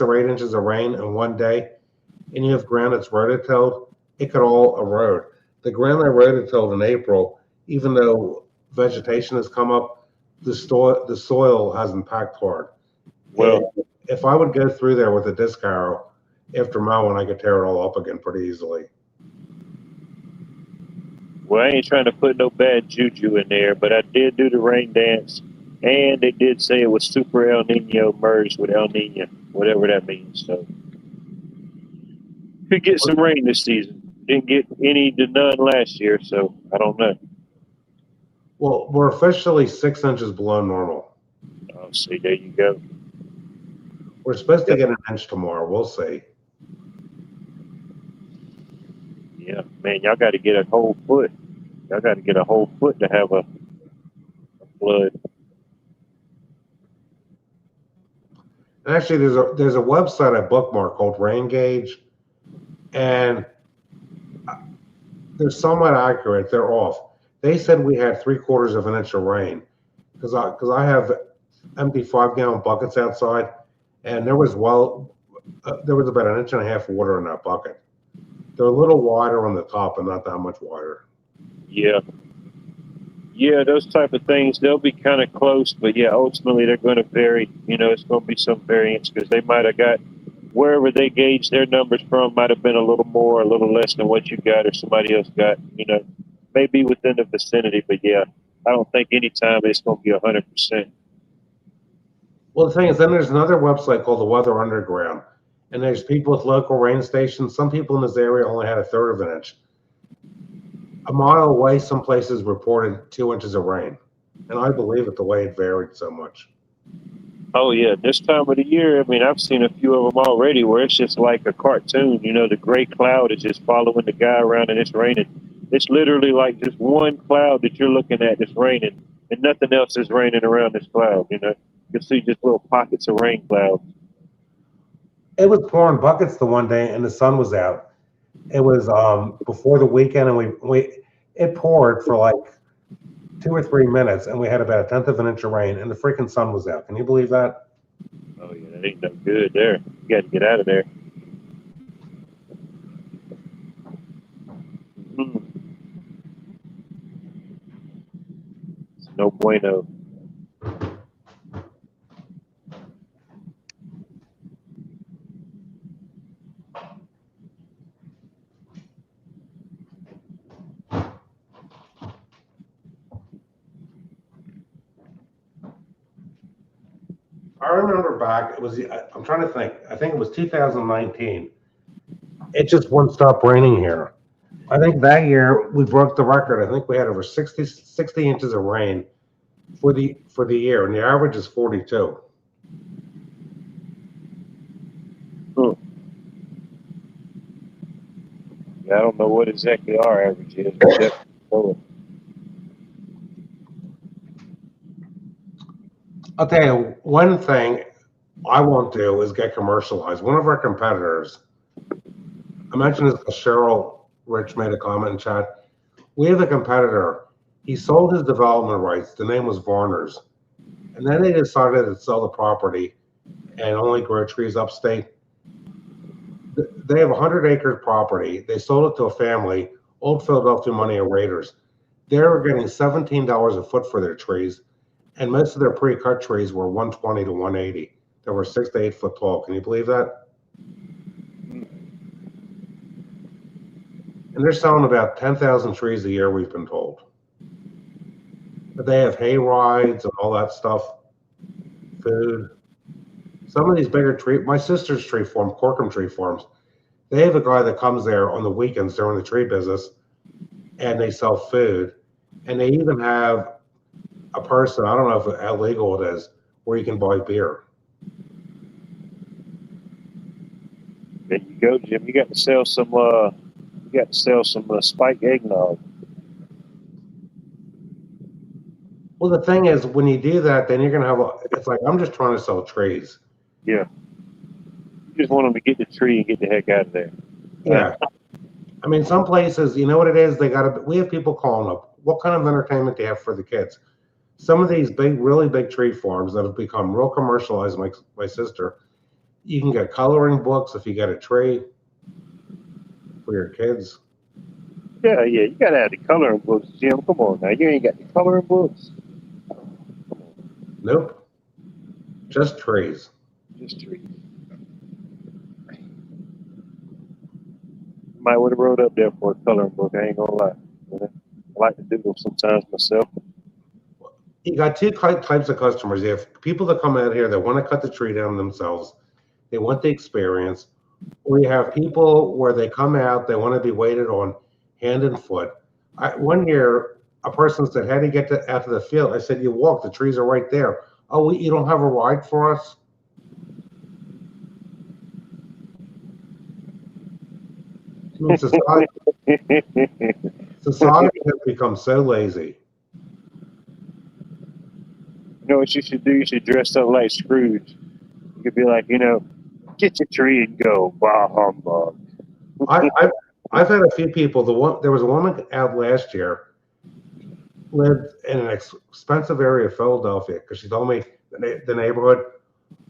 or 8 inches of rain in one day, and you have ground that's rototilled, it could all erode. The ground that rototilled in April, even though vegetation has come up, the soil hasn't packed hard. Well, And if I would go through there with a disc harrow after mowing, I could tear it all up again pretty easily. well, I ain't trying to put no bad juju in there, but I did do the rain dance, and they did say it was Super El Nino merged with El Nino, whatever that means. So could get some rain this season. Didn't get any to none last year, so I don't know. Well, we're officially 6 inches below normal. Oh, see, there you go. We're supposed to get an inch tomorrow. We'll see. Yeah, man, y'all got to get a whole foot. Y'all got to get a whole foot to have a flood. And actually, there's a website I bookmark called Rain Gauge, and they're somewhat accurate. They're off. They said we had 3/4 of an inch of rain because I have empty 5-gallon buckets outside, and there was about 1.5 inches of water in that bucket. They're a little wider on the top, but not that much wider. Yeah. Yeah, those type of things, they'll be kind of close, but yeah, ultimately they're going to vary. You know, it's going to be some variance because they might have got, wherever they gauge their numbers from, might have been a little more, a little less than what you got or somebody else got, you know, maybe within the vicinity, but yeah, I don't think anytime it's going to be 100%. Well, the thing is, then there's another website called the Weather Underground, and there's people with local rain stations. Some people in this area only had 1/3 of an inch. A mile away, some places reported 2 inches of rain, and I believe it the way it varied so much. Oh yeah, this time of the year, I mean, I've seen a few of them already where it's just like a cartoon. You know, the gray cloud is just following the guy around and it's raining. It's literally like just one cloud that you're looking at that's raining, and nothing else is raining around this cloud. You know, you can see just little pockets of rain clouds. It was pouring buckets the one day, and the sun was out. It was before the weekend, and it poured for like 2 or 3 minutes, and we had about 1/10 of an inch of rain, and the freaking sun was out. Can you believe that? Oh yeah, that ain't no good there. You got to get out of there. It's no bueno. I remember back, I'm trying to think, I think it was 2019. It just wouldn't stop raining here. I think that year we broke the record. I think we had over 60 inches of rain for the year, and the average is 42. Yeah, I don't know what exactly our average is, but definitely. I'll tell you, one thing I won't do is get commercialized. One of our competitors, I mentioned this to Cheryl, Rich made a comment in chat. We have a competitor. He sold his development rights. The name was Varner's. And then they decided to sell the property and only grow trees upstate. They have 100 acres property. They sold it to a family, Old Philadelphia Money or Raiders. They were getting $17 a foot for their trees, and most of their pre-cut trees were 120 to 180. They were 6 to 8 foot tall. Can you believe that? And they're selling about 10,000 trees a year, we've been told. But they have hay rides and all that stuff, food. Some of these bigger my sister's tree farm, Corkum Tree Farms, they have a guy that comes there on the weekends during the tree business, and they sell food. And they even have a person, I don't know how legal it is, where you can buy beer. There you go, Jim. You got to sell some. Spike eggnog. Well, the thing is, when you do that, then you're gonna have it's like, I'm just trying to sell trees. Yeah. You just want them to get the tree and get the heck out of there. Yeah. I mean, some places, you know what it is? We have people calling up. What kind of entertainment do you have for the kids? Some of these really big tree farms that have become real commercialized, like my sister, you can get coloring books if you get a tree. for your kids. Yeah, you gotta have the coloring books, Jim. Come on now, you ain't got the coloring books. Nope, just trees. Just trees. Might would have wrote up there for a coloring book. I ain't gonna lie. You know? I like to do them sometimes myself. You got two types of customers. You have people that come out here that want to cut the tree down themselves. They want the experience. Or you have people where they come out, they want to be waited on hand and foot. One year, a person said, how do you get out to the field? I said, you walk, the trees are right there. Oh, you don't have a ride for us? I mean, society has become so lazy. You know what you should do? You should dress up like Scrooge. You could be like, get your tree and go. Bah humbug. I've had a few people. There was a woman out last year, lived in an expensive area of Philadelphia, because she told me the neighborhood.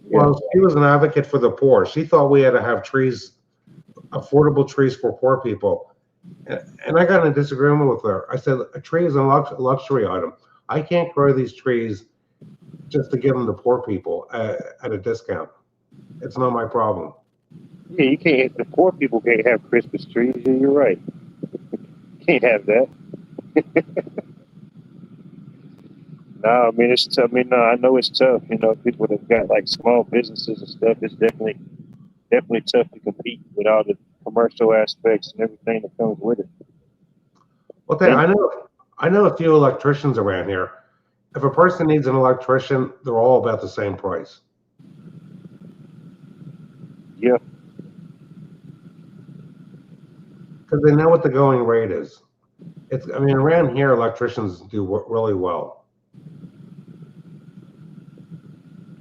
Well, she was an advocate for the poor. She thought we had to have trees, affordable trees for poor people. And I got in a disagreement with her. I said, a tree is a luxury item. I can't grow these trees just to give them to poor people at a discount. It's not my problem. Yeah, you can't. The poor people can't have Christmas trees. Yeah, you're right. Can't have that. No, I mean it's tough. No, I know it's tough. People that got like small businesses and stuff. It's definitely tough to compete with all the commercial aspects and everything that comes with it. Well, I know a few electricians around here. If a person needs an electrician, they're all about the same price. Yeah. Because they know what the going rate is. Around here, electricians do really well.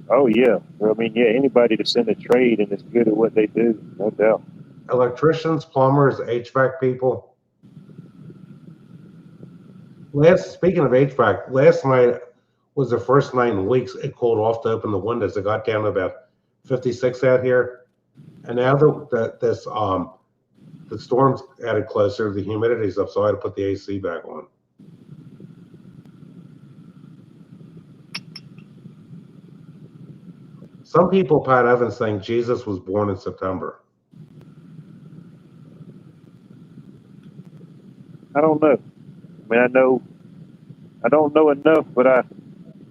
Oh, yeah. Anybody that's in the trade and is good at what they do, no doubt. Electricians, plumbers, HVAC people. Speaking of HVAC, last night was the first night in weeks it cooled off to open the windows. It got down to about 56 out here. And now the storm's added closer, the humidity's up, so I had to put the AC back on. Some people, Pat Evans, think Jesus was born in September. I don't know. I don't know enough, but I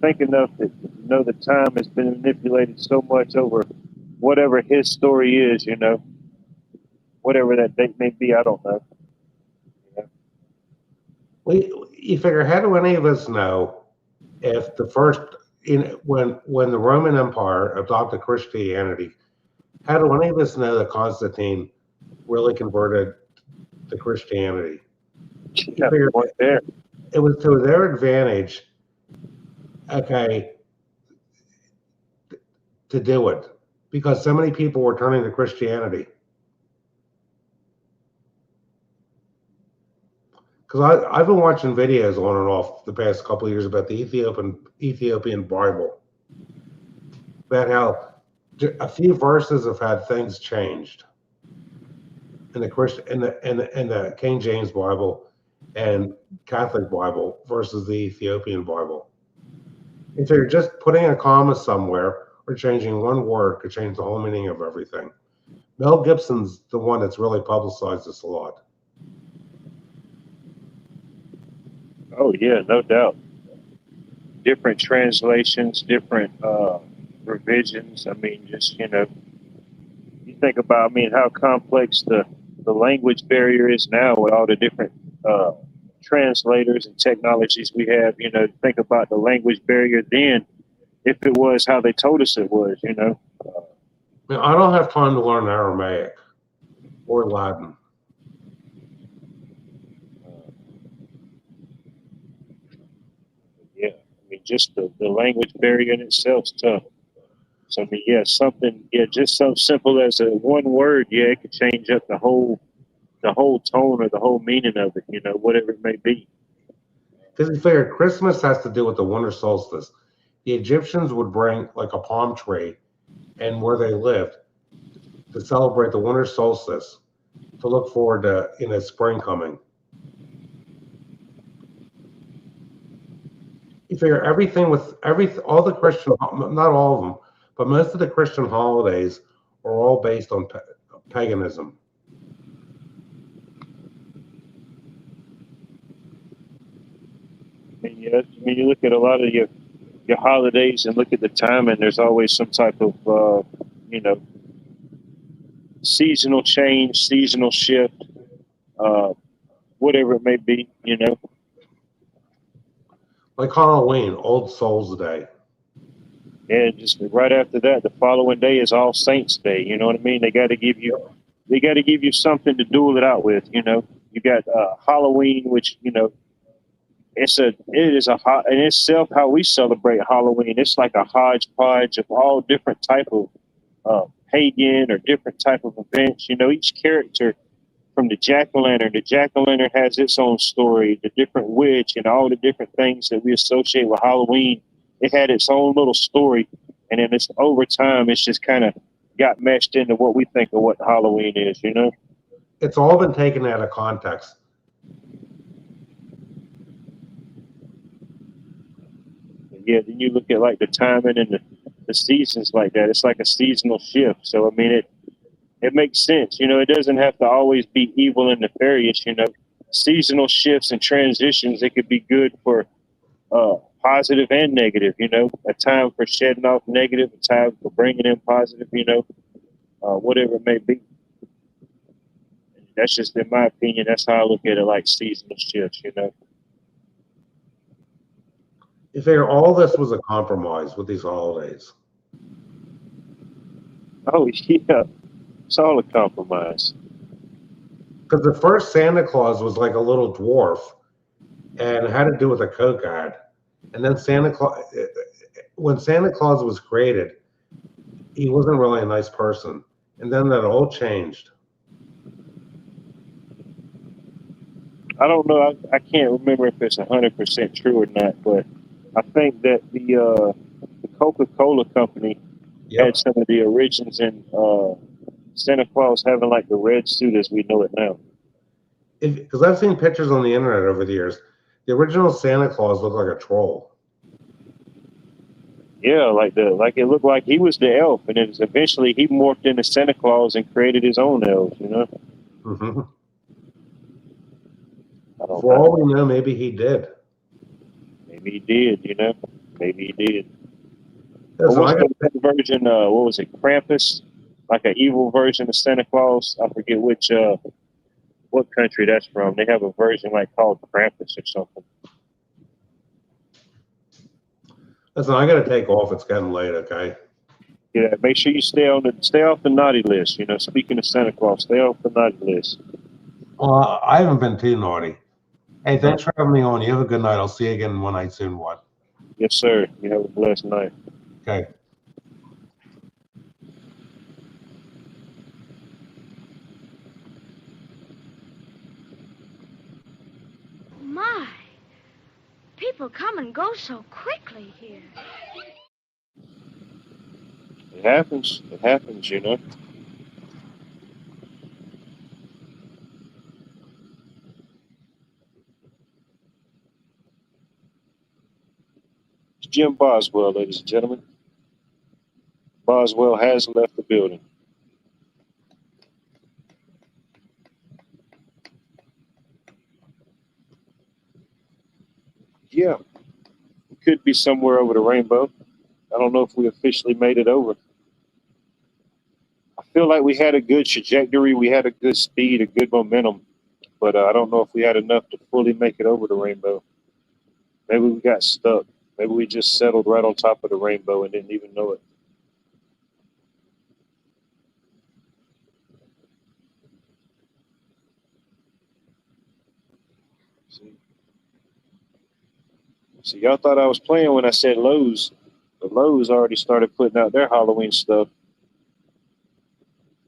think enough that the time has been manipulated so much over whatever his story is, whatever that date may be. I don't know. You figure, how do any of us know if when the Roman Empire adopted Christianity, how do any of us know that Constantine really converted to Christianity? Yeah, it was to their advantage, okay, to do it, because so many people were turning to Christianity. Because I've been watching videos on and off the past couple of years about the Ethiopian Bible, about how a few verses have had things changed in the King James Bible and Catholic Bible versus the Ethiopian Bible. And so you're just putting a comma somewhere or changing one word could change the whole meaning of everything. Mel Gibson's the one that's really publicized this a lot. Oh, yeah, no doubt. Different translations, different revisions. You think about, how complex the language barrier is now with all the different translators and technologies we have. Think about the language barrier then, if it was how they told us it was, I don't have time to learn Aramaic or Latin. Yeah, just the language barrier in itself is tough. So, just so simple as a one word, it could change up the whole tone or the whole meaning of it, whatever it may be. Because you figure Christmas has to do with the winter solstice. The Egyptians would bring like a palm tree and where they lived to celebrate the winter solstice. to look forward to spring coming. You figure everything with all the Christian, not all of them, but most of the Christian holidays are all based on paganism. And yeah, when you look at a lot of your holidays and look at the time, and there's always some type of you know, seasonal change, seasonal shift, uh, whatever it may be. You know, Like Halloween, Old Souls Day. and just right after that, the following day is All Saints Day. You know what I mean? They got to give you something to duel it out with. You know, you got Halloween, which it is in itself how we celebrate Halloween. It's like a hodgepodge of all different type of pagan or different type of events. You know, each character from the jack-o'-lantern. The jack-o'-lantern has its own story. The different witch and all the different things that we associate with Halloween. It had its own little story, and then it's over time. It's just kind of got meshed into what we think of what Halloween is. You know, it's all been taken out of context. Yeah, then you look at like the timing and the seasons like that. It's like a seasonal shift. So I mean, it makes sense. You know, it doesn't have to always be evil and nefarious. You know, seasonal shifts and transitions, it could be good for positive and negative. You know, a time for shedding off negative, a time for bringing in positive. You know, whatever it may be. That's just in my opinion. That's how I look at it, like seasonal shifts. You know. You figure all this was a compromise with these holidays. Oh yeah, it's all a compromise. Because the first Santa Claus was like a little dwarf and it had to do with a Coke ad. And then when Santa Claus was created, he wasn't really a nice person. And then that all changed. I don't know. I can't remember if it's 100% true or not, but I think that the Coca-Cola company had some of the origins in Santa Claus having like the red suit as we know it now. Because I've seen pictures on the internet over the years. The original Santa Claus looked like a troll. Yeah, like it looked like he was the elf, and then eventually he morphed into Santa Claus and created his own elves. You know. Mm-hmm. For all we know, maybe he did. Maybe he did. You know. Maybe he did. Yeah, so what was the version? What was it? Krampus, like an evil version of Santa Claus. I forget which. What country that's from. They have a version like called Krampus or something. Listen, I got to take off. It's getting late. Okay. Yeah, make sure you stay off the naughty list. You know, speaking of Santa Claus, stay off the naughty list. I haven't been too naughty. Hey, thanks for having me on. You have a good night. I'll see you again one night soon. What? Yes, sir. You have a blessed night. Okay. My, people come and go so quickly here. It happens. It happens, you know. It's Jim Boswell, ladies and gentlemen. Boswell has left the building. Yeah, it could be somewhere over the rainbow. I don't know if we officially made it over. I feel like we had a good trajectory. We had a good speed, a good momentum. But I don't know if we had enough to fully make it over the rainbow. Maybe we got stuck. Maybe we just settled right on top of the rainbow and didn't even know it. See, y'all thought I was playing when I said Lowe's. The Lowe's already started putting out their Halloween stuff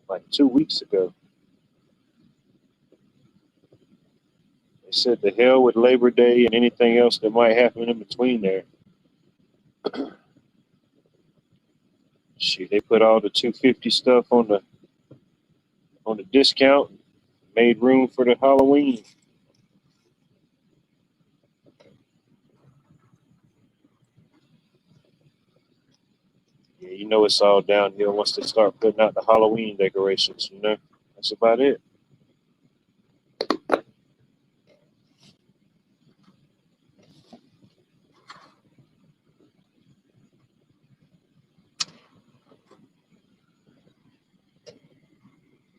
like 2 weeks ago. They said the hell with Labor Day and anything else that might happen in between there. Shoot, they put all the $250 stuff on the discount. Made room for the Halloween. Yeah, you know it's all downhill once they start putting out the Halloween decorations, you know? That's about it.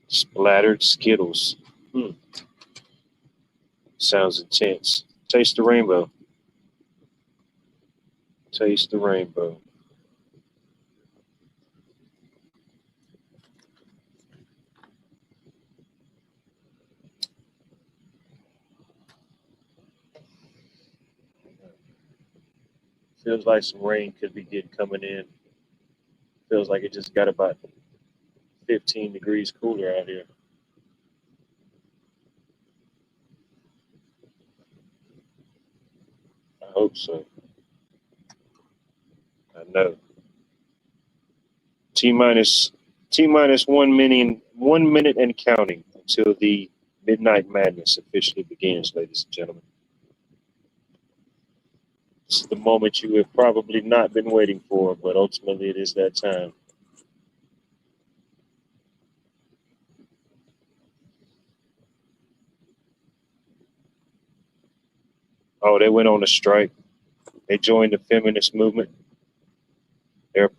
Splattered Skittles. Sounds intense. Taste the rainbow. Taste the rainbow. Feels like some rain could be getting coming in. Feels like it just got about 15 degrees cooler out here. I hope so. I know. T minus 1 minute and counting until the Midnight Madness officially begins, ladies and gentlemen. This is the moment you have probably not been waiting for, but ultimately it is that time. Oh, they went on a strike. They joined the feminist movement. They have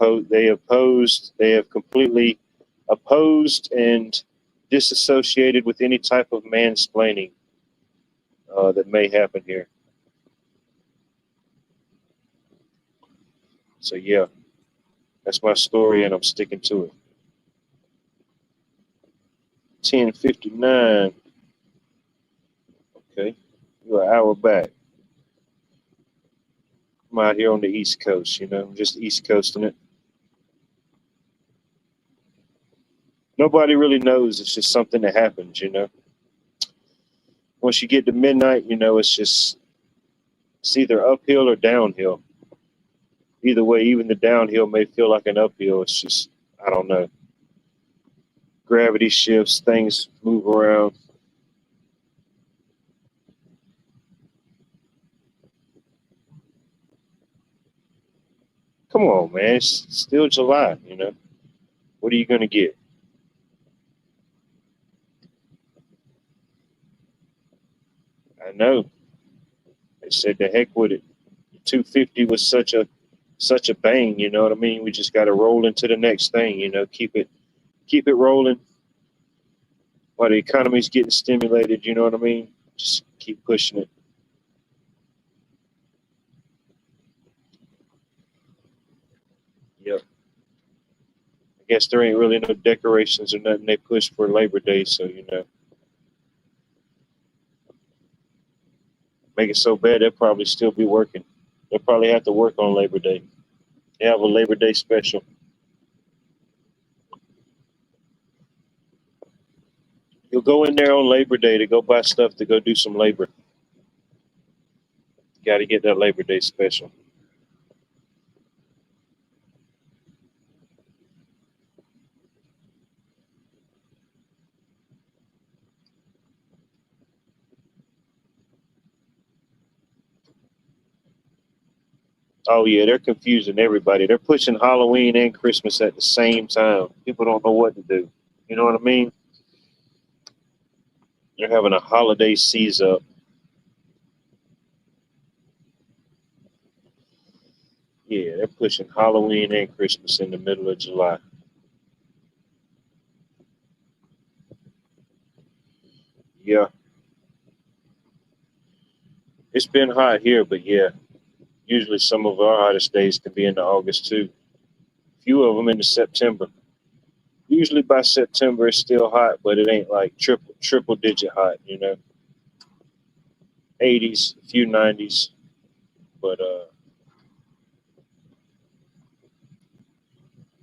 completely opposed and disassociated with any type of mansplaining that may happen here. So yeah, that's my story, and I'm sticking to it. 10:59. Okay, we're an hour back. I'm out here on the East Coast, I'm just East Coasting it. Nobody really knows. It's just something that happens. Once you get to midnight, it's either uphill or downhill. Either way, even the downhill may feel like an uphill. It's just, I don't know. Gravity shifts, things move around. Come on, man. It's still July. What are you going to get? I know. They said the heck with it. 250 was such a bang, you know what I mean? We just got to roll into the next thing, keep it rolling while the economy's getting stimulated, you know what I mean? Just keep pushing it. Yep. I guess there ain't really no decorations or nothing they push for Labor Day, so make it so bad they'll probably still be working. They'll probably have to work on Labor Day. They have a Labor Day special. You'll go in there on Labor Day to go buy stuff to go do some labor. Got to get that Labor Day special. Oh yeah, they're confusing everybody. They're pushing Halloween and Christmas at the same time. People don't know what to do. You know what I mean? They're having a holiday seize up. Yeah, they're pushing Halloween and Christmas in the middle of July. Yeah, it's been hot here, but yeah, usually some of our hottest days can be in the August too. Few of them in the September. Usually by September it's still hot, but it ain't like triple digit hot. 80s, a few 90s, but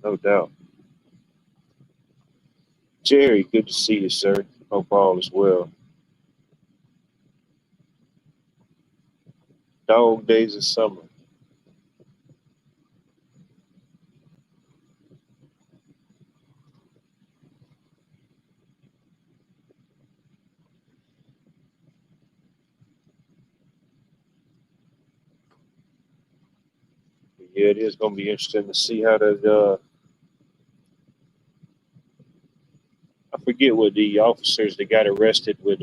no doubt. Jerry, good to see you, sir. Hope all is well. Dog days of summer. Yeah, it is going to be interesting to see how that. I forget what the officers that got arrested with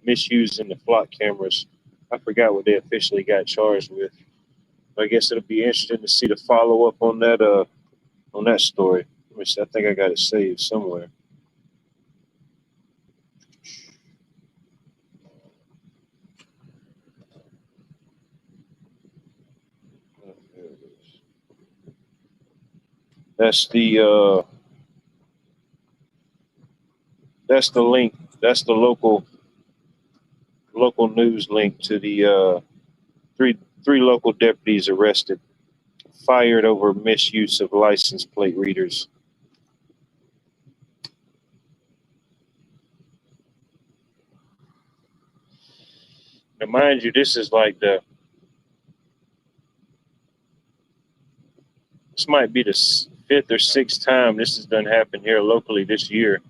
misusing the flock cameras. I forgot what they officially got charged with. But I guess it'll be interesting to see the follow up on that story. Let me see. I think I got it saved somewhere. Oh, there it is. That's the link. That's the local news link to the three local deputies arrested, fired over misuse of license plate readers. Now, mind you, this might be the fifth or sixth time this has done happen here locally this year,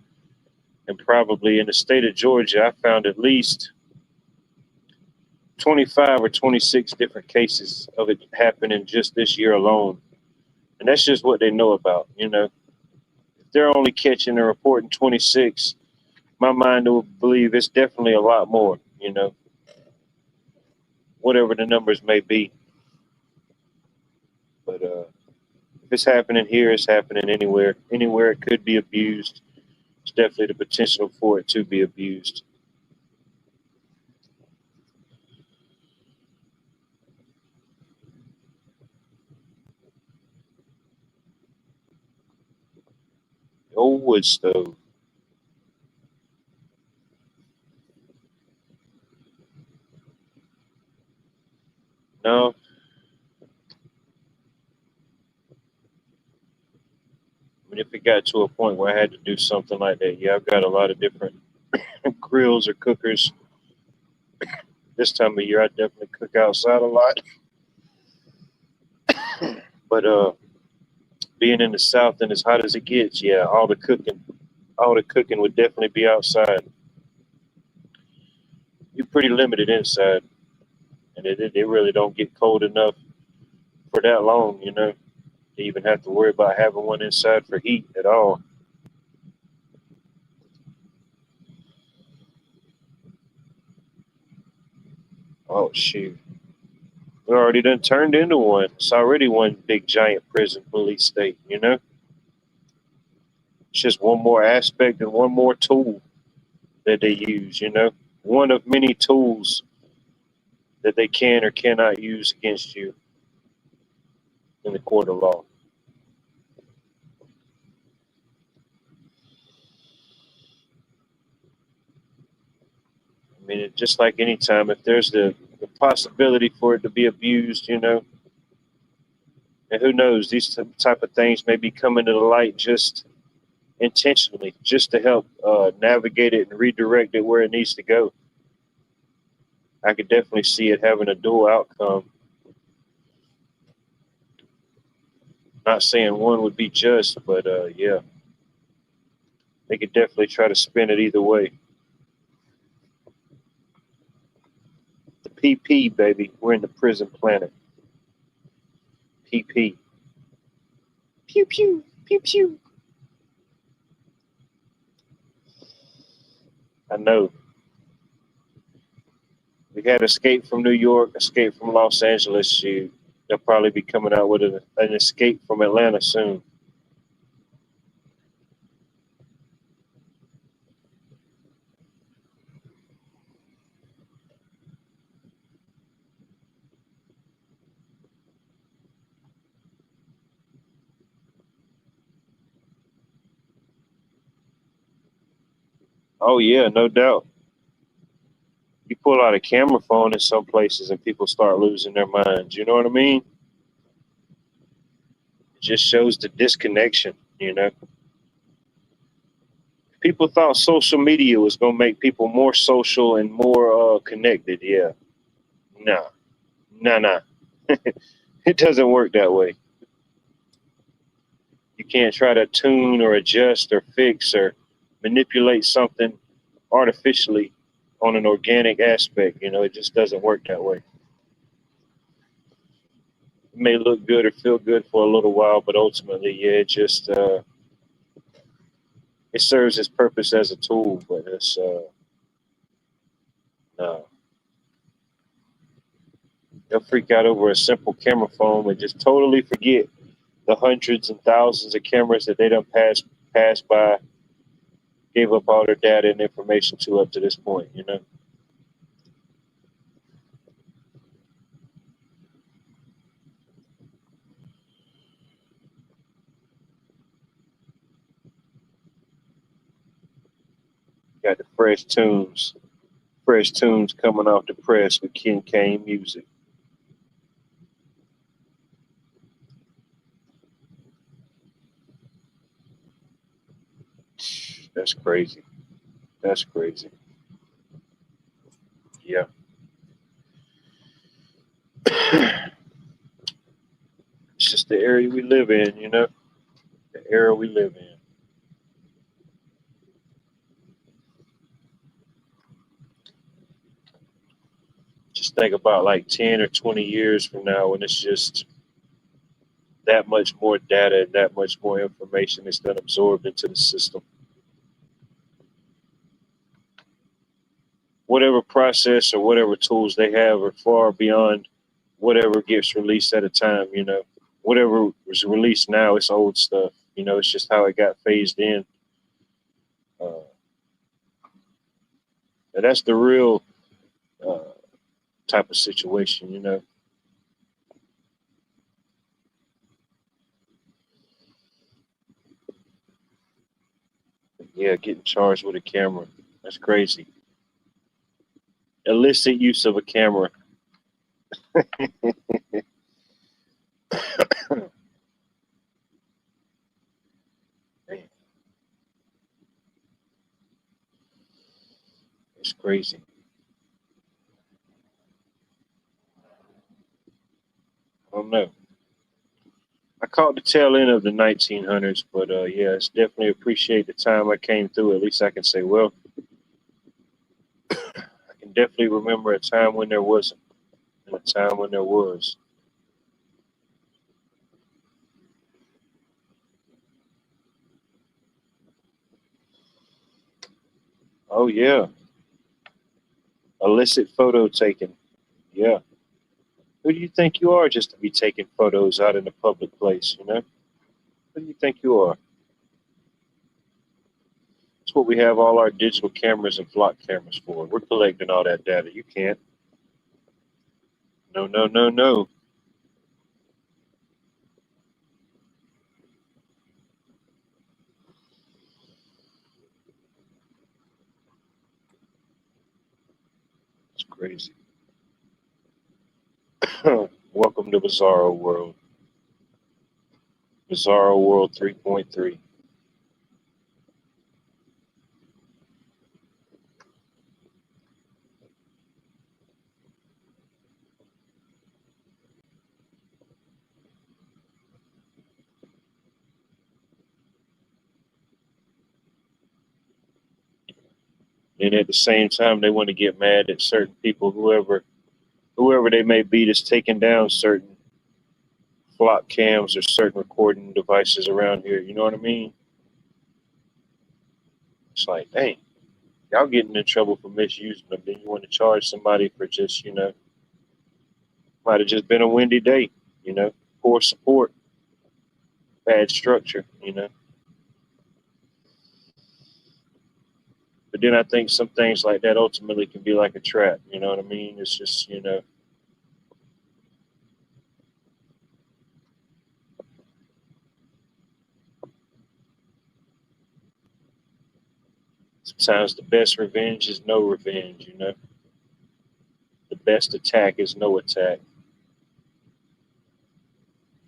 and probably in the state of Georgia, I found at least 25 or 26 different cases of it happening just this year alone. And that's just what they know about, If they're only catching and reporting 26, my mind will believe it's definitely a lot more, whatever the numbers may be. But if it's happening here, it's happening anywhere. Anywhere it could be abused, it's definitely the potential for it to be abused. The old wood stove. No. I mean, if it got to a point where I had to do something like that, yeah, I've got a lot of different grills or cookers. This time of year, I definitely cook outside a lot. But being in the South and as hot as it gets, yeah, all the cooking would definitely be outside. You're pretty limited inside, and it really don't get cold enough for that long, to even have to worry about having one inside for heat at all. Oh shoot. We already done turned into one. It's already one big giant prison police state, It's just one more aspect and one more tool that they use, One of many tools that they can or cannot use against you in the court of law. I mean, just like any time, if there's the possibility for it to be abused, and who knows, these type of things may be coming to the light just intentionally, just to help navigate it and redirect it where it needs to go. I could definitely see it having a dual outcome. Not saying one would be just, but yeah, they could definitely try to spin it either way. The PP, baby, we're in the prison planet. PP. Pew pew pew pew. I know. We had Escape from New York, Escape from Los Angeles. Shoot, they'll probably be coming out with an Escape from Atlanta soon. Oh yeah, no doubt. You pull out a camera phone in some places and people start losing their minds. You know what I mean? It just shows the disconnection. People thought social media was going to make people more social and more connected. Yeah. Nah. Nah. It doesn't work that way. You can't try to tune or adjust or fix or manipulate something artificially on an organic aspect. It just doesn't work that way. may look good or feel good for a little while, but ultimately, yeah, it just it serves its purpose as a tool, but it's no. They'll freak out over a simple camera phone and just totally forget the hundreds and thousands of cameras that they done passed by, gave up all their data and information to up to this point, you know. Got the fresh tunes coming off the press with Ken Kane music. That's crazy. That's crazy. Yeah. It's just the area we live in, you know, the era we live in. Just think about like 10 or 20 years from now when it's just that much more data and that much more information is then absorbed into the system. Whatever process or whatever tools they have are far beyond whatever gets released at a time, you know. Whatever was released now, it's old stuff. You know, it's just how it got phased in. Uh, and that's the real uh, type of situation, you know. Yeah, getting charged with a camera. That's crazy. Illicit use of a camera. Man, it's crazy. I don't know. I caught the tail end of the 1900s, but yeah, it's definitely appreciate the time I came through. At least I can say, well, I can definitely remember a time when there wasn't and a time when there was. Oh yeah, illicit photo taking. Yeah, who do you think you are just to be taking photos out in the public place? You know, who do you think you are? That's what we have all our digital cameras and flock cameras for. We're collecting all that data. You can't. No, no, no, no. It's crazy. Welcome to Bizarro World. Bizarro World 3.3. And at the same time, they want to get mad at certain people, whoever they may be, that's taking down certain flock cams or certain recording devices around here. You know what I mean? It's like, dang, y'all getting in trouble for misusing them. Then you want to charge somebody for just, you know, might have just been a windy day, you know, poor support, bad structure, you know. But then I think some things like that ultimately can be like a trap. You know what I mean? It's just, you know, sometimes the best revenge is no revenge, you know. The best attack is no attack.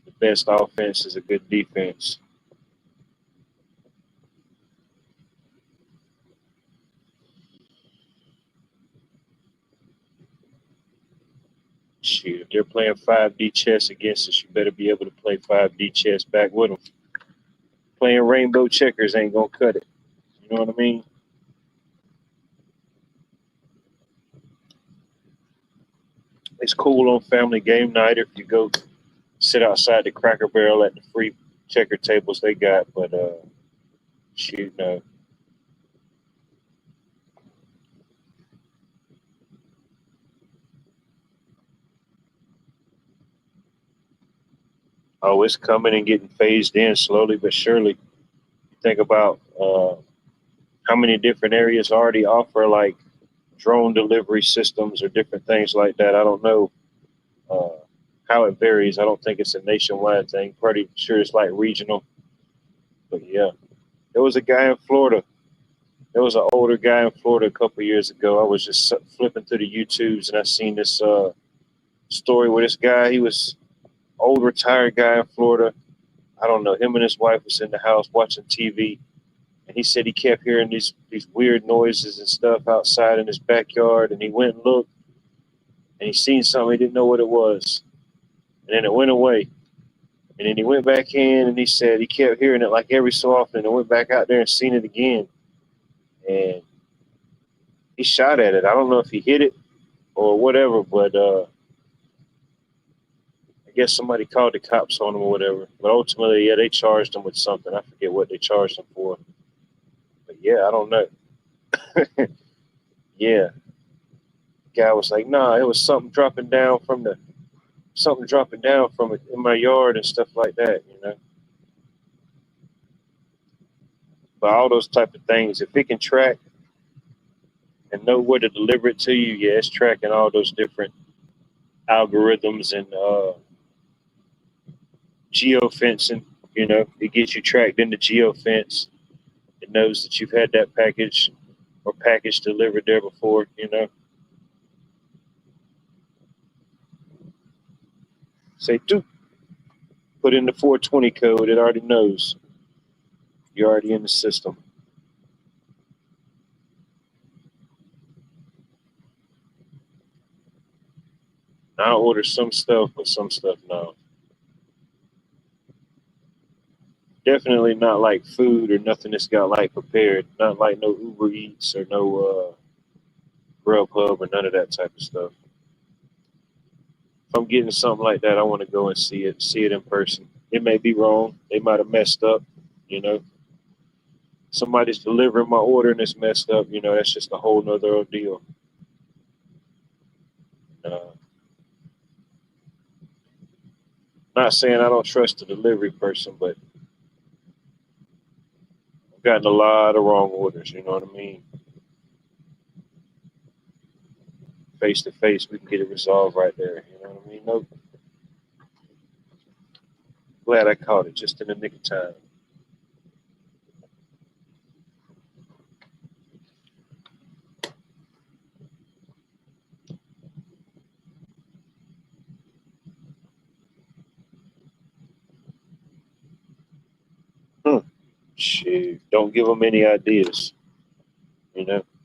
The best offense is a good defense. Shoot, if they're playing 5D chess against us, you better be able to play 5D chess back with them. Playing rainbow checkers ain't gonna cut it. You know what I mean? It's cool on family game night if you go sit outside the Cracker Barrel at the free checker tables they got. But shoot, no. Oh, it's coming and getting phased in slowly but surely. You think about how many different areas already offer like drone delivery systems or different things like that. I don't know uh, how it varies. I don't think it's a nationwide thing. Pretty sure it's like regional. But yeah, there was a guy in Florida. There was an older guy in Florida a couple of years ago. I was just flipping through the YouTubes and I seen this story where this guy, he was old retired guy in Florida. I don't know. Him and his wife was in the house watching TV, and he said he kept hearing these weird noises and stuff outside in his backyard. And he went and looked, and he seen something. He didn't know what it was, and then it went away. And then he went back in, and he said he kept hearing it like every so often. And went back out there and seen it again, and he shot at it. I don't know if he hit it or whatever, but I guess somebody called the cops on him or whatever. But ultimately, yeah, they charged him with something. I forget what they charged him for. But yeah, I don't know. Yeah, guy was like, nah, it was something dropping down from it in my yard and stuff like that, you know. But all those type of things, if it can track and know where to deliver it to you, yeah, it's tracking all those different algorithms and geofencing. You know, it gets you tracked into geofence. It knows that you've had that package or package delivered there before. You know, say do put in the 420 code. It already knows you're already in the system. I order some stuff, but some stuff no. Definitely not like food or nothing that's got like prepared. Not like no Uber Eats or no Grubhub or none of that type of stuff. If I'm getting something like that, I want to go and see it in person. It may be wrong. They might have messed up. You know, somebody's delivering my order and it's messed up. You know, that's just a whole nother ordeal. Uh, Not saying I don't trust the delivery person, but I've gotten a lot of wrong orders. You know what I mean? Face to face, we can get it resolved right there. You know what I mean? No, glad I caught it just in the nick of time. Hmm. Shoot, don't give them any ideas. You know, I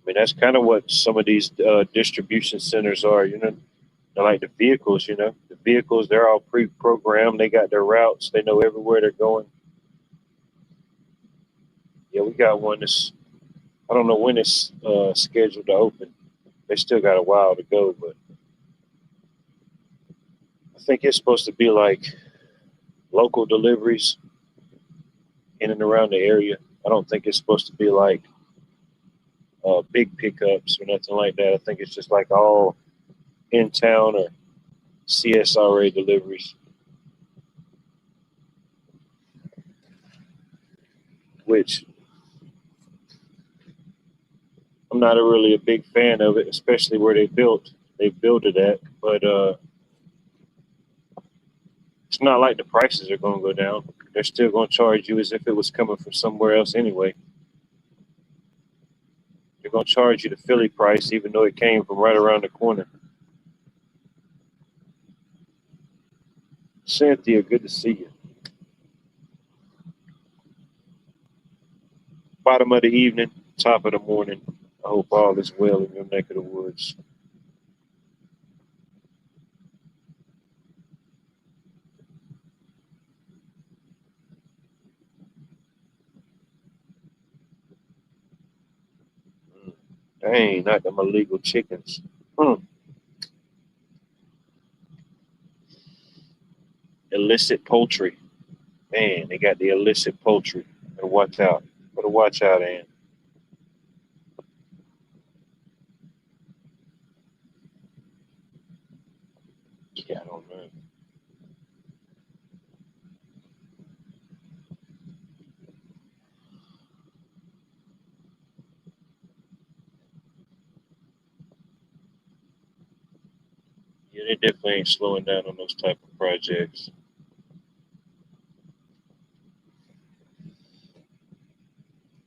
mean that's kind of what some of these distribution centers are. You know, they're like the vehicles. You know, the vehicles they're all pre-programmed. They got their routes. They know everywhere they're going. Yeah, we got one that's I don't know when it's scheduled to open. They still got a while to go, but I think it's supposed to be like local deliveries in and around the area. I don't think it's supposed to be like big pickups or nothing like that. I think it's just like all in town or CSRA deliveries, which I'm not really a big fan of it, especially where they built it at. But it's not like the prices are going to go down. They're still going to charge you as if it was coming from somewhere else anyway. They're going to charge you the Philly price, even though it came from right around the corner. Cynthia, good to see you. Bottom of the evening, top of the morning. I hope all is well in your neck of the woods. Dang, not them illegal chickens. Hmm. illicit poultry. Man, they got the illicit poultry. Better watch out. Better watch out, Ann. Yeah, I don't know. Yeah, they definitely ain't slowing down on those type of projects.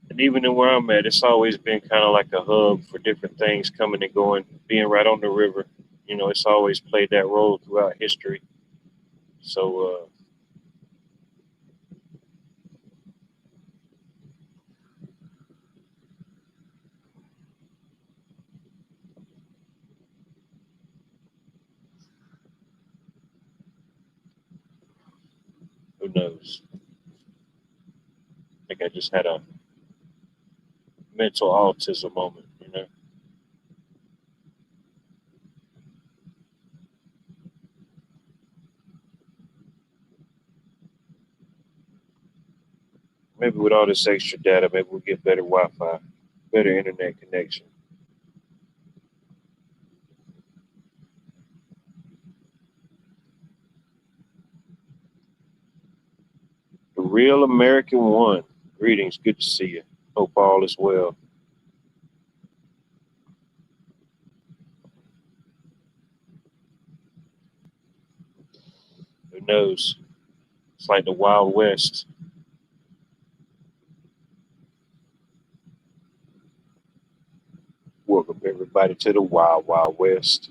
And even in where I'm at, it's always been kind of like a hub for different things coming and going. Being right on the river, it's always played that role throughout history. So, who knows? I think I just had a mental autism moment. Maybe with all this extra data, maybe we'll get better Wi-Fi, better internet connection. The Real American One. Greetings. Good to see you. Hope all is well. Who knows? It's like the Wild West. Welcome everybody to the Wild Wild West.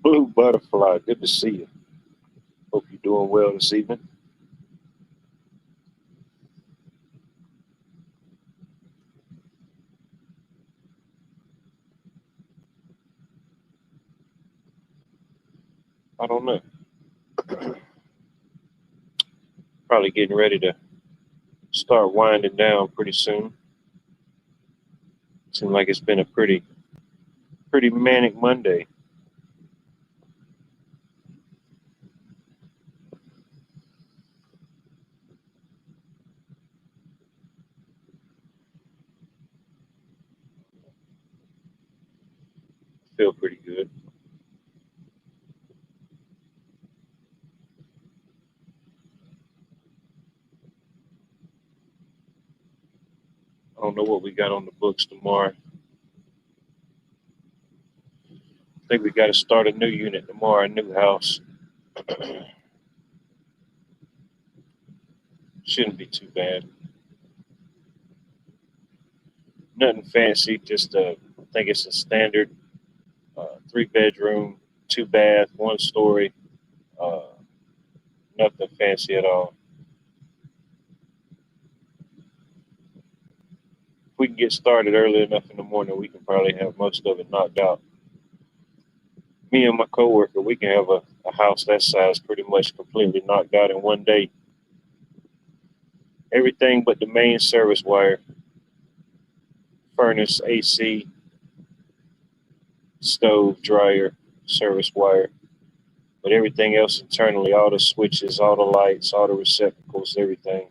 Blue Butterfly, good to see you. Hope you're doing well this evening. I don't know. Probably getting ready to start winding down pretty soon. Seems like it's been a pretty manic Monday. Feel pretty good. I don't know what we got on the books tomorrow. I think we got to start a new unit tomorrow, a new house. Shouldn't be too bad. Nothing fancy, just I think it's a standard 3-bedroom, 2-bath, 1-story. Uh, Nothing fancy at all. If we can get started early enough in the morning, we can probably have most of it knocked out. Me and my coworker, we can have a house that size pretty much completely knocked out in one day. Everything but the main service wire, furnace, AC, stove, dryer, service wire. But everything else internally, all the switches, all the lights, all the receptacles, everything.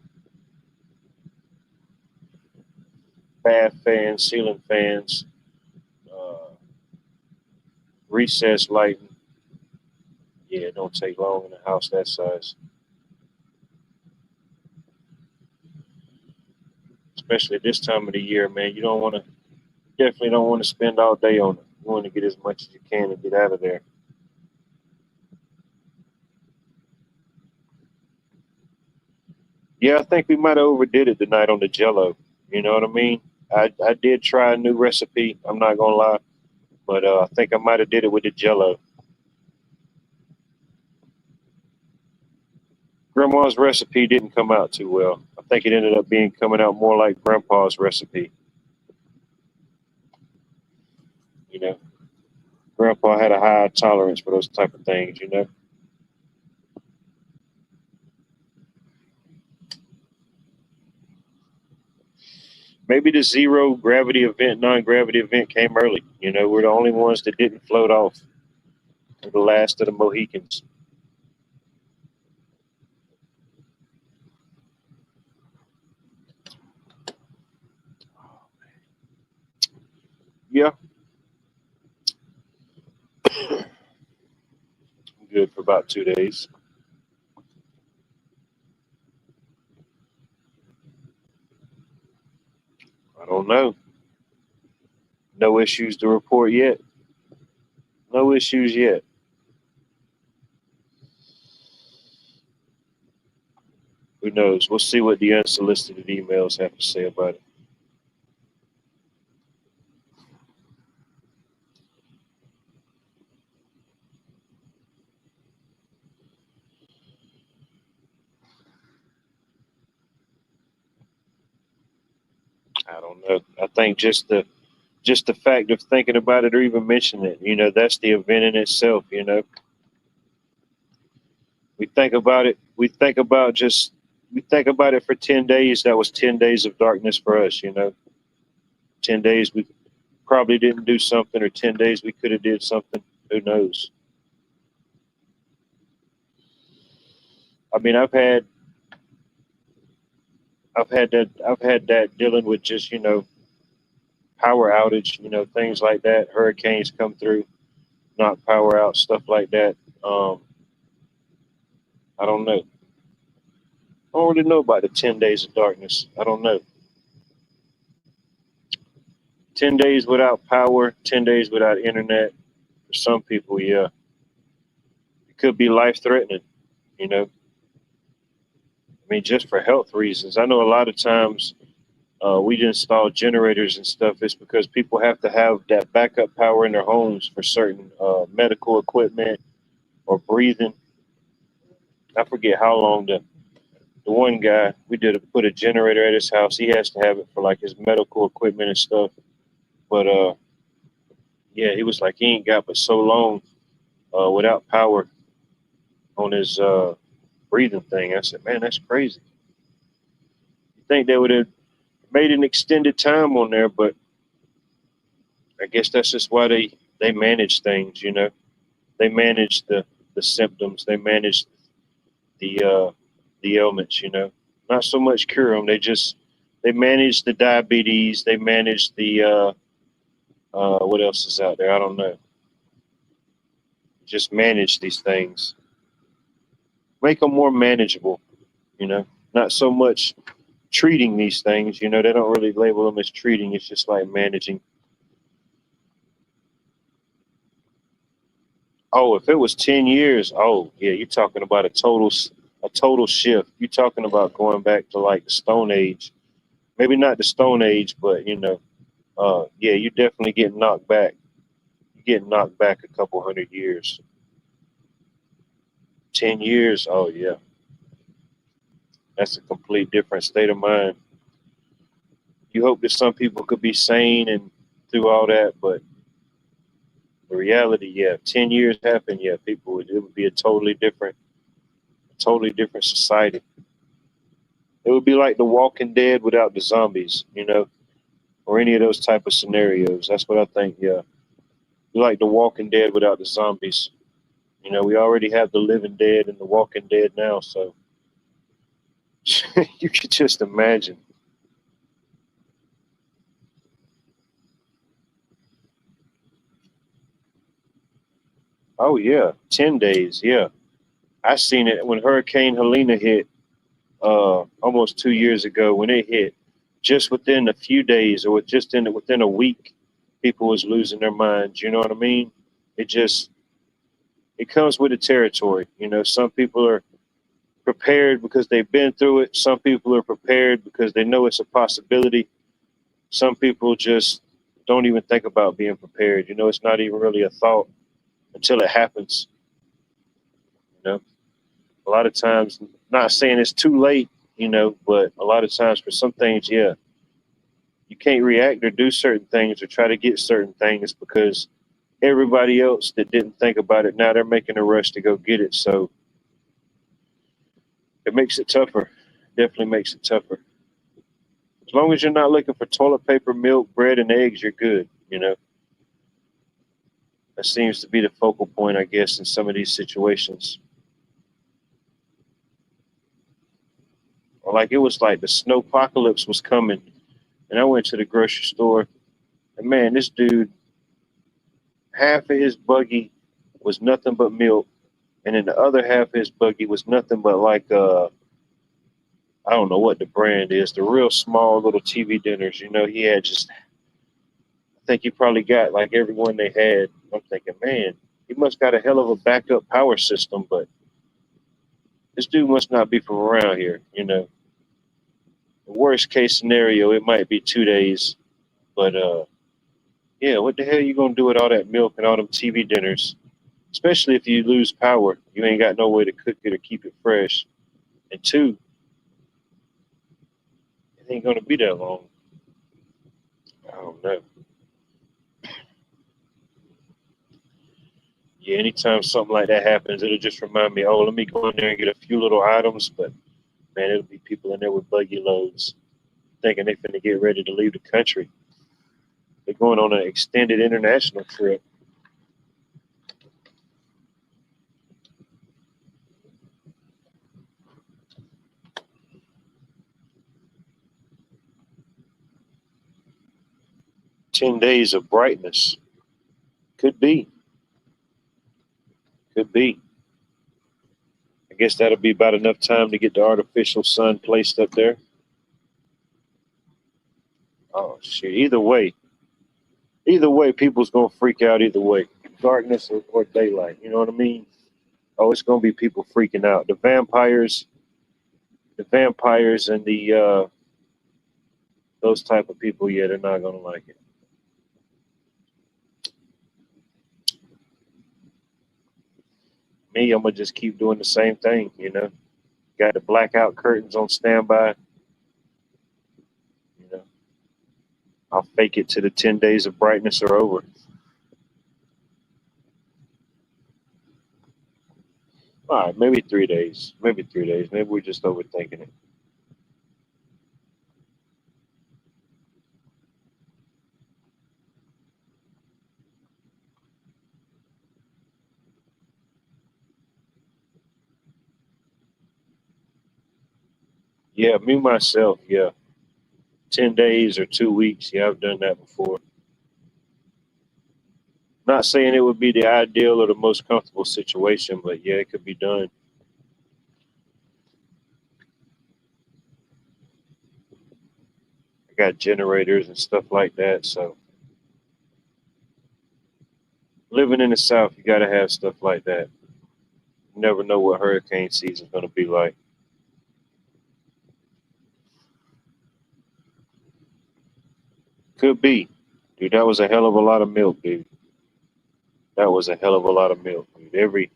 Bath fans, ceiling fans, recessed lighting. Yeah, it don't take long in a house that size. Especially this time of the year, man. Definitely don't want to spend all day on it. You want to get as much as you can and get out of there. Yeah, I think we might have overdid it tonight on the Jello. You know what I mean? I did try a new recipe. I'm not gonna lie, but I think I might have did it with the Jello. Grandma's recipe didn't come out too well. I think it ended up coming out more like Grandpa's recipe. You know, Grandpa had a high tolerance for those type of things. Maybe the zero gravity event, non-gravity event came early. We're the only ones that didn't float off. The last of the Mohicans. Yeah, I'm good for about 2 days. I don't know. No issues to report yet. No issues yet. Who knows? We'll see what the unsolicited emails have to say about it. I don't know. I think just the fact of thinking about it or even mentioning it, that's the event in itself. We think about it. We think about it for 10 days. That was 10 days of darkness for us. 10 days we probably didn't do something, or 10 days we could have did something. Who knows? I mean, I've had that dealing with just power outage, things like that. Hurricanes come through, knock power out, stuff like that. Um, I don't know. I don't really know about the 10 days of darkness. I don't know. 10 days without power, 10 days without internet. For some people, yeah, it could be life threatening. You know, I mean, just for health reasons. I know a lot of times we install generators and stuff. It's because people have to have that backup power in their homes for certain medical equipment or breathing. I forget how long the one guy we did put a generator at his house. He has to have it for like his medical equipment and stuff. But yeah, he was like he ain't got but so long without power on his breathing thing. I said, man, that's crazy. You think they would have made an extended time on there, but I guess that's just why they manage things. They manage the symptoms. They manage the the ailments. Not so much cure them. They manage the diabetes. They manage the what else is out there? I don't know. Just manage these things. Make them more manageable. Not so much treating these things. They don't really label them as treating. It's just like managing. Oh, if it was 10 years, oh yeah, you're talking about a total shift. You're talking about going back to like the Stone Age. Maybe not the Stone Age, but yeah, you're definitely getting knocked back. You're getting knocked back a couple hundred years. 10 years, oh yeah, that's a complete different state of mind. You hope that some people could be sane and through all that, but the reality, yeah, if 10 years happened, yeah, it would be a totally different society. It would be like The Walking Dead without the zombies, or any of those type of scenarios. That's what I think. Yeah, be like The Walking Dead without the zombies. We already have the Living Dead and the Walking Dead now, so you could just imagine. Oh yeah, 10 days. Yeah, I seen it when Hurricane Helena hit almost 2 years ago. When it hit, just within a few days, or just within a week, people was losing their minds. You know what I mean? It just it comes with the territory. Some people are prepared because they've been through it. Some people are prepared because they know it's a possibility. Some people just don't even think about being prepared. It's not even really a thought until it happens. You know, a lot of times, not saying it's too late, but a lot of times for some things, yeah, you can't react or do certain things or try to get certain things because everybody else that didn't think about it, now they're making a rush to go get it. So it makes it tougher. Definitely makes it tougher. As long as you're not looking for toilet paper, milk, bread, and eggs, you're good. That seems to be the focal point, I guess, in some of these situations. Or like it was like the snow apocalypse was coming, and I went to the grocery store, and man, this dude, half of his buggy was nothing but milk, and then the other half of his buggy was nothing but like I don't know what the brand is, the real small little TV dinners. You know, he had just, I think he probably got like everyone they had. I'm thinking, man, he must got a hell of a backup power system, but this dude must not be from around here. You know, the worst case scenario, it might be 2 days, but yeah, what the hell you gonna do with all that milk and all them TV dinners? Especially if you lose power, you ain't got no way to cook it or keep it fresh. And two, it ain't gonna be that long. I don't know. Yeah, anytime something like that happens, it'll just remind me, oh, let me go in there and get a few little items. But man, it'll be people in there with buggy loads, thinking they finna get ready to leave the country. They're going on an extended international trip. "10 days of brightness." Could be. Could be. I guess that'll be about enough time to get the artificial sun placed up there. Oh shit. Either way, people's gonna freak out either way. Darkness or daylight. You know what I mean? Oh, it's gonna be people freaking out. The vampires and the those type of people, yeah, they're not gonna like it. Me, I'm gonna just keep doing the same thing, you know. Got the blackout curtains on standby, you know. I'll fake it to the 10 days of brightness are over. All right, maybe 3 days. Maybe 3 days. Maybe we're just overthinking it. Yeah, me myself, yeah. 10 days or 2 weeks. Yeah, I've done that before. Not saying it would be the ideal or the most comfortable situation, but yeah, it could be done. I got generators and stuff like that. So living in the South, you got to have stuff like that. You never know what hurricane season's going to be like. Could be. Dude, that was a hell of a lot of milk, dude. That was a hell of a lot of milk, dude.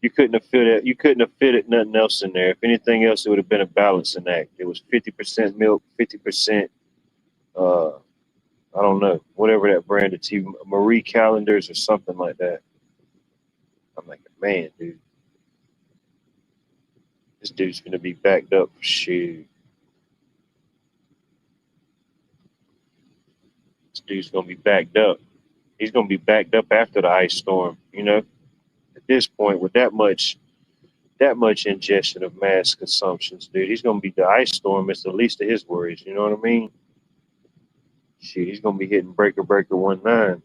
You couldn't have fit it. You couldn't have fitted nothing else in there. If anything else, it would have been a balancing act. It was 50% milk, 50%. Uh, I don't know, whatever that brand of tea, Marie Callender's or something like that. I'm like, man, dude, this dude's gonna be backed up. Shoot, this dude's gonna be backed up. He's gonna be backed up after the ice storm. You know, at this point, with that much ingestion of mass consumptions, dude, he's gonna be the ice storm. Is the least of his worries. You know what I mean? Shit, he's gonna be hitting breaker 19.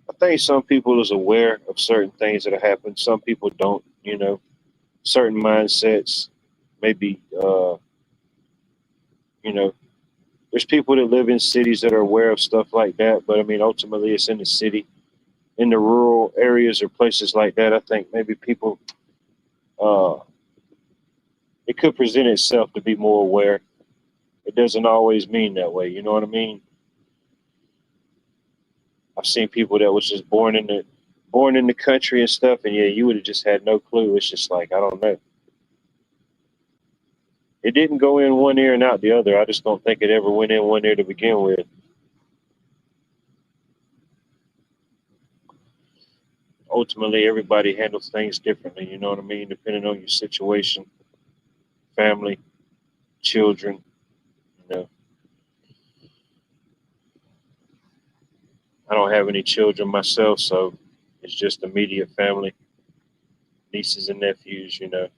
I think some people is aware of certain things that have happened. Some people don't. You know, certain mindsets, maybe. You know, there's people that live in cities that are aware of stuff like that, but I mean, ultimately, it's in the city, in the rural areas or places like that. I think maybe people, uh, it could present itself to be more aware. It doesn't always mean that way. You know what I mean? I've seen people that was just born in the country and stuff, and yeah, you would have just had no clue. It's just like I don't know. It didn't go in one ear and out the other. I just don't think it ever went in one ear to begin with. ultimately everybody handles things differently. You know what I mean? Depending on your situation, family, children. You know, I don't have any children myself, so it's just immediate family, nieces and nephews. You know,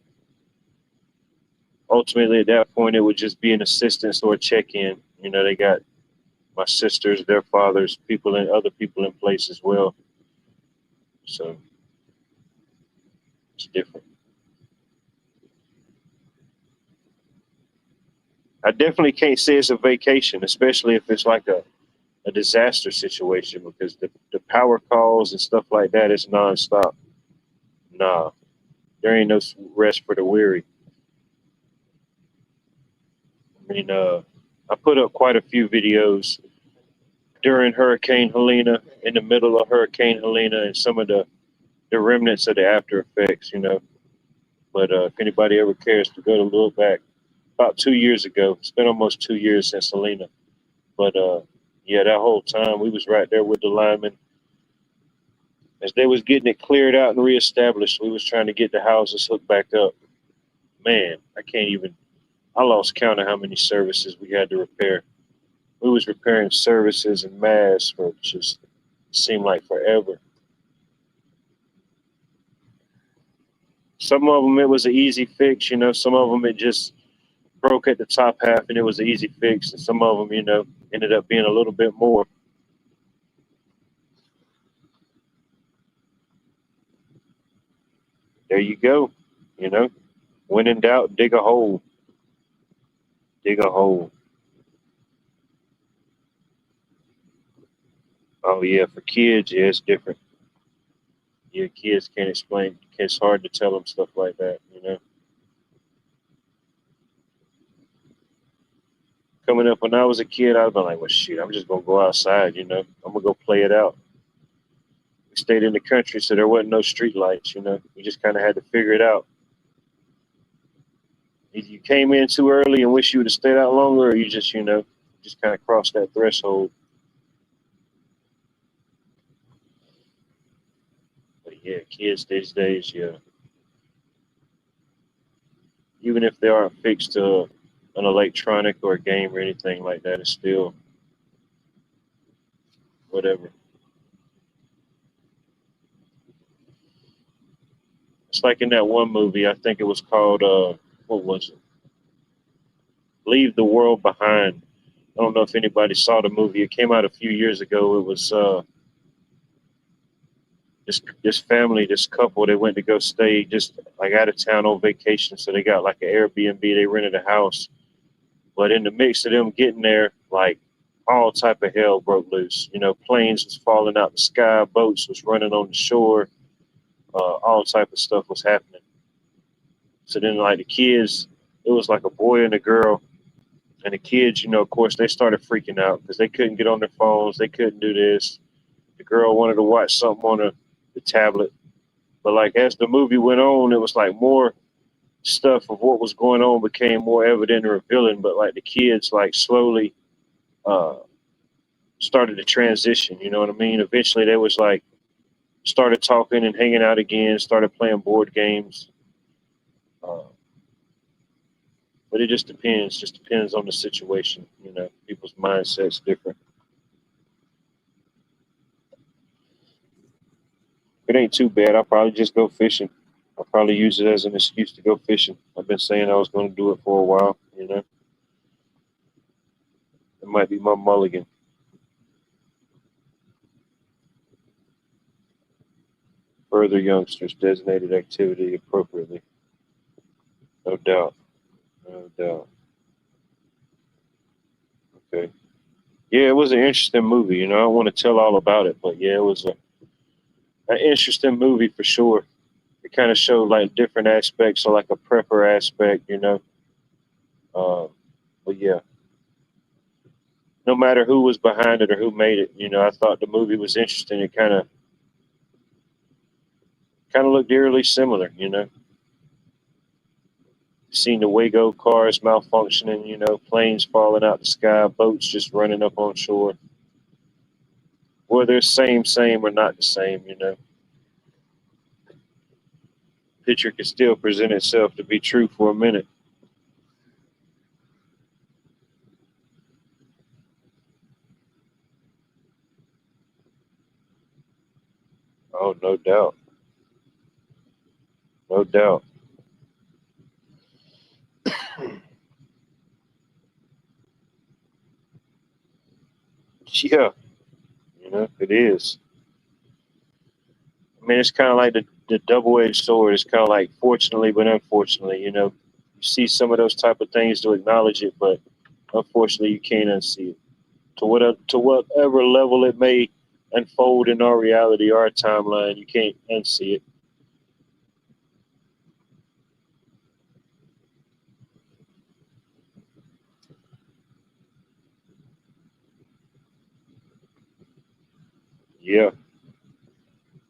ultimately at that point it would just be an assistance or a check-in. You know, they got my sisters, their fathers, people and other people in place as well. So it's different. I definitely can't say it's a vacation, especially if it's like a disaster situation, because the power calls and stuff like that is nonstop. Nah, there ain't no rest for the weary. I mean, I put up quite a few videos during Hurricane Helena, in the middle of Hurricane Helena, and some of the remnants of the after effects, you know. But if anybody ever cares to go to look back, about 2 years ago, it's been almost 2 years since Helena. But yeah, that whole time we was right there with the linemen as they was getting it cleared out and reestablished. We was trying to get the houses hooked back up. Man, I can't even. I lost count of how many services we had to repair. We was repairing services and masts for just seemed like forever. Some of them it was an easy fix, you know. Some of them it just broke at the top half and it was an easy fix, and some of them, you know, ended up being a little bit more. There you go, you know. When in doubt, dig a hole. Dig a hole. Oh yeah, for kids, yeah, it's different. Yeah, kids can't explain. It's hard to tell them stuff like that, you know. Coming up when I was a kid, I'd been like, well, shit, I'm just gonna go outside, you know. I'm gonna go play it out. We stayed in the country, so there wasn't no street lights, you know. You just kind of had to figure it out. Either you came in too early and wish you would have stayed out longer, or you just, you know, just kind of crossed that threshold. But yeah, kids these days, yeah, even if they aren't fixed to an electronic or a game or anything like that, it's still whatever. It's like in that one movie, I think it was called, what was it? Leave the World Behind. I don't know if anybody saw the movie. It came out a few years ago. It was this family, this couple, they went to go stay just like out of town on vacation. So they got like an Airbnb. They rented a house, but in the mix of them getting there, like all type of hell broke loose. You know, planes was falling out the sky, boats was running on the shore, all type of stuff was happening. So then, like the kids, it was like a boy and a girl, and the kids, you know, of course, they started freaking out because they couldn't get on their phones, they couldn't do this. The girl wanted to watch something on the tablet, but like as the movie went on, it was like more stuff of what was going on became more evident and revealing. But like the kids, like slowly uh, started to transition. You know what I mean? Eventually, they was like started talking and hanging out again, started playing board games. Uh, but it just depends. Just depends on the situation. You know, people's mindsets different. If it ain't too bad, I'll probably just go fishing. I'll probably use it as an excuse to go fishing. I've been saying I was going to do it for a while. You know, it might be my mulligan. Further youngsters designated activity appropriately. No doubt. No doubt. Okay. Yeah, it was an interesting movie. You know, I don't want to tell all about it, but yeah, it was an interesting movie for sure. It kind of showed like different aspects, so like a prepper aspect, you know. Uh, but yeah, no matter who was behind it or who made it, you know, I thought the movie was interesting. It kind of looked eerily similar, you know. Seen the Wago cars malfunctioning, you know, planes falling out the sky, boats just running up on shore. Whether it's same or not the same, you know. picture can still present itself to be true for a minute. Oh, no doubt. No doubt. Yeah, it is. I mean, it's kind of like the double-edged sword. It's kind of like fortunately, but unfortunately, you see some of those type of things to acknowledge it, but unfortunately, you can't unsee it. To whatever level it may unfold in our reality, our timeline, you can't unsee it. Yeah.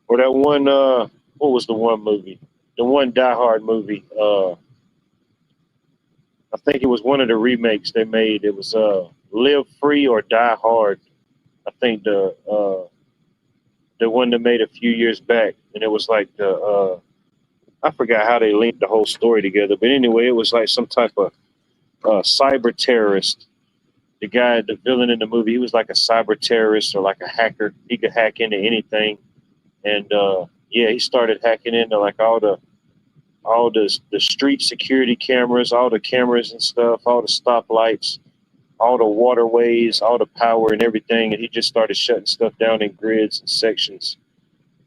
Or that one, what was the one movie? The one Die Hard movie. I think it was one of the remakes they made. It was Live Free or Die Hard. I think the one that made a few years back, and it was like I forgot how they linked the whole story together, but anyway, it was like some type of cyber terrorist. The guy, the villain in the movie, he was like a cyber terrorist or like a hacker. He could hack into anything, and yeah, he started hacking into like all the street security cameras, all the cameras and stuff, all the stoplights, all the waterways, all the power and everything, and he just started shutting stuff down in grids and sections.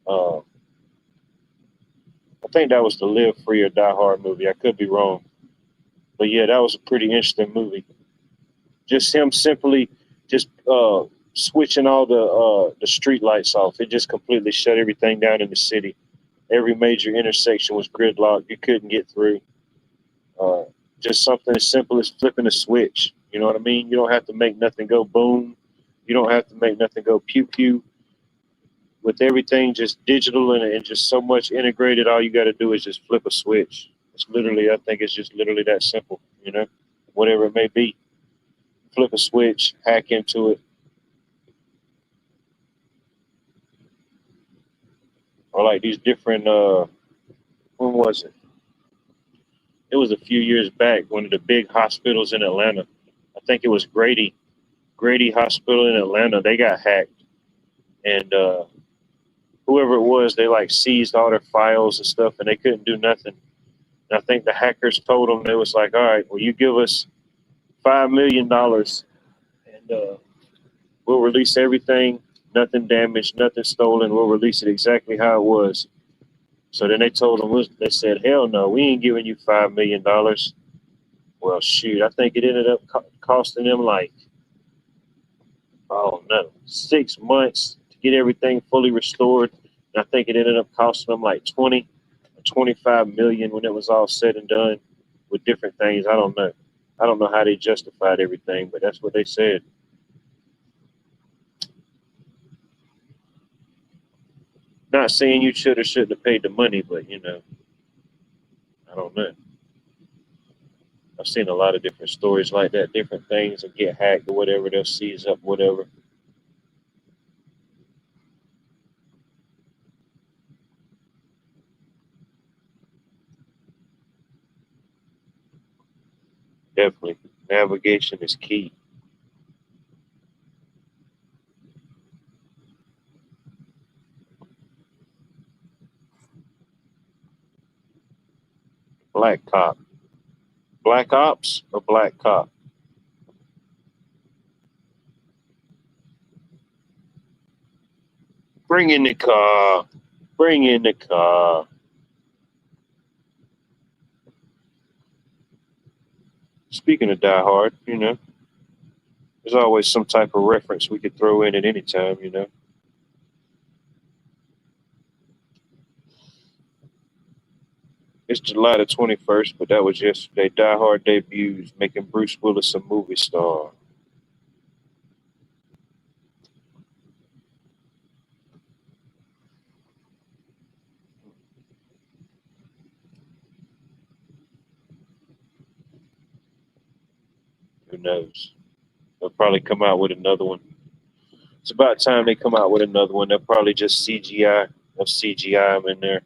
Uh, I think that was the Live Free or Die Hard movie. I could be wrong, but yeah, that was a pretty interesting movie. Just him simply just switching all the street lights off. It just completely shut everything down in the city. Every major intersection was gridlocked. You couldn't get through. Uh, just something as simple as flipping a switch. You know what I mean? You don't have to make nothing go boom. You don't have to make nothing go pew pew. With everything just digital and just so much integrated, all you got to do is just flip a switch. It's literally, I think it's just literally that simple, whatever it may be. Flip a switch, hack into it. Or like these different, when was it? It was a few years back, one of the big hospitals in Atlanta. I think it was Grady Hospital in Atlanta. They got hacked. And whoever it was, they like seized all their files and stuff and they couldn't do nothing. And I think the hackers told them, they was like, all right, well, you give us $5 million and we'll release everything, nothing damaged, nothing stolen. We'll release it exactly how it was. So then they told them, they said, hell no, we ain't giving you $5 million. Well, shoot, I think it ended up costing them like, oh no, 6 months to get everything fully restored. And I think it ended up costing them like 20 or 25 million when it was all said and done with different things. I don't know. I don't know how they justified everything, but that's what they said. Not saying you should or shouldn't have paid the money, but I don't know. I've seen a lot of different stories like that, different things will get hacked or whatever, they'll seize up whatever. Definitely. Navigation is key. Black cop. Black ops or black cop? Bring in the car. Bring in the car. Speaking of Die Hard, there's always some type of reference we could throw in at any time. It's July the 21st, but that was yesterday. Die Hard debuts, making Bruce Willis a movie star. Who knows? They'll probably come out with another one. It's about time they come out with another one. They'll probably just CGI. They'll CGI them in there.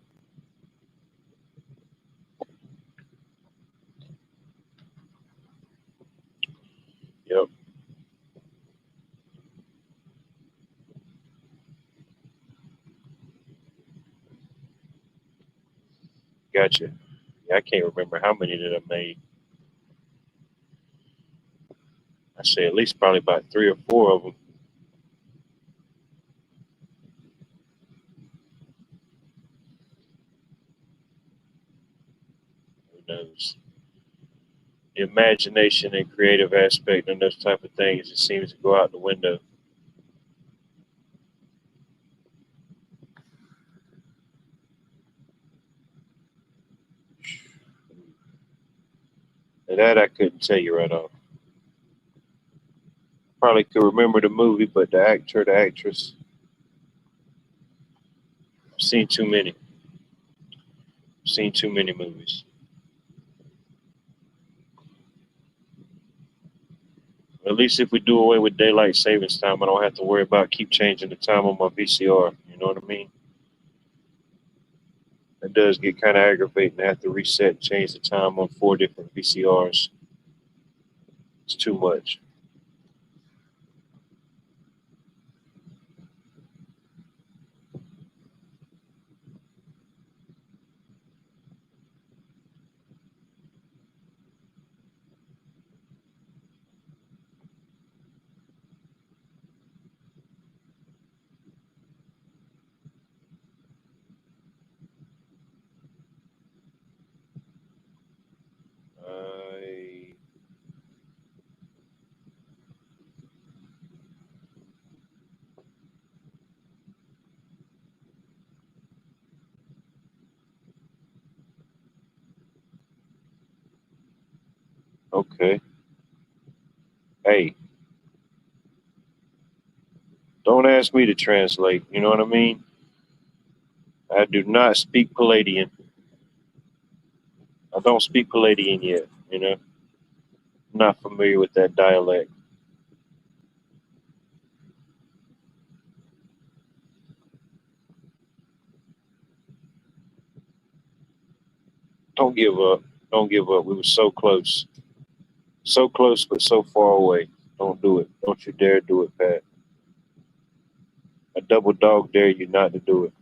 Gotcha. Yeah, I can't remember how many that I made. I say at least probably about 3 or 4 of them. Who knows? The imagination and creative aspect and those type of things, it seems to go out the window. And that I couldn't tell you right off. Probably could remember the movie, but the actor, the actress, I've seen too many. Seen too many movies. At least if we do away with daylight savings time, I don't have to worry about keep changing the time on my VCR. You know what I mean? It does get kind of aggravating to have to reset and change the time on 4 different VCRs. It's too much. I okay. Hey, don't ask me to translate. You know what I mean? I do not speak Palladian. I don't speak Palladian yet. You know, I'm not familiar with that dialect. Don't give up. Don't give up. We were so close. So close, but so far away. Don't do it. Don't you dare do it, Pat. I double dog dare you not to do it.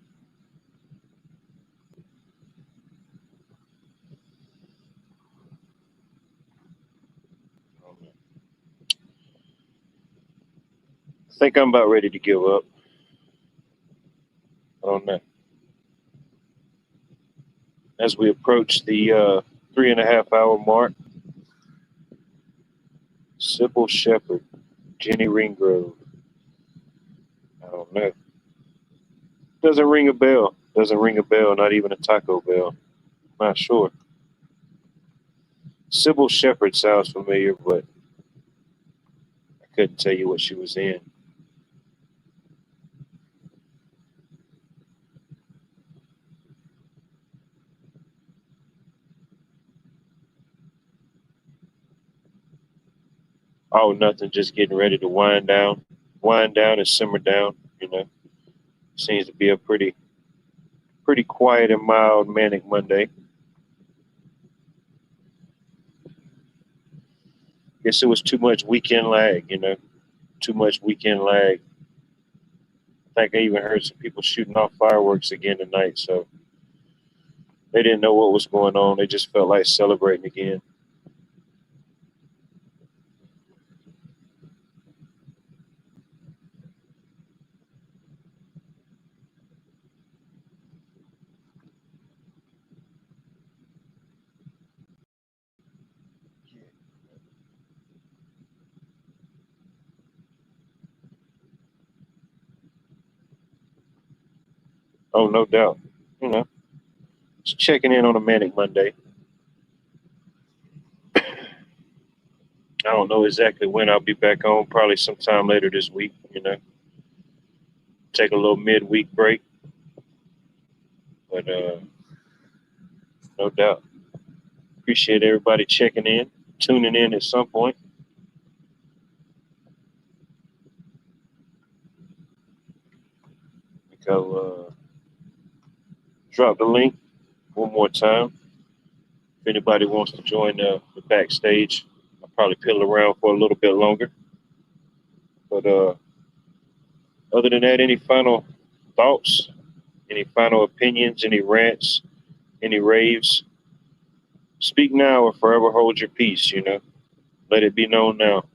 I think I'm about ready to give up. I don't know. As we approach the 3.5 hour mark, Sybil Shepherd, Jenny Ringgrove. I don't know. Doesn't ring a bell. Doesn't ring a bell, not even a Taco Bell. Not sure. Sybil Shepherd sounds familiar, but I couldn't tell you what she was in. Oh, nothing. Just getting ready to wind down and simmer down. You know, seems to be a pretty quiet and mild manic Monday. Guess it was too much weekend lag. You know, too much weekend lag. I think I even heard some people shooting off fireworks again tonight. So they didn't know what was going on. They just felt like celebrating again. Oh, no doubt. You know, just checking in on a manic Monday. I don't know exactly when I'll be back on. Probably sometime later this week. You know, take a little midweek break. But no doubt, appreciate everybody checking in, tuning in at some point. Go drop the link one more time. If anybody wants to join the backstage, I'll probably piddle around for a little bit longer. But other than that, any final thoughts, any final opinions, any rants, any raves, speak now or forever hold your peace, you know. Let it be known now.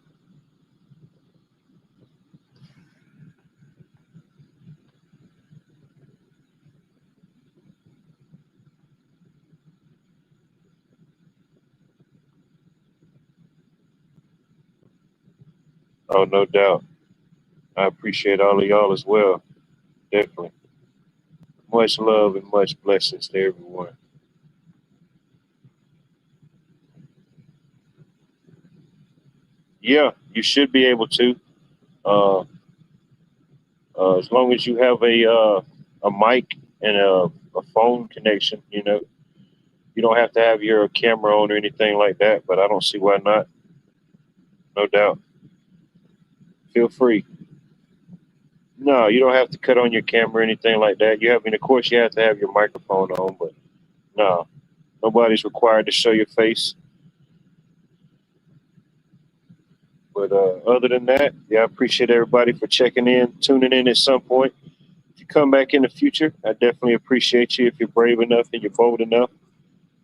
Oh, no doubt. I appreciate all of y'all as well. Definitely. Much love and much blessings to everyone. Yeah, you should be able to. Uh, as long as you have a mic and a phone connection, you know, you don't have to have your camera on or anything like that. But I don't see why not. No doubt. Feel free. No, you don't have to cut on your camera or anything like that. You have, I mean, of course, you have to have your microphone on, but no, nobody's required to show your face. But other than that, yeah, I appreciate everybody for checking in, tuning in at some point. If you come back in the future, I definitely appreciate you if you're brave enough and you're bold enough.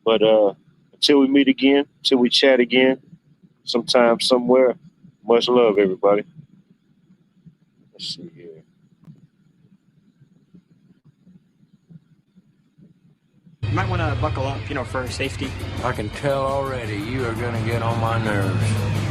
But until we meet again, until we chat again, sometime, somewhere, much love, everybody. Let's see here. You might want to buckle up, for safety. I can tell already you are going to get on my nerves.